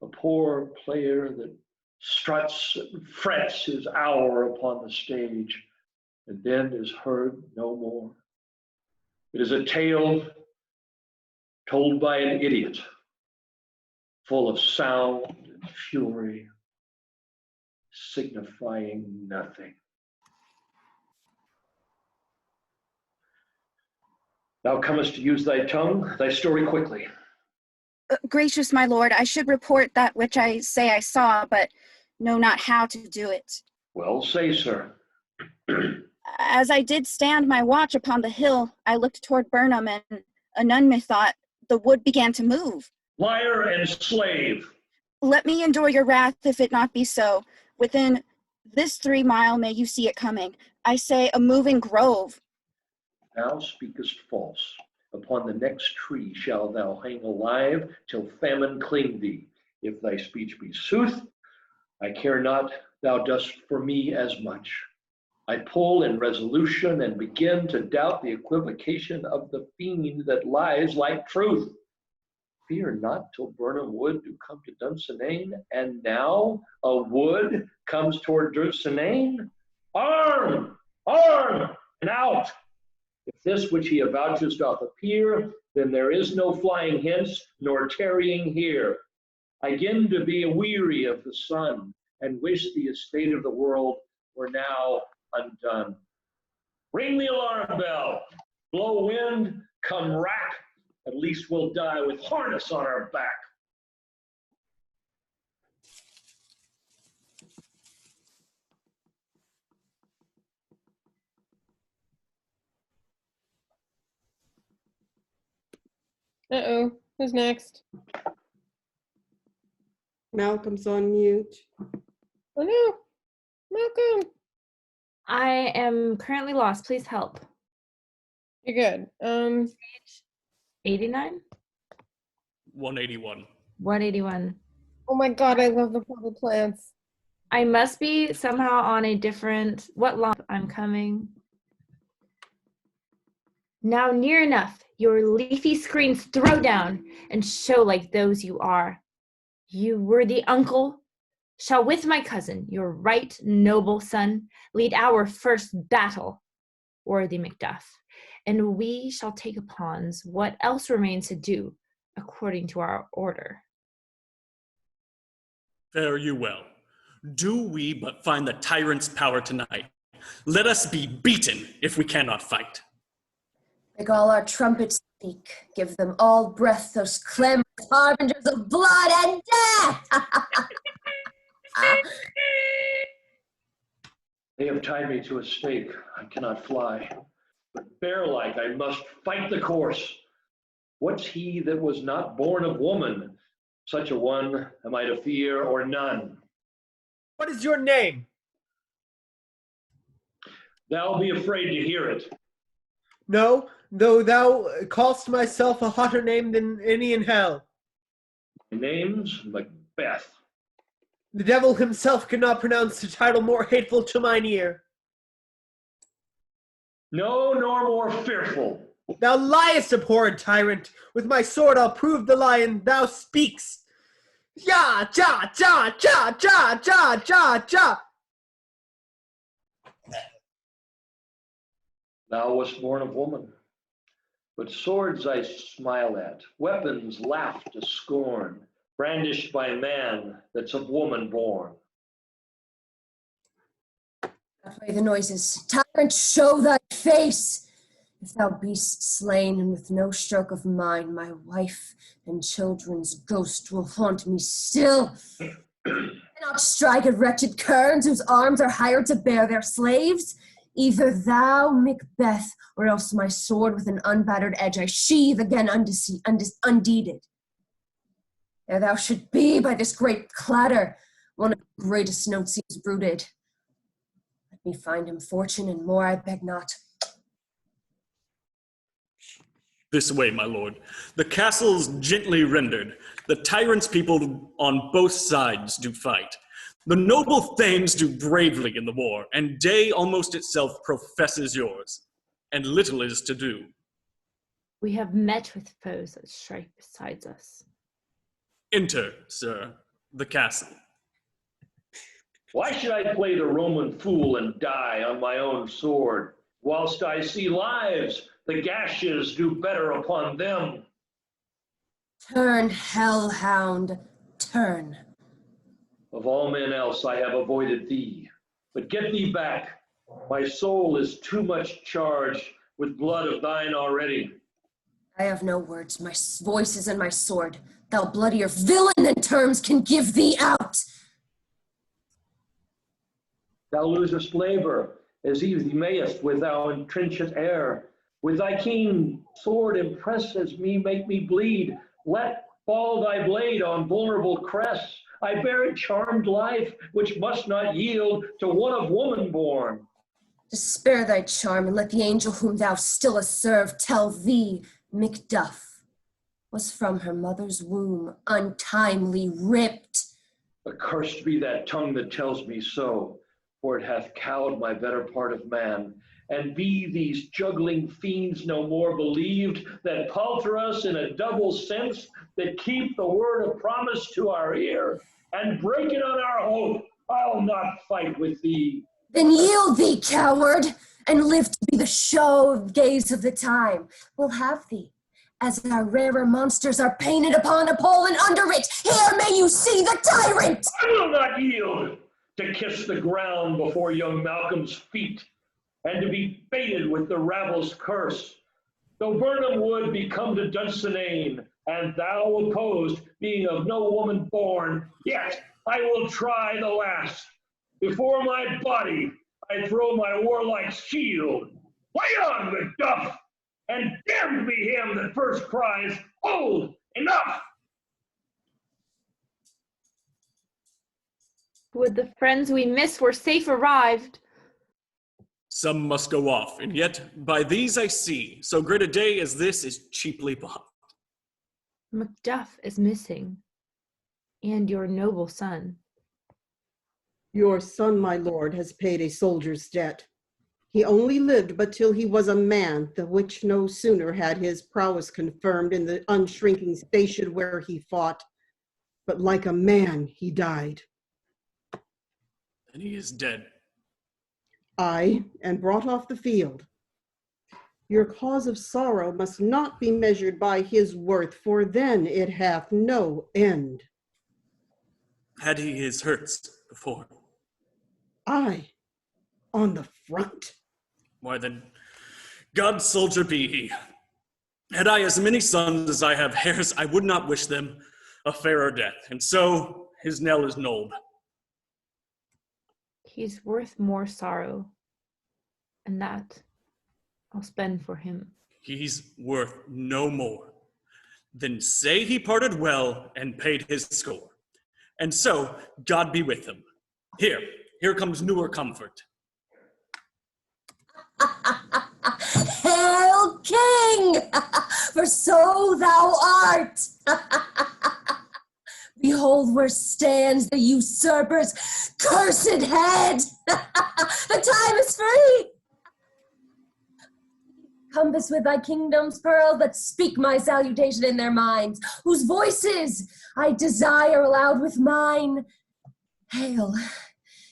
a poor player that struts and frets his hour upon the stage, and then is heard no more. It is a tale told by an idiot, full of sound and fury, signifying nothing. Thou comest to use thy tongue, thy story quickly. Gracious my lord, I should report that which I say I saw, but know not how to do it. Well, say, sir. As I did stand my watch upon the hill, I looked toward Burnham, and anon methought the wood began to move. Liar and slave. Let me endure your wrath if it not be so. Within this 3 mile may you see it coming. I say a moving grove. Thou speakest false. Upon the next tree shalt thou hang alive till famine claim thee. If thy speech be sooth, I care not, thou dost for me as much. I pull in resolution and begin to doubt the equivocation of the fiend that lies like truth. Fear not till Burnham Wood do come to Dunsinane, and now a wood comes toward Dunsinane. Arm, arm, and out. If this which he avouches doth appear, then there is no flying hence, nor tarrying here. I 'gin to be weary of the sun, and wish the estate of the world were now undone. Ring the alarm bell, blow wind, come rack, at least we'll die with harness on our back. Uh-oh, who's next? Malcolm's on mute. Oh no, Malcolm. I am currently lost. Please help. You're good. Page 89? 181. 181. Oh my god, I love the potted plants. I must be somehow on a different, what line I'm coming. Now near enough, your leafy screens throw down and show like those you are. You worthy uncle, shall with my cousin, your right noble son, lead our first battle, worthy Macbeth, and we shall take upon what else remains to do according to our order. Fare you well. Do we but find the tyrant's power tonight, let us be beaten if we cannot fight. Make all our trumpets speak. Give them all breath, those clamorous harbingers of blood and death. They have tied me to a stake. I cannot fly, but bear-like I must fight the course. What's he that was not born of woman? Such a one am I to fear or none. What is your name? Thou be afraid to hear it. No, though thou call'st myself a hotter name than any in hell. My name's Macbeth. The devil himself could not pronounce a title more hateful to mine ear. No, nor more fearful. Thou liest, abhorred tyrant. With my sword I'll prove the lie, and thou speaks. Ja, ja, ja, ja, ja, ja, ja, ja. Thou wast born of woman, but swords I smile at, weapons laugh to scorn, brandished by man that's of woman born. Away the noises. Tyrant, show thy face. If thou be'st slain, and with no stroke of mine, my wife and children's ghost will haunt me still. Cannot strike at wretched kerns whose arms are hired to bear their slaves. Either thou, Macbeth, or else my sword with an unbattered edge I sheathe again undeeded. There thou should be by this great clatter, one of the greatest notes he has brooded. Let me find him fortune, and more I beg not. This way, my lord. The castle's gently rendered. The tyrant's people on both sides do fight. The noble thanes do bravely in the war, and day almost itself professes yours, and little is to do. We have met with foes that strike besides us. Enter, sir, the castle. Why should I play the Roman fool and die on my own sword, whilst I see lives, the gashes do better upon them? Turn, hellhound, turn. Of all men else I have avoided thee, but get thee back. My soul is too much charged with blood of thine already. I have no words, my voice is in my sword. Thou bloodier villain than terms can give thee out. Thou losest labor, as eve thee mayest with thou entrenchant air. With thy keen sword impresses me, make me bleed. Let fall thy blade on vulnerable crests. I bear a charmed life, which must not yield to one of woman born. To spare thy charm, and let the angel whom thou still serve tell thee, Macduff was from her mother's womb untimely ripped. Accursed be that tongue that tells me so, for it hath cowed my better part of man. And be these juggling fiends no more believed, that palter us in a double sense, that keep the word of promise to our ear, and break it on our hope. I'll not fight with thee. Then yield thee, coward, and live to be the show of gaze of the time. We'll have thee, as our rarer monsters are painted upon a pole, and under it, here may you see the tyrant! I will not yield to kiss the ground before young Malcolm's feet, and to be baited with the rabble's curse. Though Burnham would be come to Dunsinane, and thou opposed, being of no woman born, yet I will try the last. Before my body I throw my warlike shield. Play on, Macduff, and damned be him that first cries, "Hold, enough!" Would the friends we miss were safe arrived. Some must go off, and yet by these I see, so great a day as this is cheaply bought. Macduff is missing, and your noble son. Your son, my lord, has paid a soldier's debt. He only lived but till he was a man, the which no sooner had his prowess confirmed in the unshrinking station where he fought, but like a man he died. And he is dead. Aye, and brought off the field. Your cause of sorrow must not be measured by his worth, for then it hath no end. Had he his hurts before? Aye, on the front. Why then, God's soldier be he. Had I as many sons as I have hairs, I would not wish them a fairer death, and so his knell is knolled. He's worth more sorrow, and that I'll spend for him. He's worth no more. Then say he parted well and paid his score. And so, God be with him. Here comes newer comfort. Hell king, for so thou art. Behold where stands the usurper's cursed head. The time is free. Compass with thy kingdom's pearls that speak my salutation in their minds, whose voices I desire aloud with mine. Hail,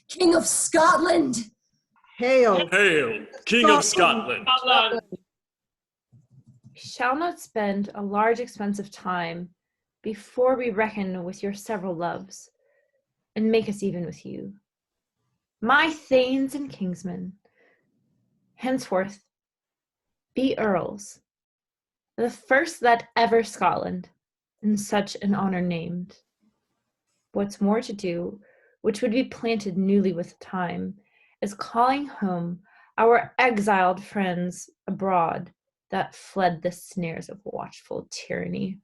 King of Scotland. Hail. Hail, King of Scotland. We shall not spend a large expense of time before we reckon with your several loves, and make us even with you. My thanes and kingsmen, henceforth, be earls, the first that ever Scotland in such an honor named. What's more to do, which would be planted newly with time, is calling home our exiled friends abroad that fled the snares of watchful tyranny,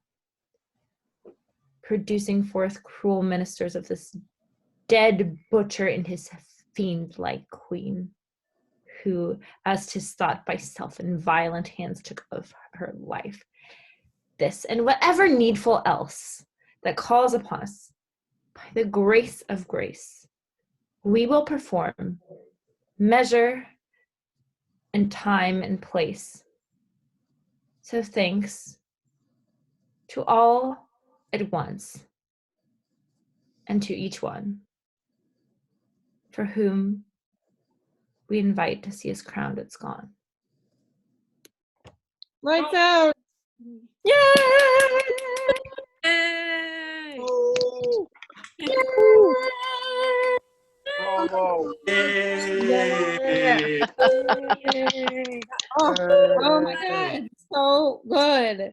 producing forth cruel ministers of this dead butcher and his fiend-like queen, who, as 'tis thought, by self and violent hands took of her life. This and whatever needful else that calls upon us by the grace of grace, we will perform, measure, and time and place. So thanks to all at once, and to each one for whom we invite to see us crowned at Scone. Lights out. Yay! Bravo. Oh my God, so good.